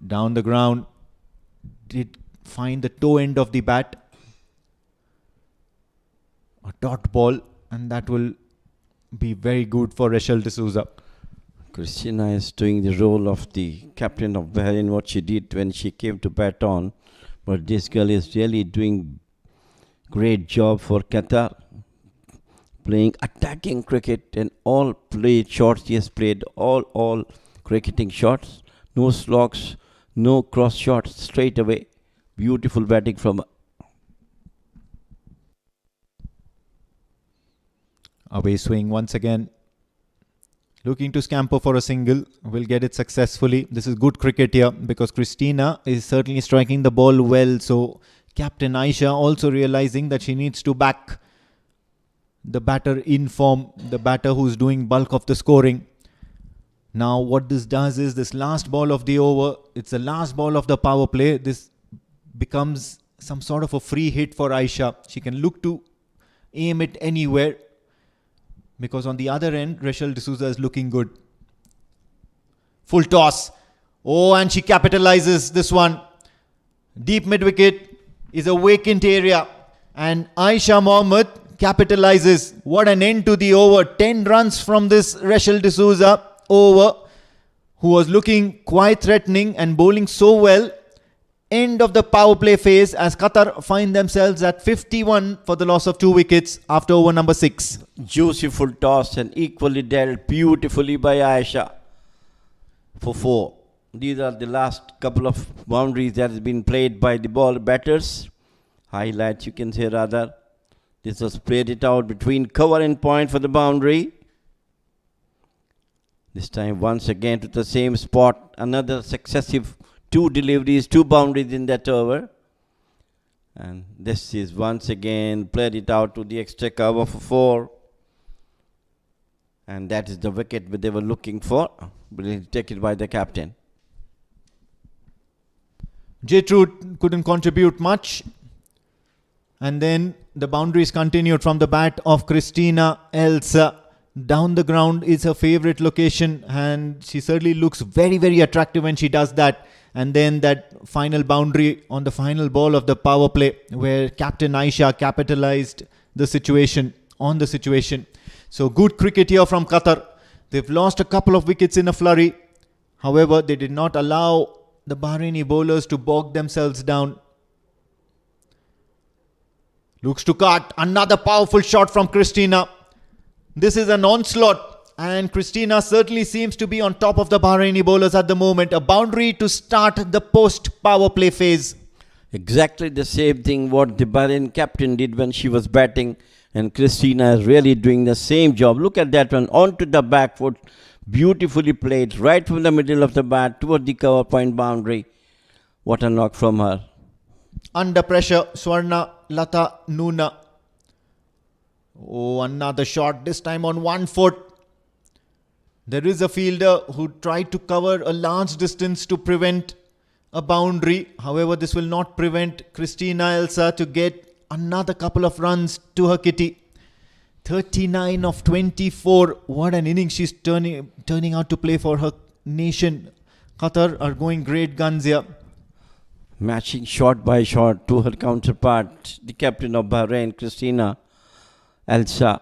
Down the ground, did find the toe end of the bat. A dot ball, and that will be very good for Rachel D'Souza. Christina is doing the role of the captain of Bahrain, what she did when she came to bat on. But this girl is really doing great job for Qatar, playing attacking cricket, and all played shots she has played, all cricketing shots, no slogs, no cross shots, straight away. Beautiful batting from her. Away swing once again. Looking to scamper for a single. Will get it successfully. This is good cricket here because Christina is certainly striking the ball well. So Captain Aisha also realizing that she needs to back the batter in form, the batter who's doing bulk of the scoring. Now what this does is this last ball of the over, it's the last ball of the power play. This becomes some sort of a free hit for Aisha. She can look to aim it anywhere, because on the other end, Rachel D'Souza is looking good. Full toss. Oh, and she capitalizes this one. Deep mid-wicket is a vacant area. And Aisha Mohammed capitalizes. What an end to the over. 10 runs from this Rachel D'Souza over, who was looking quite threatening and bowling so well. End of the power play phase as Qatar find themselves at 51 for the loss of 2 wickets after over number 6. Juicy full toss and equally dealt beautifully by Aisha for 4. These are the last couple of boundaries that has been played by the ball batters. Highlights you can say rather. This was played it out between cover and point for the boundary. This time once again to the same spot. Another successive 2 deliveries, 2 boundaries in that over. And this is once again played it out to the extra cover for 4. And that is the wicket that they were looking for. Brilliantly taken by the captain. Gertrude couldn't contribute much. And then the boundaries continued from the bat of Christina Elsa. Down the ground is her favorite location, and she certainly looks very, very attractive when she does that. And then that final boundary on the final ball of the power play, where Captain Aisha capitalized the situation, on the situation. So good cricket here from Qatar. They've lost a couple of wickets in a flurry. However, they did not allow the Bahraini bowlers to bog themselves down. Looks to cut. Another powerful shot from Christina. This is an onslaught, and Christina certainly seems to be on top of the Bahraini bowlers at the moment. A boundary to start the post-power play phase. Exactly the same thing what the Bahrain captain did when she was batting, and Christina is really doing the same job. Look at that one, onto the back foot, beautifully played, right from the middle of the bat toward the cover point boundary. What a knock from her. Under pressure, Swarna Lata Nuna Oh, another shot, this time on 1 foot. There is a fielder who tried to cover a large distance to prevent a boundary. However, this will not prevent Christina Elsa to get another couple of runs to her kitty. 39 of 24. What an innings she's turning out to play for her nation. Qatar are going great guns here. Matching shot by shot to her counterpart, the captain of Bahrain, Christina Elsa.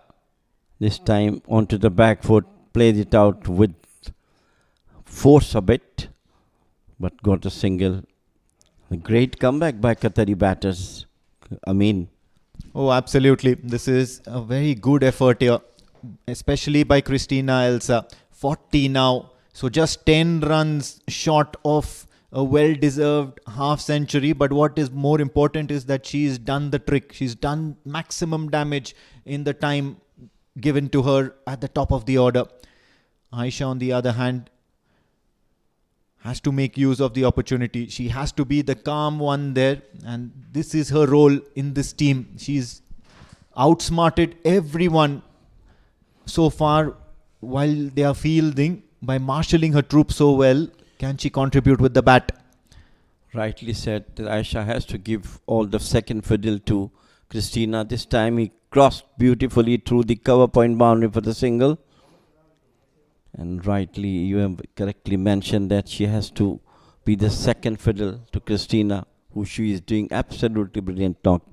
This time onto the back foot, played it out with force a bit, but got a single. A great comeback by Qatari batters. Oh, absolutely. This is a very good effort here, especially by Christina Elsa. 40 now. So just 10 runs short of a well-deserved half century. But what is more important is that she's done the trick. She's done maximum damage in the time given to her at the top of the order. Aisha, on the other hand, has to make use of the opportunity. She has to be the calm one there, and this is her role in this team. She's outsmarted everyone so far while they are fielding by marshalling her troops so well. Can she contribute with the bat? Rightly said that Aisha has to give all the second fiddle to Christina. This time he crossed beautifully through the cover point boundary for the single. And rightly, you have correctly mentioned that she has to be the second fiddle to Christina, who she is doing absolutely brilliant knock.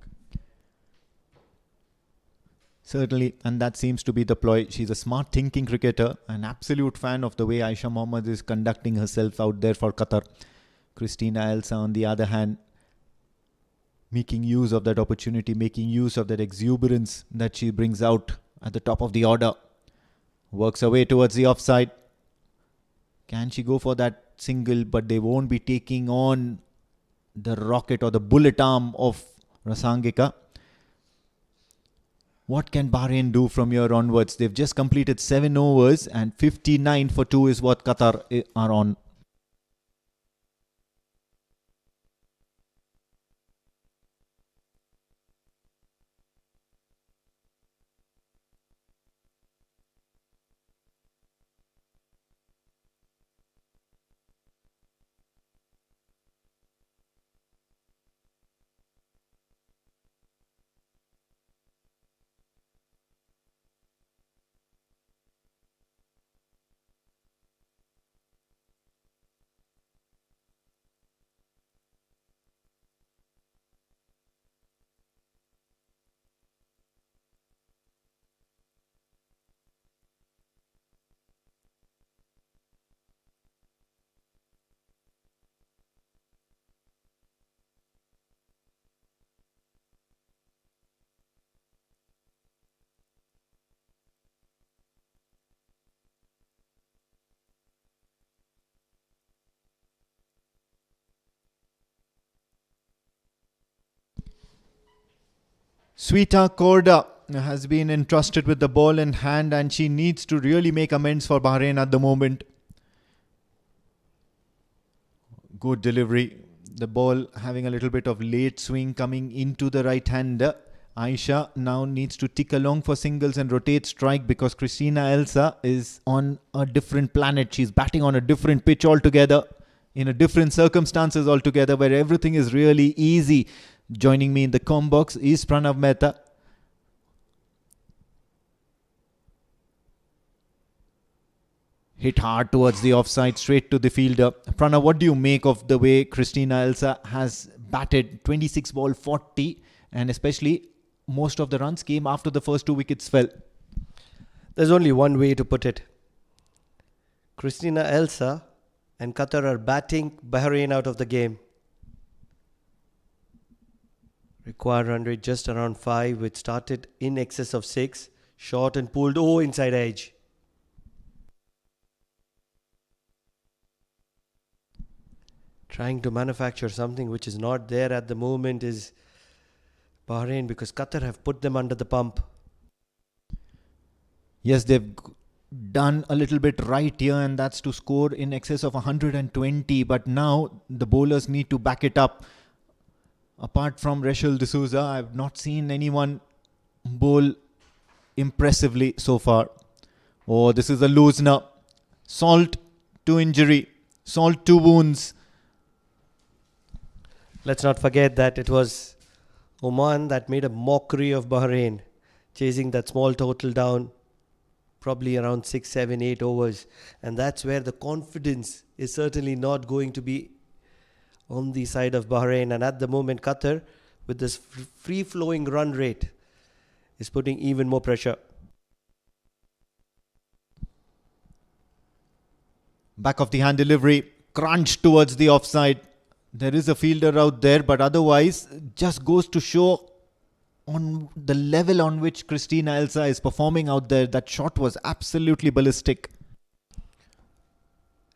Certainly, and that seems to be the ploy. She's a smart thinking cricketer, an absolute fan of the way Aisha Mohammed is conducting herself out there for Qatar. Christina Elsa, on the other hand, making use of that opportunity, making use of that exuberance that she brings out at the top of the order. Works her way towards the offside. Can she go for that single? But they won't be taking on the rocket or the bullet arm of Rasangika. What can Bahrain do from here onwards? They've just completed 7 overs and 59 for 2 is what Qatar are on. Sweeta Korda has been entrusted with the ball in hand and she needs to really make amends for Bahrain at the moment. Good delivery. The ball having a little bit of late swing coming into the right hander. Aisha now needs to tick along for singles and rotate strike because Christina Elsa is on a different planet. She's batting on a different pitch altogether, in a different circumstances altogether, where everything is really easy. Joining me in the comm box is Pranav Mehta. Hit hard towards the offside, straight to the fielder. Pranav, what do you make of the way Christina Elsa has batted? 26 ball 40, and especially most of the runs came after the first 2 wickets fell. There's only one way to put it. Christina Elsa and Qatar are batting Bahrain out of the game. Required run rate just around 5, which started in excess of 6. Short and pulled, inside edge. Trying to manufacture something which is not there at the moment is Bahrain, because Qatar have put them under the pump. Yes, they've done a little bit right here, and that's to score in excess of 120. But now the bowlers need to back it up. Apart from Rachel D'Souza, I've not seen anyone bowl impressively so far. Oh, this is a loosener. Salt to injury. Salt to wounds. Let's not forget that it was Oman that made a mockery of Bahrain, chasing that small total down, probably around 6, 7, 8 overs. And that's where the confidence is certainly not going to be on the side of Bahrain. And at the moment, Qatar, with this free-flowing run rate, is putting even more pressure. Back of the hand delivery. Crunch towards the offside. There is a fielder out there, but otherwise just goes to show on the level on which Christina Elsa is performing out there. That shot was absolutely ballistic.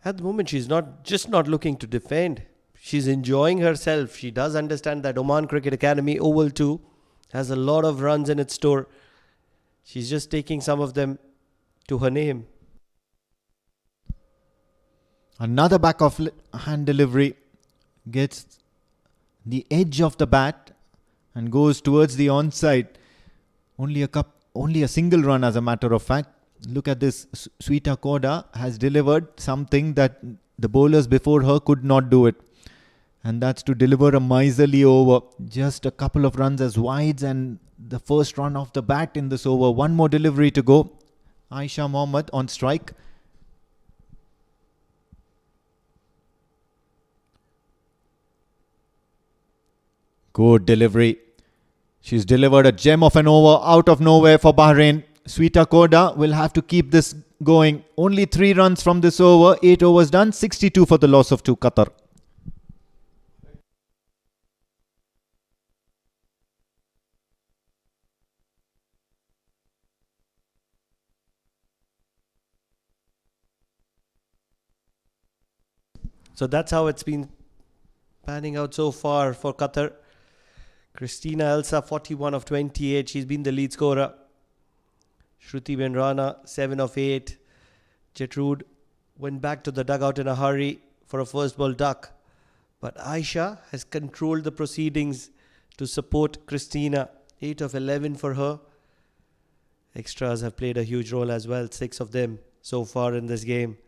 At the moment, she's not looking to defend. She's enjoying herself. She does understand that Oman Cricket Academy Oval 2 has a lot of runs in its store. She's just taking some of them to her name. Another back of hand delivery. Gets the edge of the bat and goes towards the onside. Only a single run, as a matter of fact. Look at this. Sweeta Koda has delivered something that the bowlers before her could not do it. And that's to deliver a miserly over. Just a couple of runs as wides and the first run off the bat in this over. One more delivery to go. Aisha Mohammed on strike. Good delivery. She's delivered a gem of an over out of nowhere for Bahrain. Sweeta Koda will have to keep this going. Only 3 runs from this over. 8 overs done. 62 for the loss of 2 Qatar. So that's how it's been panning out so far for Qatar. Christina Elsa, 41 of 28. She's been the lead scorer. Shruti Benrana, 7 of 8. Jetrude went back to the dugout in a hurry for a first ball duck. But Aisha has controlled the proceedings to support Christina. 8 of 11 for her. Extras have played a huge role as well. 6 of them so far in this game.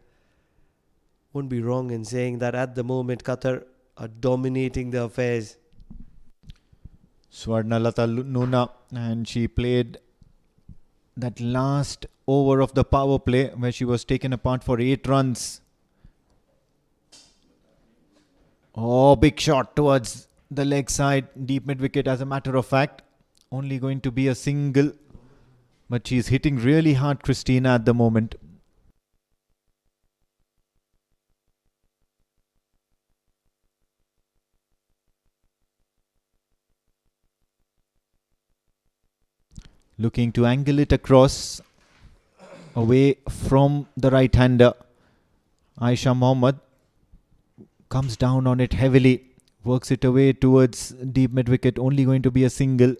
Won't be wrong in saying that at the moment Qatar are dominating the affairs. Swarnalata Nuna, and she played that last over of the power play where she was taken apart for 8 runs. Oh, big shot towards the leg side, deep mid wicket, as a matter of fact. Only going to be a single, but she's hitting really hard, Christina, at the moment. Looking to angle it across away from the right-hander. Aisha Mohammed comes down on it heavily. Works it away towards deep mid-wicket. Only going to be a single.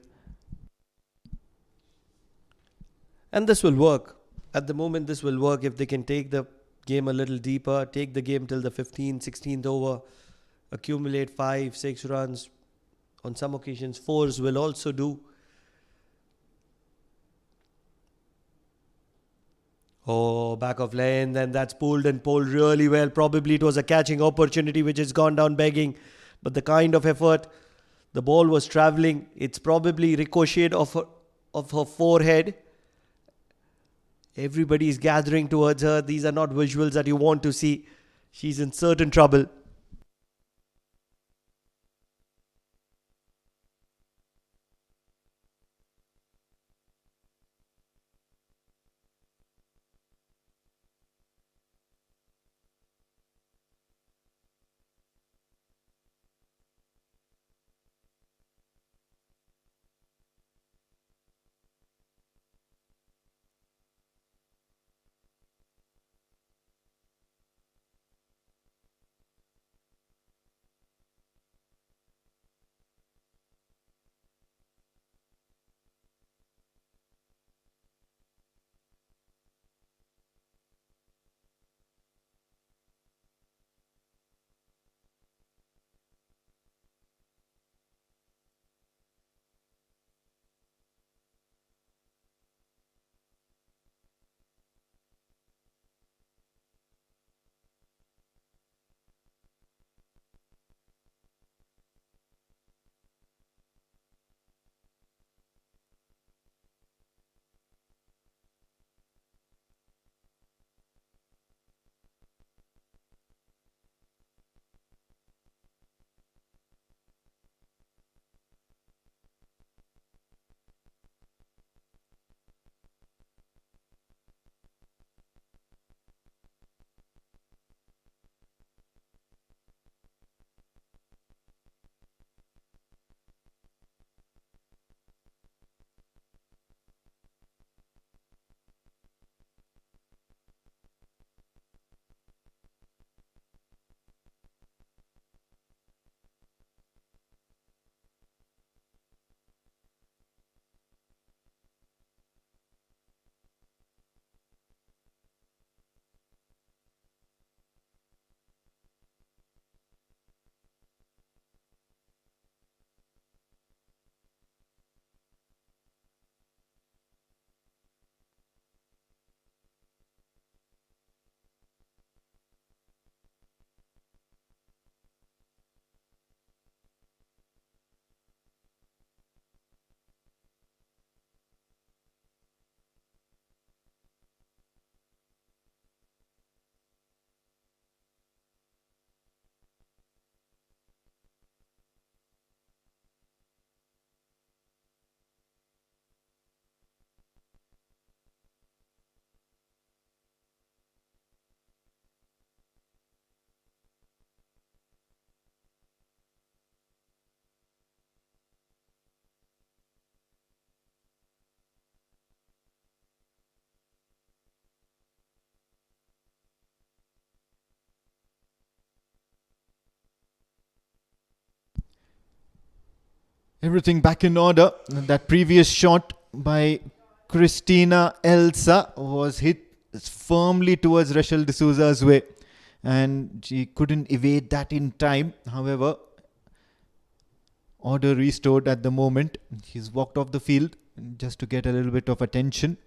And this will work. At the moment, this will work if they can take the game a little deeper. Take the game till the 15th, 16th over. Accumulate 5, 6 runs. On some occasions, 4s will also do. Oh, back of lane, and that's pulled and pulled really well. Probably it was a catching opportunity which has gone down begging. But the kind of effort, the ball was travelling. It's probably ricocheted off her forehead. Everybody is gathering towards her. These are not visuals that you want to see. She's in certain trouble. Everything back in order. That previous shot by Christina Elsa was hit firmly towards Rachel D'Souza's way, and she couldn't evade that in time. However, order restored at the moment. She's walked off the field just to get a little bit of attention.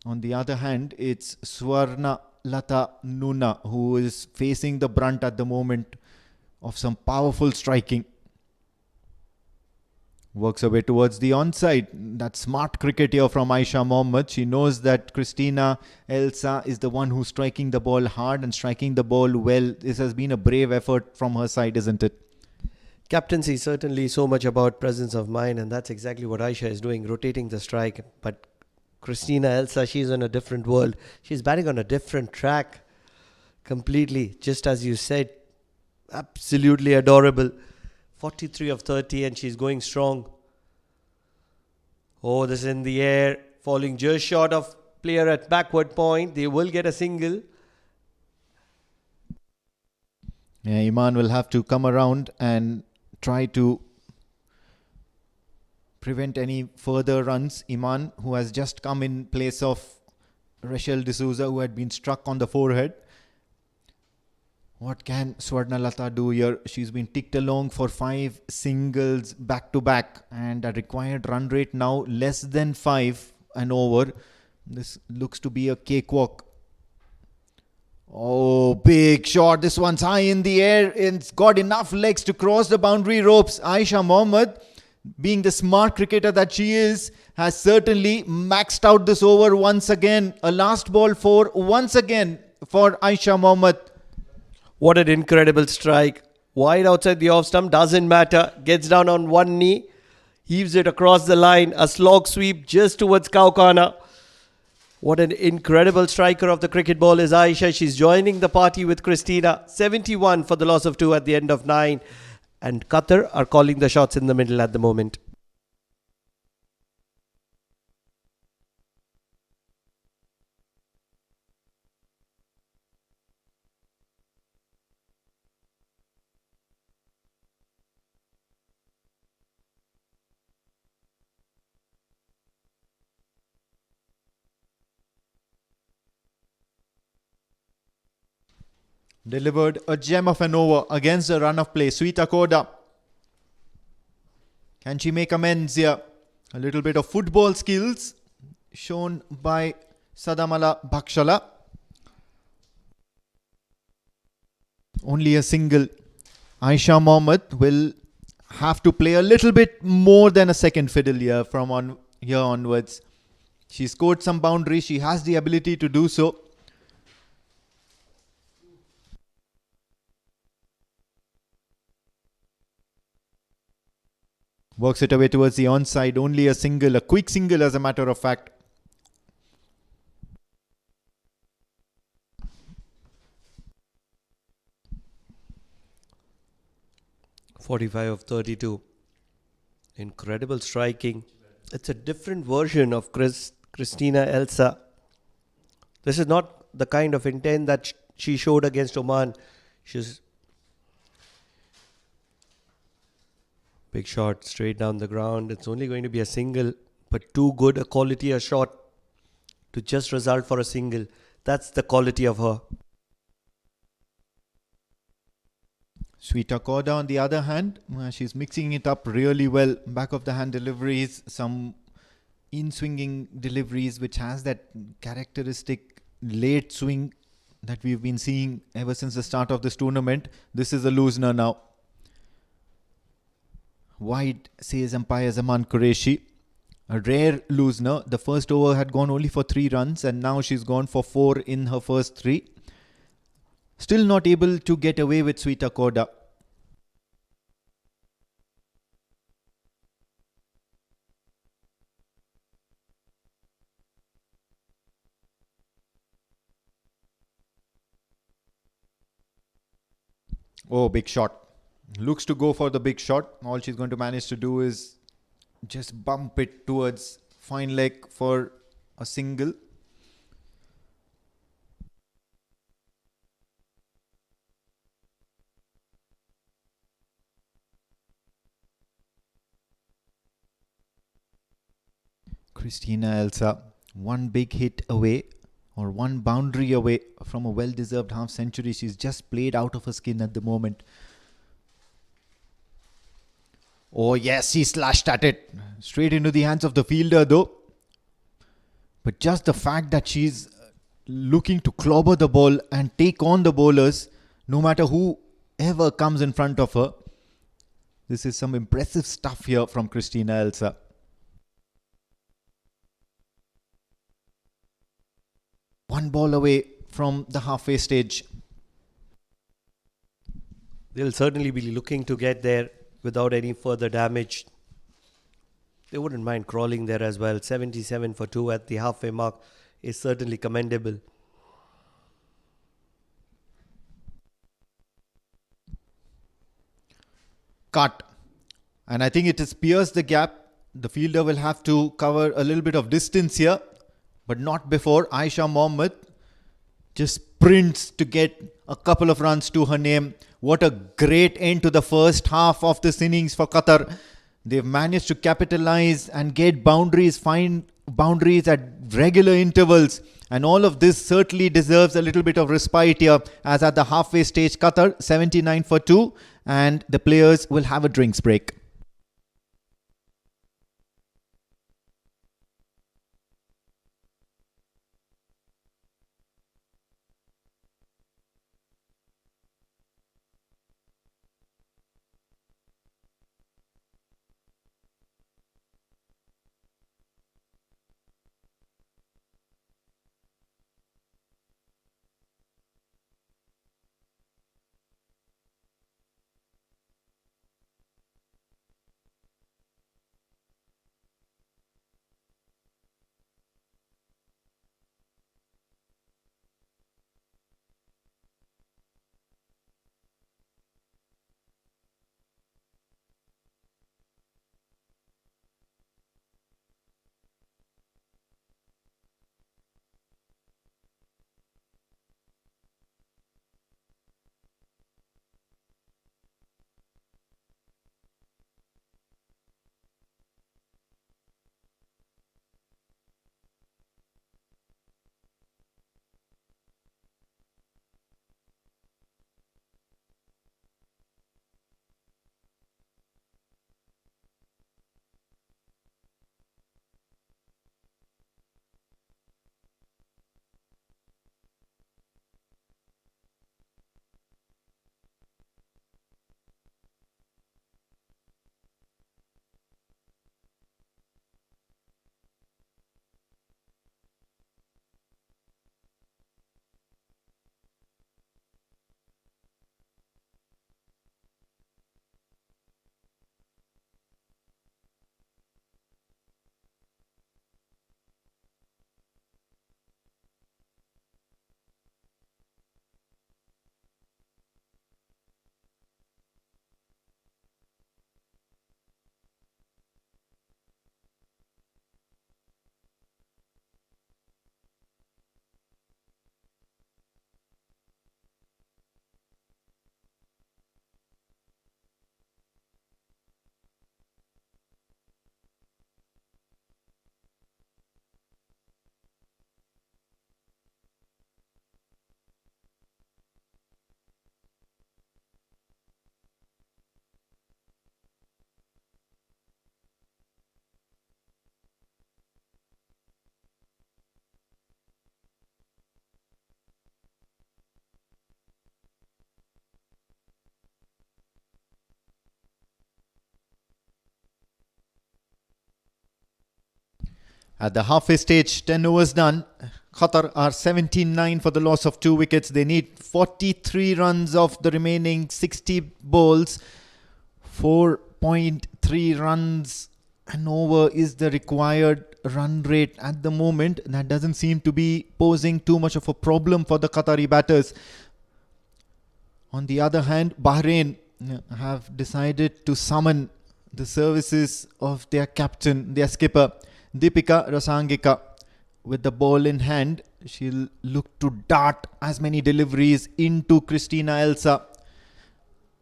On the other hand, it's Swarna Lata Nuna who is facing the brunt at the moment of some powerful striking. Works away towards the onside. That smart cricket here from Aisha Mohammed. She knows that Christina Elsa is the one who's striking the ball hard and striking the ball well. This has been a brave effort from her side, isn't it? Captaincy certainly so much about presence of mind, and that's exactly what Aisha is doing, rotating the strike. But Christina Elsa, she's on a different world. She's batting on a different track completely, just as you said. Absolutely adorable. 43 of 30 and she's going strong. Oh, this is in the air, falling just short of player at backward point. They will get a single. Yeah, Iman will have to come around and try to prevent any further runs. Iman, who has just come in place of Rachel D'Souza, who had been struck on the forehead. What can Swarnalata do here? She's been ticked along for 5 singles back to back, and a required run rate now less than 5 and over. This looks to be a cakewalk. Oh, big shot. This one's high in the air. It's got enough legs to cross the boundary ropes. Aisha Mohammed, being the smart cricketer that she is, has certainly maxed out this over once again. A last ball for once again for Aisha Mohammed. What an incredible strike. Wide outside the off stump, doesn't matter. Gets down on one knee, heaves it across the line. A slog sweep just towards Kaukana. What an incredible striker of the cricket ball is Aisha. She's joining the party with Christina. 71 for the loss of 2 at the end of 9. And Qatar are calling the shots in the middle at the moment. Delivered a gem of an over against the run of play. Sweeta Koda. Can she make amends here? A little bit of football skills shown by Sadamala Bhakshala. Only a single. Aisha Mohammed will have to play a little bit more than a second fiddle here from here onwards. She scored some boundaries. She has the ability to do so. Works it away towards the onside. Only a single, a quick single as a matter of fact. .45 of 32. Incredible striking. It's a different version of Christina Elsa. This is not the kind of intent that she showed against Oman. She's big shot straight down the ground. It's only going to be a single, but too good a quality a shot to just result for a single. That's the quality of her. Sweeta Koda on the other hand, she's mixing it up really well. Back of the hand deliveries, some in-swinging deliveries which has that characteristic late swing that we've been seeing ever since the start of this tournament. This is a loosener now. Wide, says umpire Zaman Qureshi. A rare loosener. The first over had gone only for 3 runs and now she's gone for 4 in her first 3. Still not able to get away with Sweeta Koda. Oh, big shot. Looks to go for the big shot. All she's going to manage to do is just bump it towards fine leg for a single. Christina Elsa, one big hit away or one boundary away from a well-deserved half century. She's just played out of her skin at the moment. Oh yes, she slashed at it. Straight into the hands of the fielder though. But just the fact that she's looking to clobber the ball and take on the bowlers, no matter whoever comes in front of her. This is some impressive stuff here from Christina Elsa. One ball away from the halfway stage. They'll certainly be looking to get there without any further damage. They wouldn't mind crawling there as well. 77 for 2 at the halfway mark is certainly commendable. Cut. And I think it has pierced the gap. The fielder will have to cover a little bit of distance here, but not before Aisha Mohammed just sprints to get a couple of runs to her name. What a great end to the first half of this innings for Qatar. They've managed to capitalize and get boundaries, find boundaries at regular intervals. And all of this certainly deserves a little bit of respite here, as at the halfway stage, Qatar 79 for 2, and the players will have a drinks break. At the halfway stage, 10 overs done. Qatar are 79 for the loss of 2 wickets. They need 43 runs of the remaining 60 balls. 4.3 runs an over is the required run rate at the moment. That doesn't seem to be posing too much of a problem for the Qatari batters. On the other hand, Bahrain have decided to summon the services of their captain, their skipper, Rasangika. With the ball in hand, she'll look to dart as many deliveries into Christina Elsa,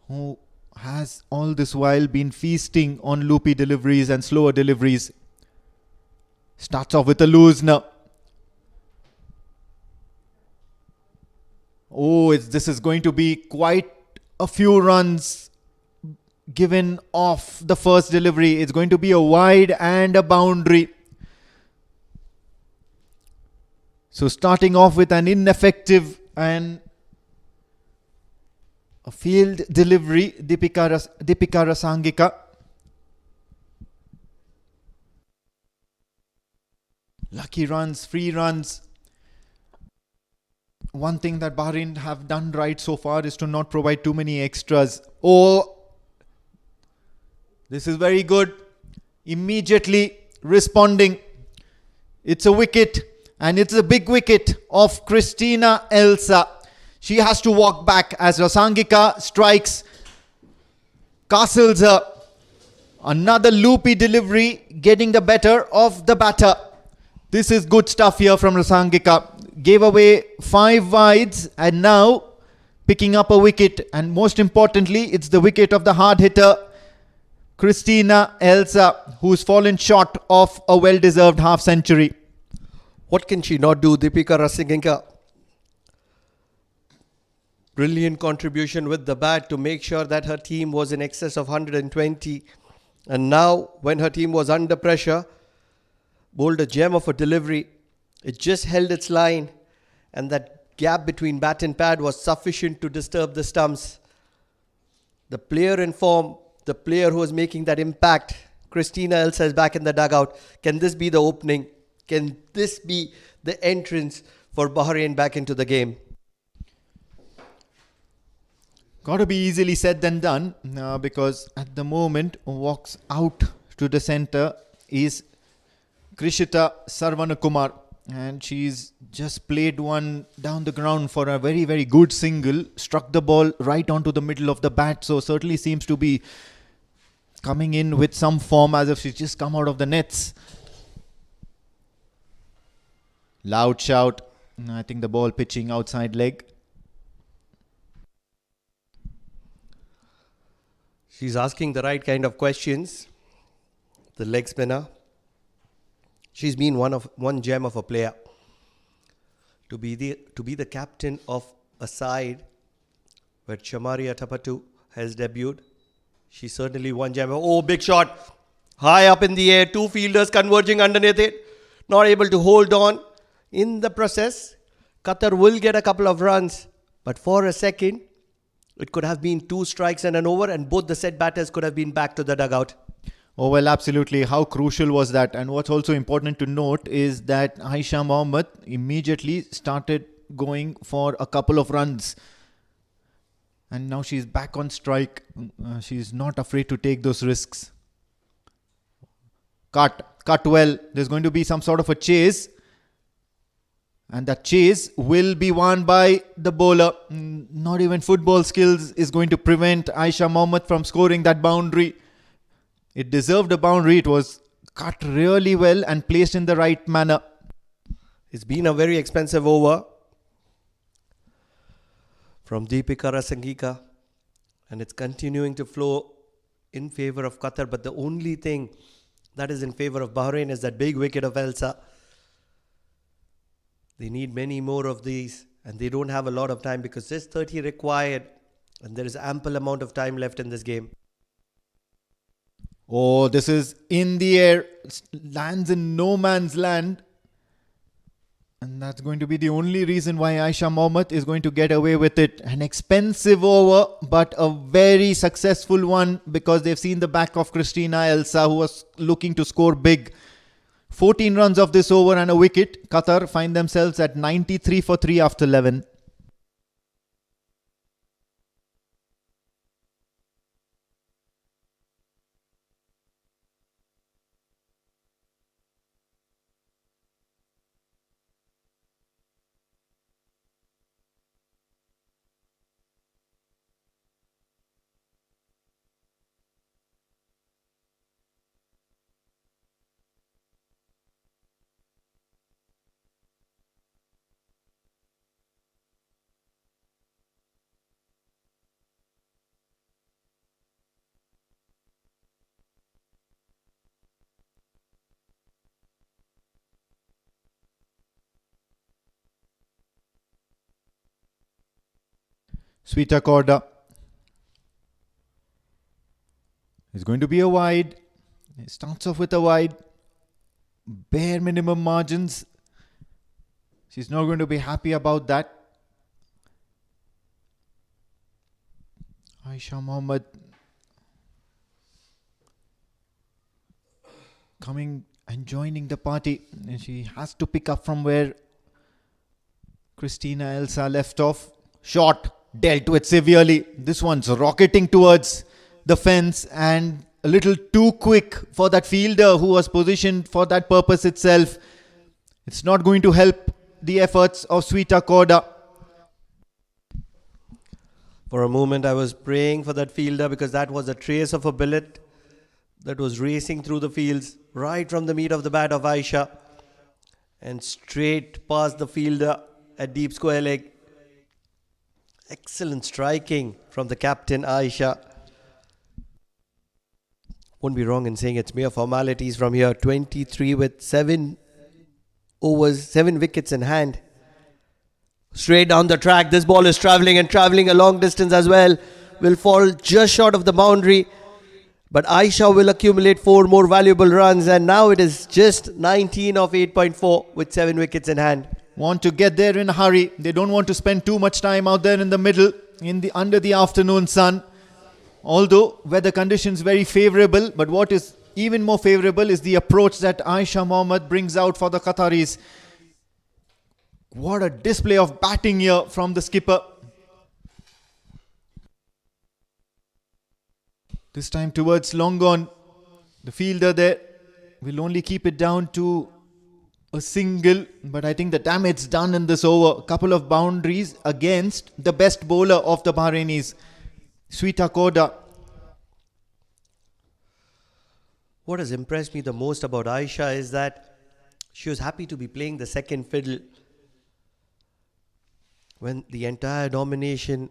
who has all this while been feasting on loopy deliveries and slower deliveries. Starts off with a loose now. Oh, this is going to be quite a few runs given off the first delivery. It's going to be a wide and a boundary. So starting off with an ineffective and a field delivery, Deepika Rasangika. Lucky runs, free runs. One thing that Bahrain have done right so far is to not provide too many extras. Oh, this is very good. Immediately responding. It's a wicket, and it's a big wicket of Christina Elsa. She has to walk back as Rasangika strikes, castles her. Another loopy delivery getting the better of the batter. This is good stuff here from Rasangika. Gave away 5 wides and now picking up a wicket. And most importantly, it's the wicket of the hard hitter, Christina Elsa, who's fallen short of a well-deserved half-century. What can she not do, Deepika Rasangika? Brilliant contribution with the bat to make sure that her team was in excess of 120. And now, when her team was under pressure, bowled a gem of a delivery. It just held its line, and that gap between bat and pad was sufficient to disturb the stumps. The player in form, the player who was making that impact, Christina Elsa, is back in the dugout. Can this be the opening? Can this be the entrance for Bahrain back into the game? Got to be easily said than done, because at the moment, walks out to the centre is Krishita Sarvanakumar, and she's just played one down the ground for a very, very good single. Struck the ball right onto the middle of the bat, so certainly seems to be coming in with some form as if she's just come out of the nets. Loud shout. I think the ball pitching outside leg. She's asking the right kind of questions. The leg spinner. She's been one gem of a player. To be the captain of a side where Chamaria Tapatu has debuted, she's certainly one gem. Oh, big shot. High up in the air. 2 fielders converging underneath it. Not able to hold on. In the process, Qatar will get a couple of runs. But for a second, it could have been 2 strikes and an over, and both the set batters could have been back to the dugout. Oh, well, absolutely. How crucial was that? And what's also important to note is that Aisha Mohammed immediately started going for a couple of runs. And now she's back on strike. She's not afraid to take those risks. Cut well. There's going to be some sort of a chase. And that chase will be won by the bowler. Not even football skills is going to prevent Aisha Mohammed from scoring that boundary. It deserved a boundary. It was cut really well and placed in the right manner. It's been a very expensive over from Deepika Rasangika, and it's continuing to flow in favour of Qatar. But the only thing that is in favour of Bahrain is that big wicket of Elsa. They need many more of these, and they don't have a lot of time because there's 30 required, and there is ample amount of time left in this game. Oh, this is in the air. Lands in no man's land. And that's going to be the only reason why Aisha Mohammed is going to get away with it. An expensive over, but a very successful one because they've seen the back of Christina Elsa, who was looking to score big. 14 runs of this over and a wicket. Qatar find themselves at 93 for 3 after 11. Sweeta Korda. It's going to be a wide. It starts off with a wide. Bare minimum margins. She's not going to be happy about that. Aisha Mohammed coming and joining the party. And she has to pick up from where Christina Elsa left off. Shot dealt with severely. This one's rocketing towards the fence and a little too quick for that fielder who was positioned for that purpose itself. It's not going to help the efforts of Sweeta Korda. For a moment, I was praying for that fielder because that was a trace of a bullet that was racing through the fields right from the meat of the bat of Aisha and straight past the fielder at deep square leg. Excellent striking from the captain Aisha. Won't be wrong in saying it's mere formalities from here. 23 with 7 overs, 7 wickets in hand. Straight down the track. This ball is travelling and travelling a long distance as well. Will fall just short of the boundary. But Aisha will accumulate 4 more valuable runs. And now it is just 19 of 8.4 with 7 wickets in hand. Want to get there in a hurry. They don't want to spend too much time out there in the middle, under the afternoon sun. Although weather conditions very favourable, but what is even more favourable is the approach that Aisha Mohammed brings out for the Qataris. What a display of batting here from the skipper. This time towards long on. The fielder there will only keep it down to a single, but I think the damage done in this over. A couple of boundaries against the best bowler of the Bahrainis, Sweeta Korda. What has impressed me the most about Aisha is that she was happy to be playing the second fiddle when the entire domination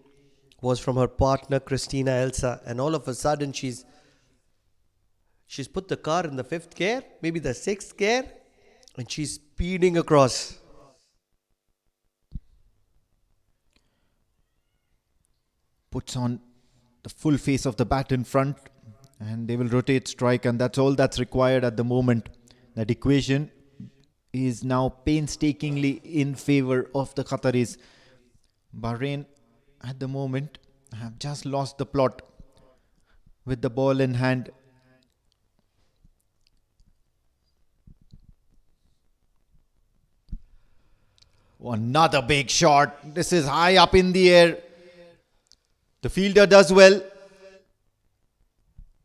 was from her partner Christina Elsa, and all of a sudden she's put the car in the 5th gear, maybe the 6th gear, and she's speeding across. Puts on the full face of the bat in front and they will rotate strike, and that's all that's required at the moment. That equation is now painstakingly in favour of the Qataris. Bahrain at the moment have just lost the plot with the ball in hand. Another big shot. This is high up in the air. The fielder does well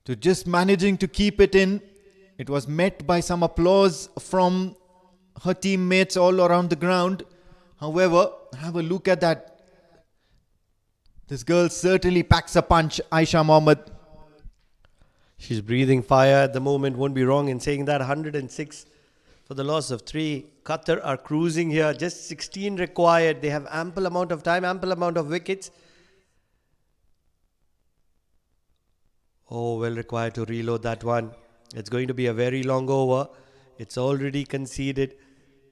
to just managing to keep it in. It was met by some applause from her teammates all around the ground. However, have a look at that. This girl certainly packs a punch, Aisha Mohammed. She's breathing fire at the moment. Won't be wrong in saying that. 106 for the loss of 3. Qatar are cruising here. Just 16 required. They have ample amount of time, ample amount of wickets. Oh, well required to reload that one. It's going to be a very long over. It's already conceded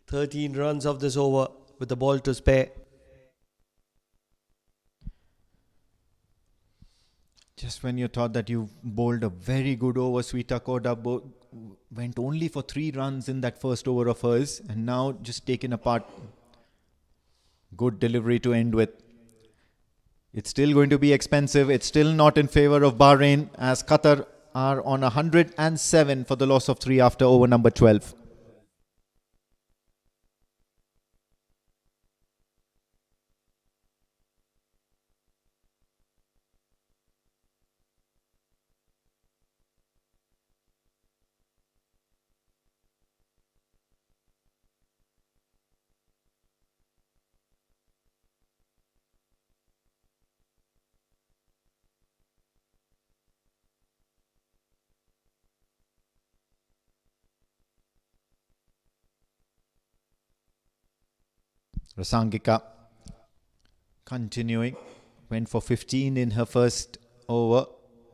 13 runs of this over with the ball to spare. Just when you thought that you bowled a very good over, Sweeta Korda went only for 3 runs in that first over of hers, and now just taken apart. Good delivery to end with. It's still going to be expensive. It's still not in favour of Bahrain, as Qatar are on 107 for the loss of 3 after over number 12. Rasangika continuing, went for 15 in her first over,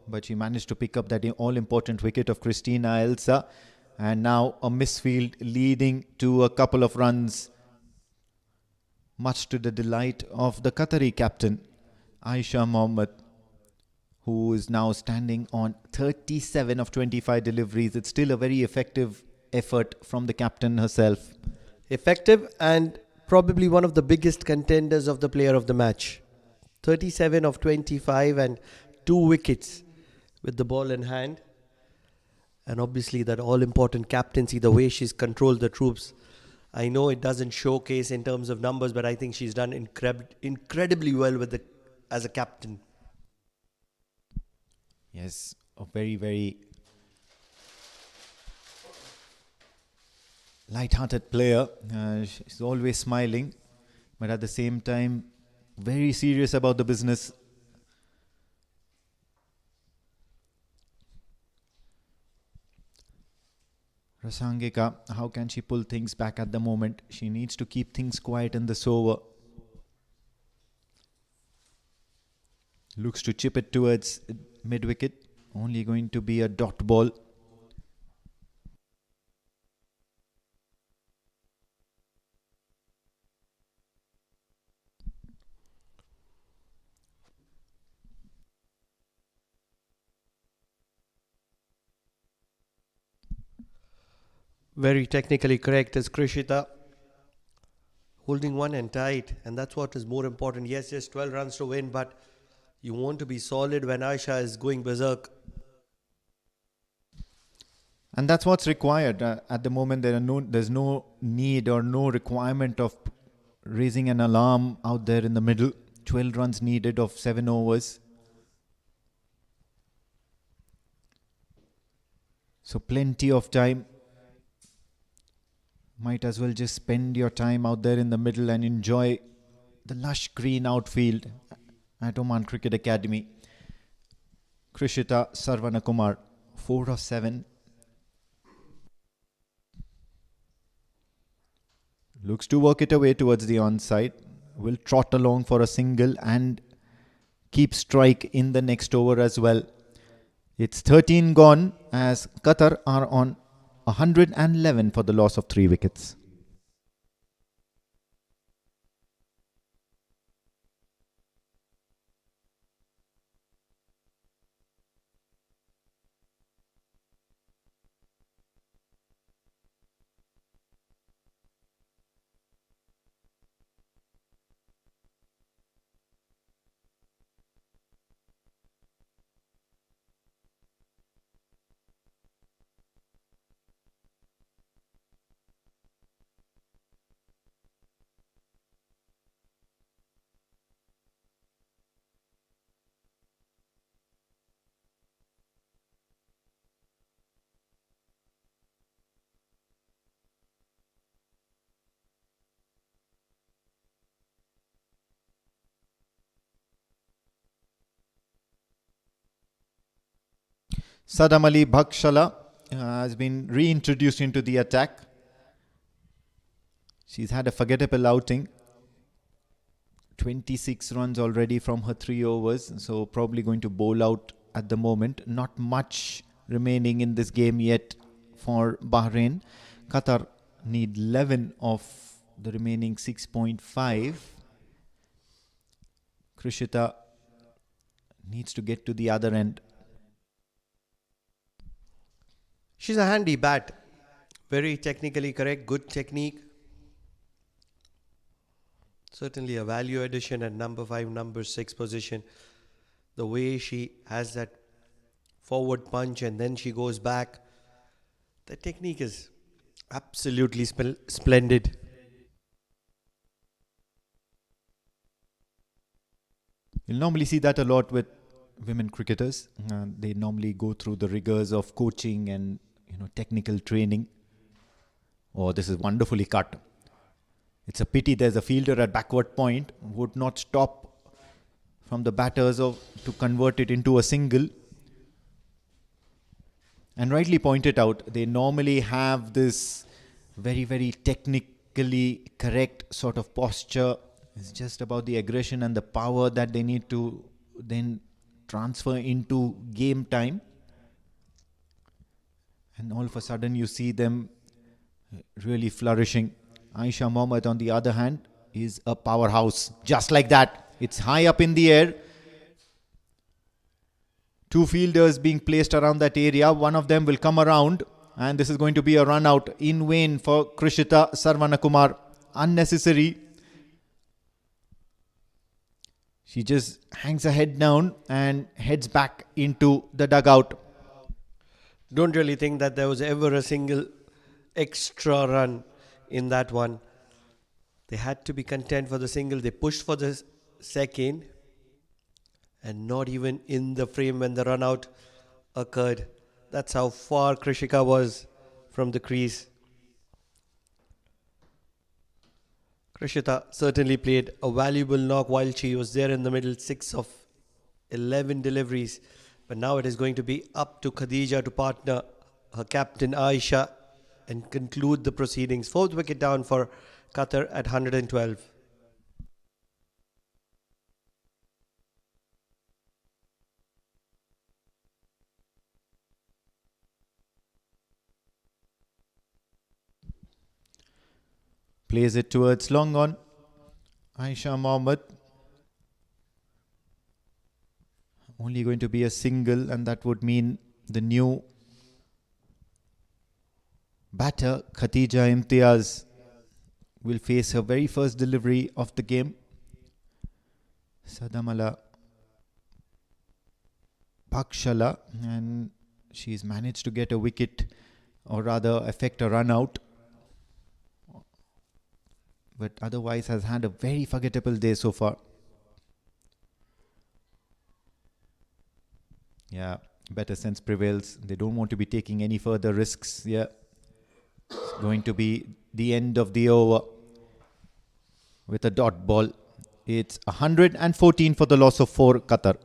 but she managed to pick up that all-important wicket of Christina Elsa, and now a misfield leading to a couple of runs, much to the delight of the Qatari captain Aisha Mohammed, who is now standing on 37 of 25 deliveries. It's still a very effective effort from the captain herself. Effective and probably one of the biggest contenders of the player of the match. 37 of 25 and 2 wickets with the ball in hand. And obviously that all-important captaincy, the way she's controlled the troops. I know it doesn't showcase in terms of numbers, but I think she's done incredibly well with as a captain. Yes, a very, very light-hearted player. She's always smiling, but at the same time, very serious about the business. Rasangika, how can she pull things back at the moment? She needs to keep things quiet in this over. Looks to chip it towards mid-wicket. Only going to be a dot ball. Very technically correct as Krishita. Holding one and tight, and that's what is more important. Yes, just 12 runs to win, but you want to be solid when Aisha is going berserk. And that's what's required. At the moment, there's no need or no requirement of raising an alarm out there in the middle. 12 runs needed of 7 overs. So plenty of time. Might as well just spend your time out there in the middle and enjoy the lush green outfield at Oman Cricket Academy. Krishita Sarvanakumar, 4 of 7. Looks to work it away towards the onside. Will trot along for a single and keep strike in the next over as well. It's 13 gone as Qatar are on 111 for the loss of 3 wickets. Sadam Ali Bhakshala has been reintroduced into the attack. She's had a forgettable outing. 26 runs already from her 3 overs. So probably going to bowl out at the moment. Not much remaining in this game yet for Bahrain. Qatar need 11 of the remaining 6.5. Krishita needs to get to the other end. She's a handy bat. Very technically correct, good technique. Certainly a value addition at number 5, number 6 position. The way she has that forward punch and then she goes back. The technique is absolutely splendid. You'll normally see that a lot with women cricketers. They normally go through the rigors of coaching and technical training. Oh, this is wonderfully cut. It's a pity there's a fielder at backward point who would not stop from the batters to convert it into a single. And rightly pointed out, they normally have this very, very technically correct sort of posture. It's just about the aggression and the power that they need to then transfer into game time. And all of a sudden you see them really flourishing. Aisha Mohammed, on the other hand, is a powerhouse. Just like that. It's high up in the air. Two fielders being placed around that area. One of them will come around, and this is going to be a run out in vain for Krishita Sarvanakumar. Unnecessary. She just hangs her head down and heads back into the dugout. Don't really think that there was ever a single extra run in that one. They had to be content for the single. They pushed for the second, and not even in the frame when the run out occurred. That's how far Krishika was from the crease. Krishita certainly played a valuable knock while she was there in the middle. 6 of 11 deliveries. But now it is going to be up to Khadija to partner her captain Aisha and conclude the proceedings. 4th wicket down for Qatar at 112. Plays it towards long on. Aisha Mohammed. Only going to be a single, and that would mean the new batter, Khatija Imtiaz, will face her very first delivery of the game. Sadamala Bakshala, and she's managed to get a wicket, or rather effect a run out, but otherwise has had a very forgettable day so far. Yeah, better sense prevails. They don't want to be taking any further risks. Yeah, it's going to be the end of the over with a dot ball. It's 114 for the loss of 4, Qatar.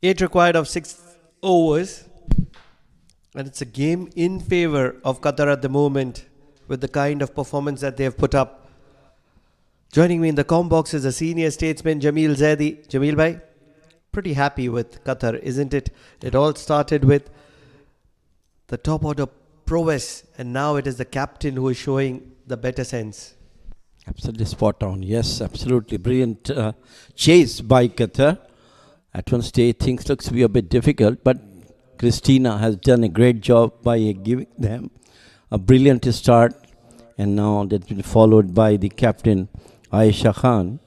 Eight required of 6 overs. And it's a game in favour of Qatar at the moment with the kind of performance that they have put up. Joining me in the comm box is a senior statesman, Jamil Zaidi. Jamil bhai, pretty happy with Qatar, isn't it? It all started with the top order prowess, and now it is the captain who is showing the better sense. Absolutely spot on. Yes, absolutely brilliant chase by Qatar. At one stage, things looks to be a bit difficult, but Christina has done a great job by giving them a brilliant start, and now that's been followed by the captain Aisha Khan.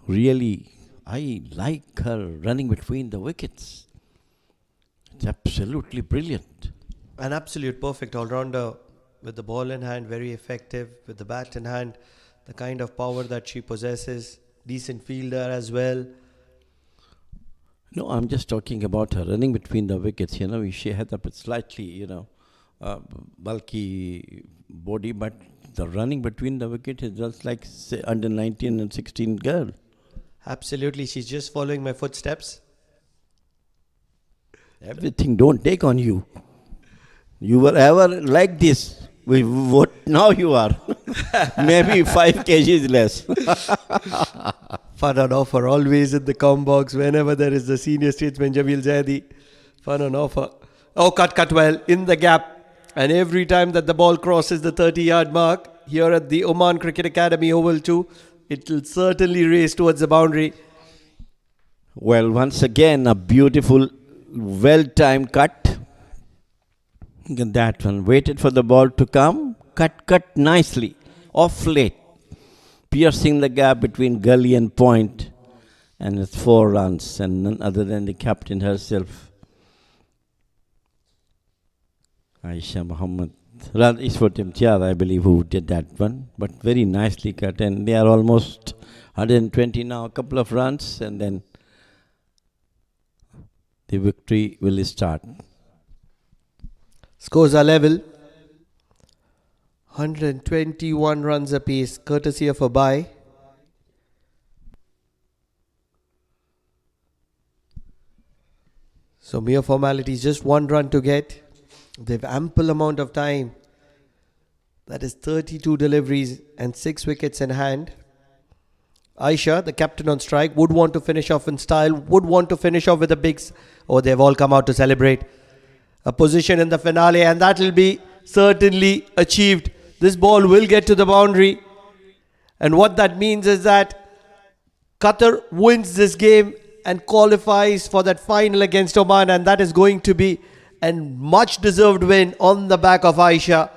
Really, I like her running between the wickets. It's absolutely brilliant. An absolute perfect all-rounder with the ball in hand, very effective with the bat in hand, the kind of power that she possesses, decent fielder as well. No, I'm just talking about her running between the wickets. You know, she had a slightly, bulky body, but the running between the wicket is just like say, under 19 and 16 girl. Absolutely, she's just following my footsteps. Everything don't take on you. You were ever like this. What now you are? Maybe 5 kgs less. Fun on offer, always in the comm box whenever there is the senior statesman Jamil Zaidi. Fun on offer. Oh, cut well in the gap. And every time that the ball crosses the 30-yard mark here at the Oman Cricket Academy Oval 2, it will certainly race towards the boundary. Well, once again, a beautiful, well-timed cut. Look at that one. Waited for the ball to come. Cut nicely. Off late. Piercing the gap between gully and point. And it's 4 runs. And none other than the captain herself. Aisha Muhammad. Ishwat Imtiaz, I believe, who did that one. But very nicely cut. And they are almost 120 now. A couple of runs. And then the victory will start. Scores are level. 121 runs apiece, courtesy of a bye. So mere formalities, just 1 run to get. They've ample amount of time That is 32 deliveries and 6 wickets in hand. Aisha, the captain on strike, would want to finish off in style, would want to finish off with the bigs. Oh, they've all come out to celebrate. A position in the finale, and that will be certainly achieved. This ball will get to the boundary. And what that means is that Qatar wins this game and qualifies for that final against Oman, and that is going to be a much deserved win on the back of Aisha.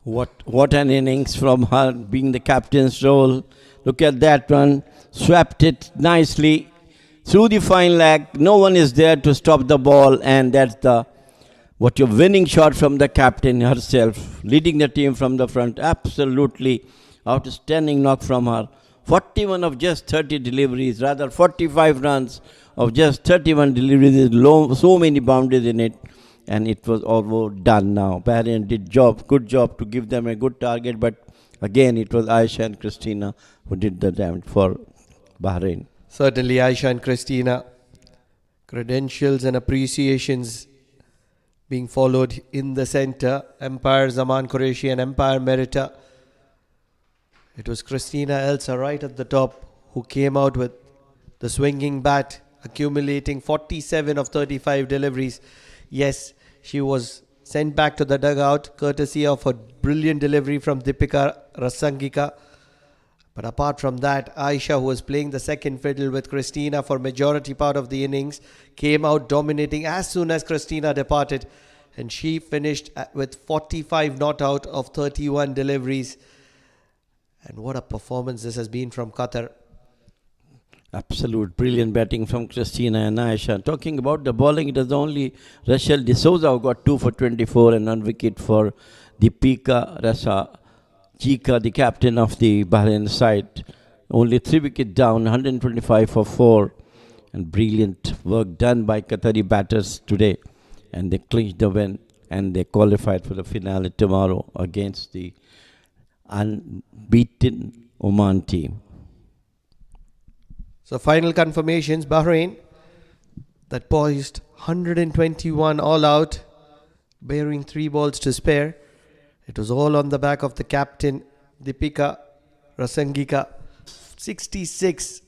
What an innings from her, being the captain's role. Look at that run. Swept it nicely through the fine leg. No one is there to stop the ball, and that's what your winning shot from the captain herself, leading the team from the front. Absolutely outstanding knock from her. 41 of just 30 deliveries, rather 45 runs of just 31 deliveries, so many boundaries in it, and it was all done now. Bahrain did good job to give them a good target, but again it was Aisha and Christina who did the damage for Bahrain. Certainly Aisha and Christina. Credentials and appreciations being followed in the centre. Umpire Zaman Qureshi and Umpire Merita. It was Christina Elsa right at the top who came out with the swinging bat, accumulating 47 of 35 deliveries. Yes, she was sent back to the dugout courtesy of a brilliant delivery from Deepika Rasangika. But apart from that, Aisha, who was playing the second fiddle with Christina for majority part of the innings, came out dominating as soon as Christina departed, and she finished with 45 not out of 31 deliveries. And what a performance this has been from Qatar. Absolute brilliant batting from Christina and Aisha. Talking about the bowling, it was only Rachel D'Souza who got 2 for 24 and 1 wicket for Deepika Rasangika, the captain of the Bahrain side. Only 3 wickets down, 125 for 4. And brilliant work done by Qatari batters today. And they clinched the win and they qualified for the finale tomorrow against the unbeaten Oman team. So final confirmations, Bahrain that poised 121 all out, bearing 3 balls to spare. It was all on the back of the captain Deepika Rasangika. 66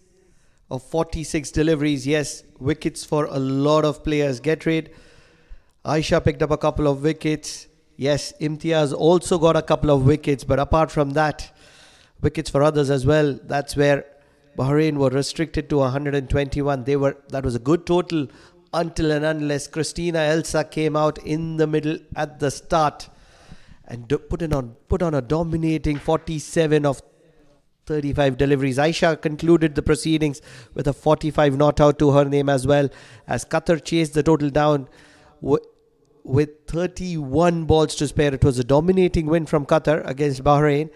of 46 deliveries. Yes, wickets for a lot of players. Get rid. Aisha picked up a couple of wickets. Yes, Imtiaz also got a couple of wickets, but apart from that, wickets for others as well. That's where Bahrain were restricted to 121. That was a good total until and unless Christina Elsa came out in the middle at the start and put on a dominating 47 of 35 deliveries. Aisha concluded the proceedings with a 45 not out to her name as well, as Qatar chased the total down with 31 balls to spare. It was a dominating win from Qatar against Bahrain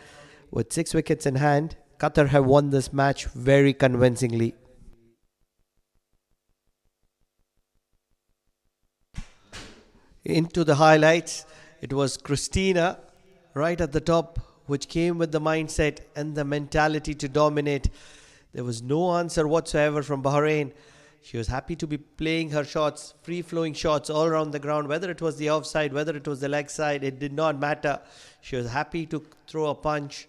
with 6 wickets in hand. Qatar have won this match very convincingly. Into the highlights, it was Christina right at the top, which came with the mindset and the mentality to dominate. There was no answer whatsoever from Bahrain. She was happy to be playing her shots, free-flowing shots all around the ground, whether it was the offside, whether it was the leg side, it did not matter. She was happy to throw a punch,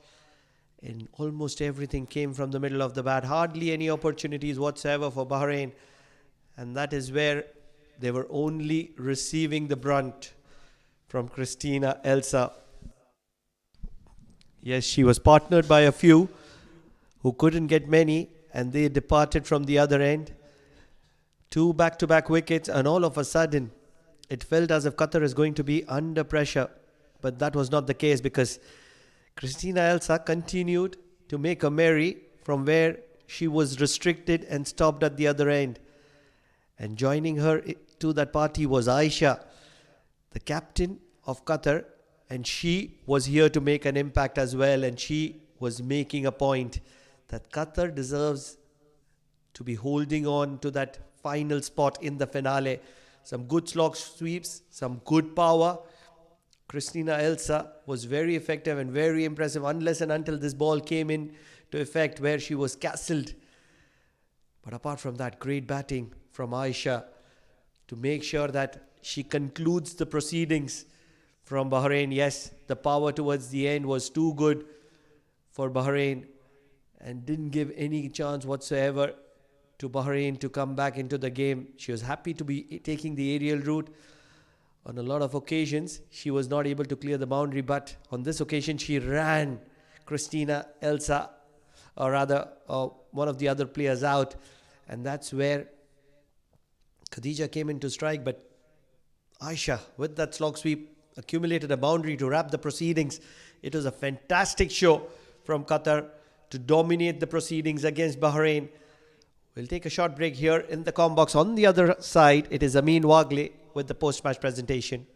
and almost everything came from the middle of the bat. Hardly any opportunities whatsoever for Bahrain, and that is where they were only receiving the brunt from Christina Elsa. Yes, she was partnered by a few who couldn't get many, and they departed from the other end. 2 back-to-back wickets, and all of a sudden it felt as if Qatar is going to be under pressure, but that was not the case, because Christina Elsa continued to make a merry from where she was restricted and stopped at the other end. And joining her to that party was Aisha, the captain of Qatar, and she was here to make an impact as well, and she was making a point that Qatar deserves to be holding on to that final spot in the finale. Some good slog sweeps, some good power. Christina Elsa was very effective and very impressive unless and until this ball came in to effect where she was castled. But apart from that, great batting from Aisha to make sure that she concludes the proceedings from Bahrain. Yes, the power towards the end was too good for Bahrain and didn't give any chance whatsoever to Bahrain to come back into the game. She was happy to be taking the aerial route. On a lot of occasions, she was not able to clear the boundary, but on this occasion, she ran Christina, Elsa, or rather one of the other players out. And that's where Khadija came into strike, but Aisha, with that slog sweep, accumulated a boundary to wrap the proceedings. It was a fantastic show from Qatar to dominate the proceedings against Bahrain. We'll take a short break here in the com box. On the other side, it is Amin Wagle with the post-match presentation.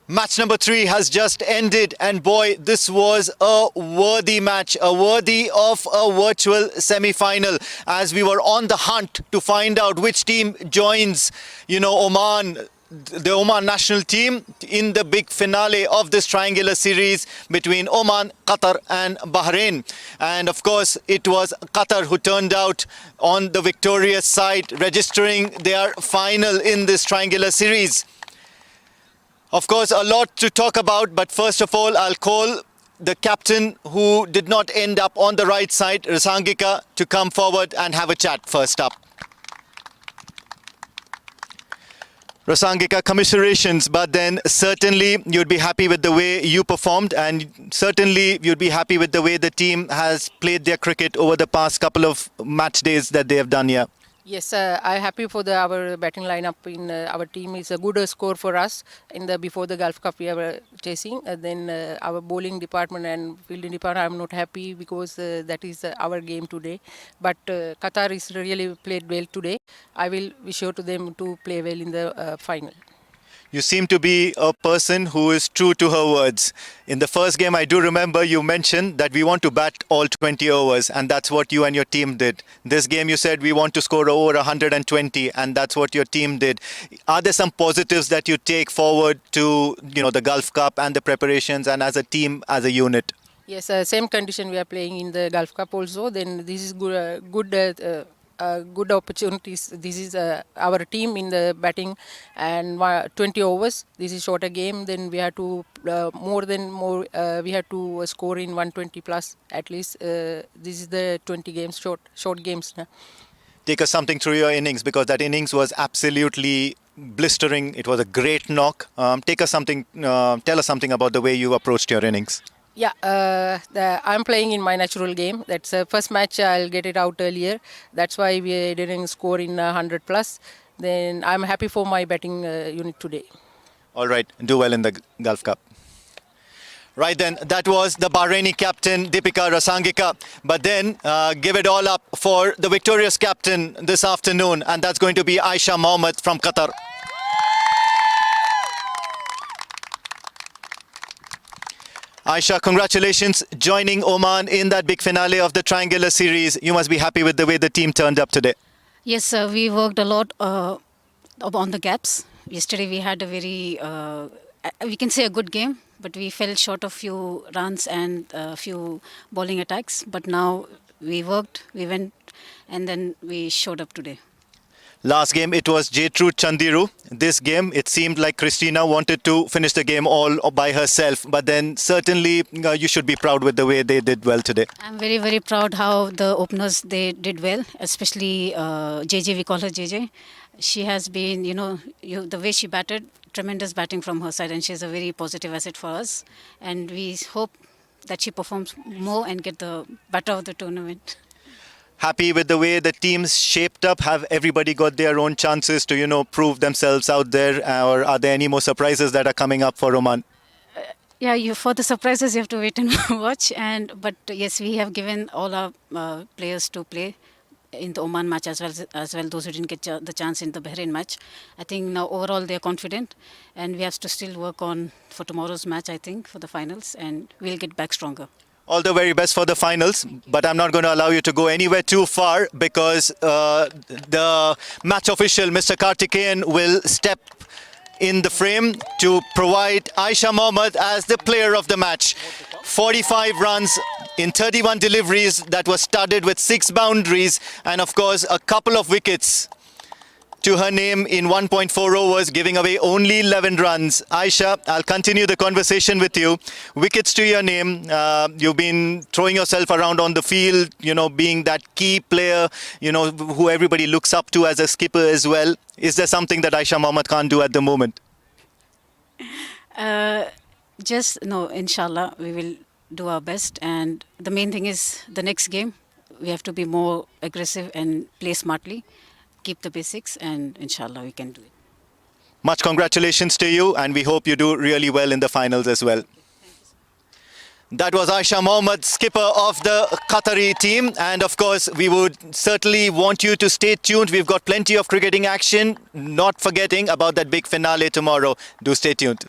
Match number 3 has just ended, and boy, this was a worthy match, worthy of a virtual semi-final, as we were on the hunt to find out which team joins, Oman, the Oman national team in the big finale of this triangular series between Oman, Qatar and Bahrain. And of course, it was Qatar who turned out on the victorious side, registering their final in this triangular series. Of course, a lot to talk about, but first of all, I'll call the captain who did not end up on the right side, Rasangika, to come forward and have a chat first up. Rasangika, commiserations, but then certainly you'd be happy with the way you performed, and certainly you'd be happy with the way the team has played their cricket over the past couple of match days that they have done here. Yes, I'm happy for our batting lineup in our team. Is a good score for us in the before the Gulf Cup we were chasing. Then our bowling department and fielding department, I'm not happy because that is our game today. But Qatar is really played well today. I will be sure to them to play well in the final. You seem to be a person who is true to her words. In the first game, I do remember you mentioned that we want to bat all 20 overs, and that's what you and your team did. This game, you said we want to score over 120, and that's what your team did. Are there some positives that you take forward to, the Gulf Cup and the preparations, and as a team, as a unit? Yes, same condition we are playing in the Gulf Cup also. Then this is good opportunities. This is our team in the batting and 20 overs. This is shorter game. Then we have to we have to score in 120 plus at least. This is the 20 games short games now. Take us something through your innings, because that innings was absolutely blistering. It was a great knock. Tell us something about the way you approached your innings. Yeah, I'm playing in my natural game. That's the first match. I'll get it out earlier. That's why we didn't score in 100 plus. Then I'm happy for my batting unit today. All right, do well in the Gulf Cup. Right then, that was the Bahraini captain, Deepika Rasangika. But then, give it all up for the victorious captain this afternoon, and that's going to be Aisha Mohammed from Qatar. Aisha, congratulations joining Oman in that big finale of the triangular series. You must be happy with the way the team turned up today. Yes, sir, we worked a lot on the gaps. Yesterday we had a very, we can say a good game, but we fell short of few runs and a few bowling attacks. But now we worked, we went, and then we showed up today. Last game, it was Jaytrud Chandiru. This game, it seemed like Christina wanted to finish the game all by herself. But then certainly you should be proud with the way they did well today. I'm very, very proud how the openers, they did well, especially JJ, we call her JJ. She has been, the way she batted, tremendous batting from her side, and she's a very positive asset for us. And we hope that she performs more and get the better of the tournament. Happy with the way the team's shaped up? Have everybody got their own chances to, prove themselves out there? Or are there any more surprises that are coming up for Oman? For the surprises, you have to wait and watch. But yes, we have given all our players to play in the Oman match as well. Those who didn't get the chance in the Bahrain match. I think now overall they are confident, and we have to still work on for tomorrow's match, I think, for the finals, and we'll get back stronger. All the very best for the finals, but I'm not going to allow you to go anywhere too far, because the match official, Mr. Kartikeyan, will step in the frame to provide Aisha Mohammed as the player of the match. 45 runs in 31 deliveries that was studded with 6 boundaries, and of course a couple of wickets to her name in 1.4 overs, giving away only 11 runs. Aisha, I'll continue the conversation with you. Wickets to your name. You've been throwing yourself around on the field, being that key player, who everybody looks up to as a skipper as well. Is there something that Aisha Mohammed can't do at the moment? Inshallah, we will do our best. And the main thing is the next game, we have to be more aggressive and play smartly. Keep the basics, and inshallah we can do it. Much congratulations to you, and we hope you do really well in the finals as well. That was Aisha Mohammed, skipper of the Qatari team, and of course we would certainly want you to stay tuned. We've got plenty of cricketing action, not forgetting about that big finale tomorrow. Do stay tuned.